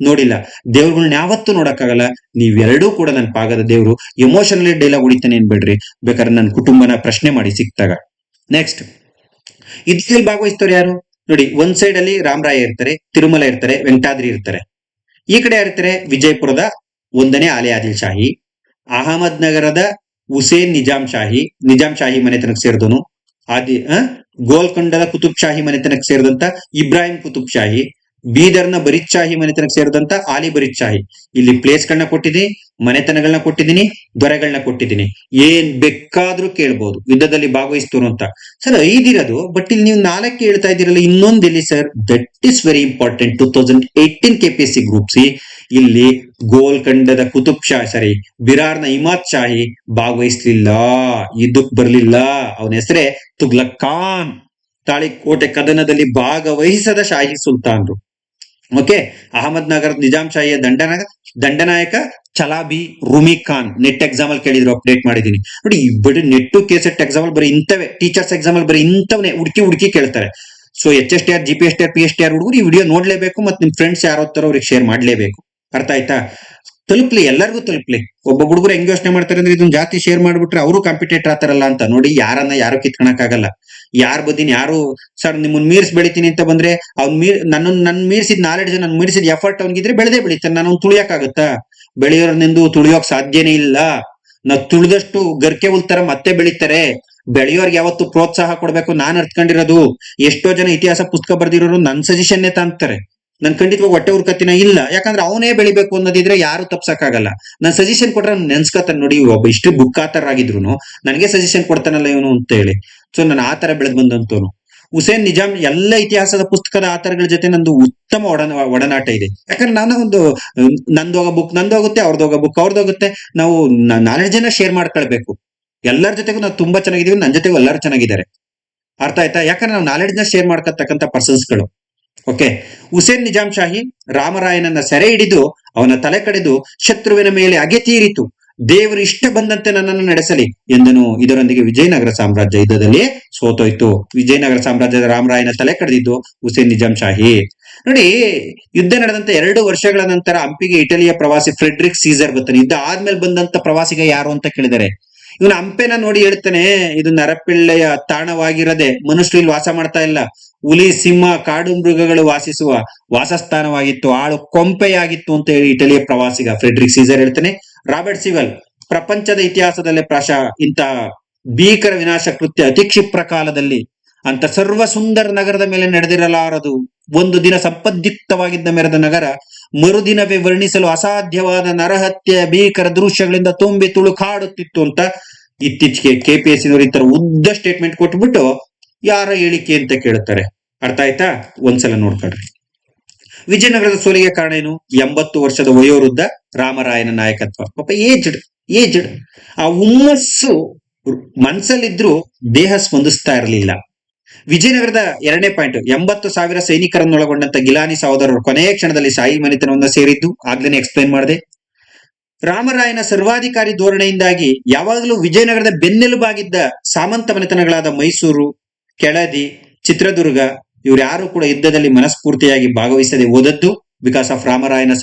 ನೋಡಿಲ್ಲ. ದೇವ್ರುಗಳನ್ನ ಯಾವತ್ತೂ ನೋಡಕ್ಕಾಗಲ್ಲ. ನೀವೆರಡೂ ಕೂಡ ನನ್ನ ಪಾಗದ ದೇವ್ರು. ಎಮೋಷನಲಿ ಡೈಲಾಗ್ ಹೊಡಿತಾನೆ ಏನ್ಬೇಡ್ರಿ, ಬೇಕಾದ್ರೆ ನನ್ನ ಕುಟುಂಬನ ಪ್ರಶ್ನೆ ಮಾಡಿ ಸಿಕ್ತಾಗ. ನೆಕ್ಸ್ಟ್, ಇದ್ರಲ್ಲಿ ಭಾಗವಹಿಸ್ತವ್ರು ಯಾರು ನೋಡಿ. ಒಂದ್ ಸೈಡ್ ಅಲ್ಲಿ ರಾಮರಾಯ ಇರ್ತಾರೆ, ತಿರುಮಲ ಇರ್ತಾರೆ, ವೆಂಕಟಾದ್ರಿ ಇರ್ತಾರೆ. ಈ ಕಡೆ ಯಾರಿರ್ತಾರೆ? ವಿಜಯಪುರದ 1ನೇ ಆಲಿ ಆದಿಲ್ ಶಾಹಿ, ಅಹಮದ್ ನಗರದ ಹುಸೇನ್ ನಿಜಾಂ ಶಾಹಿ ಮನೆತನಕ್ಕೆ ಸೇರಿದವನು. ಗೋಲ್ಕೊಂಡದ ಕುತುಬ್ ಶಾಹಿ ಮನೆತನಕ್ಕೆ ಸೇರಿದಂತ ಇಬ್ರಾಹಿಂ ಕುತುಬ್ ಶಾಹಿ, ಬೀದರ್ನ ಬರೀದ್ ಶಾಹಿ ಮನೆತನಕ್ಕೆ ಸೇರಿದಂತ ಆಲಿ ಬರೀದ್ ಶಾಹಿ. ಇಲ್ಲಿ ಪ್ಲೇಸ್ ಗಳನ್ನ ಕೊಟ್ಟಿದ್ದೀನಿ, ಮನೆತನಗಳನ್ನ ಕೊಟ್ಟಿದ್ದೀನಿ, ದೊರೆಗಳನ್ನ ಕೊಟ್ಟಿದ್ದೀನಿ. ಏನ್ ಬೇಕಾದ್ರೂ ಕೇಳ್ಬೋದು ಯುದ್ಧದಲ್ಲಿ ಭಾಗವಹಿಸ್ತರು ಅಂತ. ಸರ್ 5 ಇರೋದು, ಬಟ್ ಇಲ್ಲಿ ನೀವು 4 ಹೇಳ್ತಾ ಇದ್ದೀರಲ್ಲ, ಇನ್ನೊಂದು ಎಲ್ಲಿ sir? That is very important. 2018 KPSC group C ಇಲ್ಲಿ ಗೋಲ್ಕಂಡದ ಕುತುಬ್ ಶಾಹಿ ಬಿರಾರ್ನ ಇಮಾದ್ ಶಾಹಿ ಭಾಗವಹಿಸ್ಲಿಲ್ಲ, ಯುದ್ಧಕ್ ಬರ್ಲಿಲ್ಲ. ಅವನ ಹೆಸರೇ ತುಗ್ಲಕ್ ಖಾನ್. ತಾಳಿಕೋಟೆ ಕದನದಲ್ಲಿ ಭಾಗವಹಿಸದ ಶಾಹಿ ಸುಲ್ತಾನ್ರು. ಓಕೆ, ಅಹಮದ್ ನಗರದ ನಿಜಾಂ ಶಾಹಿಯ ದಂಡನಾಯಕ ಚಲಾಬಿ ರೂಮಿ ಖಾನ್. ನೆಟ್ ಎಕ್ಸಾಮ್ ಅಲ್ಲಿ ಕೇಳಿದ್ರು, ಅಪ್ಡೇಟ್ ಮಾಡಿದೀನಿ ನೋಡಿ. ಬರೀ ನೆಟ್ ಕೆಸೆಟ್ ಎಕ್ಸಾಮ್ ಅಲ್ಲಿ ಬರೀ ಇಂಥವೇ, ಟೀಚರ್ಸ್ ಎಕ್ಸಾಮ್ ಅಲ್ಲಿ ಬರೀ ಇಂಥವನ್ನೇ ಹುಡುಕಿ ಕೇಳ್ತಾರೆ. ಸೊ HSTR, GPSTR, PSTR ಹುಡುಗರು ಈ ವಿಡಿಯೋ ನೋಡ್ಲೇಬೇಕು, ಮತ್ತೆ ನಿಮ್ ಫ್ರೆಂಡ್ಸ್ ಯಾರು ಓದ್ತಾರೋ ಅವ್ರಿಗೆ ಶೇರ್ ಮಾಡ್ಲೇಬೇಕು. ಅರ್ಥ ಆಯ್ತಾ? ತಲುಪ್ಲಿ, ಎಲ್ಲರಿಗೂ ತಲುಪ್ಲಿ. ಒಬ್ಬ ಹುಡುಗರು ಹೆಂಗ್ ಯೋಚನೆ ಮಾಡ್ತಾರೆ ಅಂದ್ರೆ, ಇದನ್ನ ಜಾತಿ ಶೇರ್ ಮಾಡ್ಬಿಟ್ರೆ ಅವರು ಕಾಂಪಿಟೇಟರ್ ಆತಾರಲ್ಲ ಅಂತ. ನೋಡಿ, ಯಾರು ಕಿತ್ಕೊಳಕ್ ಆಗಲ್ಲ. ಯಾರ್ ಬದಿನ ಯಾರು ಸರ್ ನಿಮ್ಮನ್ನ ಮೀರ್ಸ್ ಬೆಳಿತೀನಿ ಅಂತ ಬಂದ್ರೆ, ನನ್ ಮೀರ್ಸಿದ್ ನಾಲೆಡ್ಜ್, ನನ್ ಮೀರ್ಸಿದ್ ಎಫರ್ಟ್ ಅವ್ನಿಗಿದ್ರೆ ಬೆಳೆದೇ ಬೆಳಿತಾನೆ. ನಾನು ತುಳಿಯಕ್ಕಾಗತ್ತಾ? ಬೆಳೆಯೋರ್ನೆಂದು ತುಳಿಯೋಕ್ ಸಾಧ್ಯನೇ ಇಲ್ಲ. ನಾವ್ ತುಳಿದಷ್ಟು ಗರ್ಕೆ ಉಲ್ತರ ಮತ್ತೆ ಬೆಳಿತಾರೆ. ಬೆಳೆಯೋರ್ಗೆ ಯಾವತ್ತು ಪ್ರೋತ್ಸಾಹ ಕೊಡ್ಬೇಕು. ನಾನ್ ಅರ್ತ್ಕೊಂಡಿರೋದು, ಎಷ್ಟೋ ಜನ ಇತಿಹಾಸ ಪುಸ್ತಕ ಬರ್ದಿರೋರು ನನ್ ಸಜೆಷನ್ನೇ ತಾಂತಾರೆ. ನನ್ ಖಂಡಿತವಾಗಿ ಹೊಟ್ಟೆ ಉರ್ಕತ್ತಿನ ಇಲ್ಲ, ಯಾಕಂದ್ರೆ ಅವನೇ ಬೆಳಿಬೇಕು ಅನ್ನೋದಿದ್ರೆ ಯಾರು ತಪ್ಸಕ್ಕಾಗಲ್ಲ. ನಾನ್ ಸಜೆಷನ್ ಕೊಟ್ರೆ ನೆನ್ಸ್ಕತಾನೆ. ನೋಡಿ, ಒಬ್ಬ ಹಿಸ್ಟ್ರಿ ಬುಕ್ ಆತರ ಆಗಿದ್ರು ನನಗೆ ಸಜೆಷನ್ ಕೊಡ್ತಾನಲ್ಲ ಇವನು ಅಂತ ಹೇಳಿ. ಸೊ ನಾನು ಆ ತರ ಬೆಳೆದ್ ಬಂದಂತವನು. ಹುಸೇನ್ ನಿಜಾಮ್ ಎಲ್ಲ ಇತಿಹಾಸದ ಪುಸ್ತಕದ ಆಧಾರಗಳ ಜೊತೆ ನಂದು ಉತ್ತಮ ಒಡನಾಟ ಇದೆ. ಯಾಕಂದ್ರೆ ನಾನು ಒಂದು ನಂದೋಗ ಬುಕ್ ನಂದೋಗುತ್ತೆ, ಅವ್ರದೋಗ ಬುಕ್ ಅವ್ರದೋಗುತ್ತೆ. ನಾವು ನಾಲೆಡ್ಜ್ ಅನ್ನ ಶೇರ್ ಮಾಡ್ಕೊಳ್ಬೇಕು. ಎಲ್ಲರ ಜೊತೆಗೂ ನಾವು ತುಂಬಾ ಚೆನ್ನಾಗಿದೀವಿ, ನನ್ನ ಜೊತೆಗೂ ಎಲ್ಲರೂ ಚೆನ್ನಾಗಿದ್ದಾರೆ. ಅರ್ಥ ಆಯ್ತಾ? ಯಾಕಂದ್ರೆ ನಾವು ನಾಲೆಡ್ಜ್ ನ ಶೇರ್ ಮಾಡ್ಕೊತಕ್ಕಂಥ ಪರ್ಸನ್ಸ್ಗಳು. ಓಕೆ, ಹುಸೇನ್ ನಿಜಾಮ್ ಶಾಹಿ ರಾಮರಾಯನನ್ನ ಸೆರೆ ಹಿಡಿದು ಅವನ ತಲೆ ಕಡೆದು ಶತ್ರುವಿನ ಮೇಲೆ ಅಗೆ ತೀರಿತು. ದೇವರು ಇಷ್ಟ ಬಂದಂತೆ ನನ್ನನ್ನು ನಡೆಸಲಿ ಎಂದನು. ಇದರೊಂದಿಗೆ ವಿಜಯನಗರ ಸಾಮ್ರಾಜ್ಯ ಯುದ್ಧದಲ್ಲಿ ಸೋತೋಯ್ತು. ವಿಜಯನಗರ ಸಾಮ್ರಾಜ್ಯದ ರಾಮರಾಯನ ತಲೆ ಕಡಿದಿದ್ದು ಹುಸೇನ್ ನಿಜಾಮ್ ಶಾಹಿ. ನೋಡಿ, ಯುದ್ಧ ನಡೆದಂತ 2 ವರ್ಷಗಳ ನಂತರ ಹಂಪಿಗೆ ಇಟಲಿಯ ಪ್ರವಾಸಿ ಫ್ರೆಡ್ರಿಕ್ ಸೀಸರ್ ಬರ್ತಾನೆ. ಯುದ್ಧ ಆದ್ಮೇಲೆ ಬಂದಂತ ಪ್ರವಾಸಿಗ ಯಾರು ಅಂತ ಕೇಳಿದರೆ, ಇವನು ಹಂಪೆನ ನೋಡಿ ಹೇಳ್ತಾನೆ, ಇದು ನರಪಿಳ್ಳೆಯ ತಾಣವಾಗಿರದೆ ಮನುಷ್ಯರು ಇಲ್ಲಿ ವಾಸ ಮಾಡ್ತಾ ಇಲ್ಲ, ಹುಲಿ ಸಿಂಹ ಕಾಡು ಮೃಗಗಳು ವಾಸಿಸುವ ವಾಸಸ್ಥಾನವಾಗಿತ್ತು, ಆಳು ಕೊಂಪೆಯಾಗಿತ್ತು ಅಂತ ಹೇಳಿ ಇಟಲಿಯ ಪ್ರವಾಸಿಗ ಫ್ರೆಡ್ರಿಕ್ ಸೀಸರ್ ಹೇಳ್ತಾನೆ. ರಾಬರ್ಟ್ ಸಿವಲ್, ಪ್ರಪಂಚದ ಇತಿಹಾಸದಲ್ಲೇ ಇಂಥ ಭೀಕರ ವಿನಾಶ ಕೃತ್ಯ ಅತಿ ಕ್ಷಿಪ್ರ ಕಾಲದಲ್ಲಿ ಅಂತ ಸರ್ವ ಸುಂದರ ನಗರದ ಮೇಲೆ ನಡೆದಿರಲಾರದು. ಒಂದು ದಿನ ಸಂಪದ್ಯುಕ್ತವಾಗಿದ್ದ ಮೆರೆದ ನಗರ ಮರುದಿನವೇ ವರ್ಣಿಸಲು ಅಸಾಧ್ಯವಾದ ನರಹತ್ಯೆಯ ಭೀಕರ ದೃಶ್ಯಗಳಿಂದ ತುಂಬಿ ತುಳುಕಾಡುತ್ತಿತ್ತು ಅಂತ ಇತ್ತೀಚೆಗೆ KPSC ನವರು ಈ ತರ ಉದ್ದ ಸ್ಟೇಟ್ಮೆಂಟ್ ಕೊಟ್ಬಿಟ್ಟು ಯಾರ ಹೇಳಿಕೆ ಅಂತ ಕೇಳುತ್ತಾರೆ. ಅರ್ಥ ಆಯ್ತಾ? ಒಂದ್ಸಲ ನೋಡ್ಕೊಳ್ರಿ. ವಿಜಯನಗರದ ಸೋಲಿಗೆ ಕಾರಣ ಏನು? 80 ವರ್ಷದ ವಯೋವೃದ್ಧ ರಾಮರಾಯನ ನಾಯಕತ್ವ. ಪಾಪ ಏಜ್ಡ್ ಆ ಹುಮ್ಮಸ್ಸು ಮನ್ಸಲ್ಲಿದ್ರು ದೇಹ ಸ್ಪಂದಿಸ್ತಾ ಇರಲಿಲ್ಲ. ವಿಜಯನಗರದ 2ನೇ ಪಾಯಿಂಟ್, 80,000 ಸೈನಿಕರನ್ನೊಳಗೊಂಡಂತ ಗಿಲಾನಿ ಸಹೋದರರು ಕೊನೆಯ ಕ್ಷಣದಲ್ಲಿ ಶಾಹಿ ಮನೆತನವನ್ನ ಸೇರಿದ್ದು ಆಗ್ಲೇನೆ ಎಕ್ಸ್ಪ್ಲೈನ್ ಮಾಡಿದೆ. ರಾಮರಾಯನ ಸರ್ವಾಧಿಕಾರಿ ಧೋರಣೆಯಿಂದಾಗಿ ಯಾವಾಗಲೂ ವಿಜಯನಗರದ ಬೆನ್ನೆಲುಬಾಗಿದ್ದ ಸಾಮಂತ ಮನೆತನಗಳಾದ ಮೈಸೂರು, ಕೆಳದಿ, ಚಿತ್ರದುರ್ಗ ಇವ್ರು ಯಾರು ಕೂಡ ಯುದ್ಧದಲ್ಲಿ ಮನಸ್ಫೂರ್ತಿಯಾಗಿ ಭಾಗವಹಿಸದೆ ಹೋದದ್ದು ಬಿಕಾಸ್ ಆಫ್ ರಾಮರಾಯನ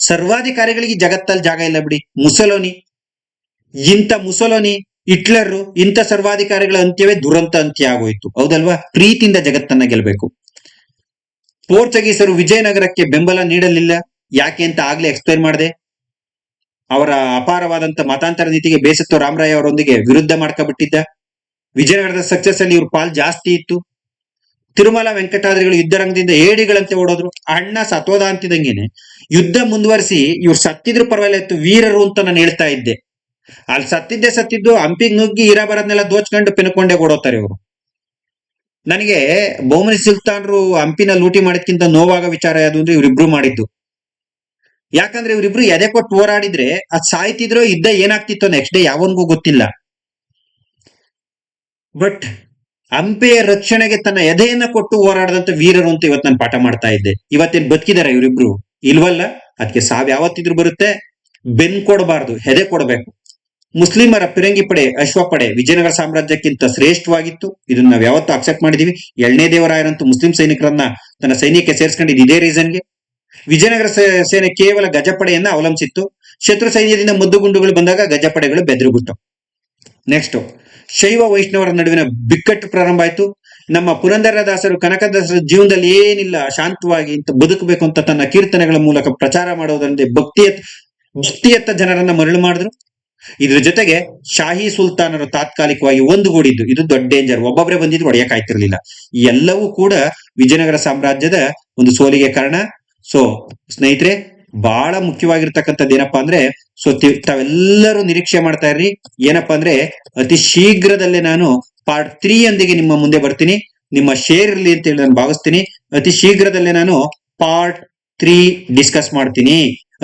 ಸರ್ವಾಧಿಕಾರಿಗಳಿಗೆ ಜಗತ್ತಲ್ಲಿ ಜಾಗ ಇಲ್ಲ ಬಿಡಿ. ಮುಸೊಲೋನಿ, ಹಿಟ್ಲರ್ ಇಂಥ ಸರ್ವಾಧಿಕಾರಿಗಳ ಅಂತ್ಯವೇ ದುರಂತ ಅಂತ್ಯ ಆಗೋಯ್ತು. ಹೌದಲ್ವಾ? ಪ್ರೀತಿಯಿಂದ ಜಗತ್ತನ್ನ ಗೆಲ್ಲಬೇಕು. ಪೋರ್ಚುಗೀಸರು ವಿಜಯನಗರಕ್ಕೆ ಬೆಂಬಲ ನೀಡಲಿಲ್ಲ. ಯಾಕೆ ಅಂತ ಆಗ್ಲೇ ಎಕ್ಸ್ಪ್ಲೈನ್ ಮಾಡಿದೆ. ಅವರ ಅಪಾರವಾದಂತ ಮತಾಂತರ ನೀತಿಗೆ ಬೇಸತ್ತು ರಾಮರಾಯ ಅವರೊಂದಿಗೆ ವಿರುದ್ಧ ಮಾಡ್ಕೊಬಿಟ್ಟಿದ್ದ. ವಿಜಯನಗರದ ಸಕ್ಸಸ್ ಅಲ್ಲಿ ಇವ್ರ ಪಾಲ್ ಜಾಸ್ತಿ ಇತ್ತು. ತಿರುಮಲ ವೆಂಕಟಾದ್ರಿಗಳು ಯುದ್ಧರಂಗದಿಂದ ಏಡಿಗಳಂತೆ ಓಡೋದ್ರು. ಅಣ್ಣ ಸತೋದ ಅಂತಿದಂಗೆನೆ ಯುದ್ಧ ಮುಂದುವರಿಸಿ ಇವ್ರು ಸತ್ತಿದ್ರು ಪರವಾಗಿಲ್ಲ ಇತ್ತು, ವೀರರು ಅಂತ ನಾನು ಹೇಳ್ತಾ ಇದ್ದೆ. ಅಲ್ಲಿ ಸತ್ತಿದ್ದು ಹಂಪಿಗೆ ನುಗ್ಗಿ ಇರ ಬರೋದ್ನೆಲ್ಲ ದೋಚ್ಕೊಂಡು ಪೆನ್ಕೊಂಡೆ ಓಡೋತಾರೆ ಇವರು. ನನಗೆ ಬಹುಮನಿ ಸುಲ್ತಾನ್ರು ಹಂಪಿನ ಲೂಟಿ ಮಾಡೋದ್ಕಿಂತ ನೋವಾಗ ವಿಚಾರ ಯಾವುದು ಅಂದ್ರೆ ಇವರಿಬ್ರು ಮಾಡಿದ್ದು. ಯಾಕಂದ್ರೆ ಇವರಿಬ್ರು ಎದೆ ಕೊಟ್ಟು ಹೋರಾಡಿದ್ರೆ ಅದ್ ಸಾಯ್ತಿದ್ರು, ಯುದ್ಧ ಏನಾಗ್ತಿತ್ತು ನೆಕ್ಸ್ಟ್ ಡೇ ಯಾವನ್ಗೂ ಗೊತ್ತಿಲ್ಲ. ಬಟ್ ಹಂಪೆಯ ರಕ್ಷಣೆಗೆ ತನ್ನ ಎದೆಯನ್ನ ಕೊಟ್ಟು ಹೋರಾಡದಂತ ವೀರರು ಅಂತ ಇವತ್ತು ನಾನು ಪಾಠ ಮಾಡ್ತಾ ಇದ್ದೆ. ಇವತ್ತೇನ್ ಬದುಕಿದಾರೆ ಇವರಿಬ್ರು? ಇಲ್ವಲ್ಲ. ಅದಕ್ಕೆ ಸಾವ್ ಯಾವತ್ತಿದ್ರು ಬರುತ್ತೆ. ಬೆನ್ ಕೊಡಬಾರ್ದು, ಎದೆ ಕೊಡಬೇಕು. ಮುಸ್ಲಿಮರ ಪಿರಂಗಿ ಪಡೆ, ಅಶ್ವಪಡೆ ವಿಜಯನಗರ ಸಾಮ್ರಾಜ್ಯಕ್ಕಿಂತ ಶ್ರೇಷ್ಠವಾಗಿತ್ತು. ಇದನ್ನ ನಾವು ಯಾವತ್ತೂ ಅಕ್ಸೆಪ್ಟ್ ಮಾಡಿದೀವಿ. 2ನೇ ದೇವರಾಯರಂತೂ ಮುಸ್ಲಿಂ ಸೈನಿಕರನ್ನ ತನ್ನ ಸೈನ್ಯಕ್ಕೆ ಸೇರಿಸ್ಕೊಂಡಿದ್ದು ಇದೇ ರೀಸನ್ಗೆ. ವಿಜಯನಗರ ಸೇನೆ ಕೇವಲ ಗಜಪಡೆಯನ್ನ ಅವಲಂಬಿಸಿತ್ತು. ಶತ್ರು ಸೈನ್ಯದಿಂದ ಮದ್ದುಗುಂಡುಗಳು ಬಂದಾಗ ಗಜಪಡೆಗಳು ಬೆದರುಬಿಟ್ಟು. ನೆಕ್ಸ್ಟ್, ಶೈವ ವೈಷ್ಣವರ ನಡುವಿನ ಬಿಕ್ಕಟ್ಟು ಪ್ರಾರಂಭ ಆಯ್ತು. ನಮ್ಮ ಪುರಂದರದಾಸರು ಕನಕದಾಸರ ಜೀವನದಲ್ಲಿ ಏನಿಲ್ಲ, ಶಾಂತವಾಗಿ ಇಂತ ಬದುಕಬೇಕು ಅಂತ ತನ್ನ ಕೀರ್ತನೆಗಳ ಮೂಲಕ ಪ್ರಚಾರ ಮಾಡೋದಲ್ಲದೆ ಭಕ್ತಿಯತ್ತ ಜನರನ್ನ ಮರಳು ಮಾಡಿದ್ರು. ಇದ್ರ ಜೊತೆಗೆ ಶಾಹಿ ಸುಲ್ತಾನರು ತಾತ್ಕಾಲಿಕವಾಗಿ ಒಂದುಗೂಡಿದ್ದು, ಇದು ದೊಡ್ಡ ಡೇಂಜರ್. ಒಬ್ಬೊಬ್ಬರೇ ಬಂದಿದ್ರು ಹೊಡೆಯಕ್ ಆಯ್ತಿರ್ಲಿಲ್ಲ. ಈ ಎಲ್ಲವೂ ಕೂಡ ವಿಜಯನಗರ ಸಾಮ್ರಾಜ್ಯದ ಒಂದು ಸೋಲಿಗೆ ಕಾರಣ. ಸೊ ಸ್ನೇಹಿತರೆ, ಬಹಳ ಮುಖ್ಯವಾಗಿರ್ತಕ್ಕಂಥದ್ದು ಏನಪ್ಪಾ ಅಂದ್ರೆ, ಸೊ ತಾವೆಲ್ಲರೂ ನಿರೀಕ್ಷೆ ಮಾಡ್ತಾ ಇರ್ರಿ. ಏನಪ್ಪಾ ಅಂದ್ರೆ, ಅತಿ ಶೀಘ್ರದಲ್ಲೇ ನಾನು ಪಾರ್ಟ್ 3 ಯೊಂದಿಗೆ ನಿಮ್ಮ ಮುಂದೆ ಬರ್ತೀನಿ. ನಿಮ್ಮ ಶೇರ್ ಇರಲಿ ಅಂತ ಹೇಳಿ ನಾನು ಭಾವಿಸ್ತೀನಿ. ಅತಿ ಶೀಘ್ರದಲ್ಲೇ ನಾನು ಪಾರ್ಟ್ 3 ಡಿಸ್ಕಸ್ ಮಾಡ್ತೀನಿ.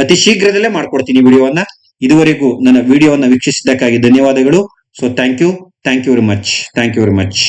ಅತಿ ಶೀಘ್ರದಲ್ಲೇ ಮಾಡ್ಕೊಡ್ತೀನಿ ವಿಡಿಯೋವನ್ನ. ಇದುವರೆಗೂ ನನ್ನ ವಿಡಿಯೋವನ್ನ ವೀಕ್ಷಿಸಿದ್ದಕ್ಕಾಗಿ ಧನ್ಯವಾದಗಳು. So thank you very much.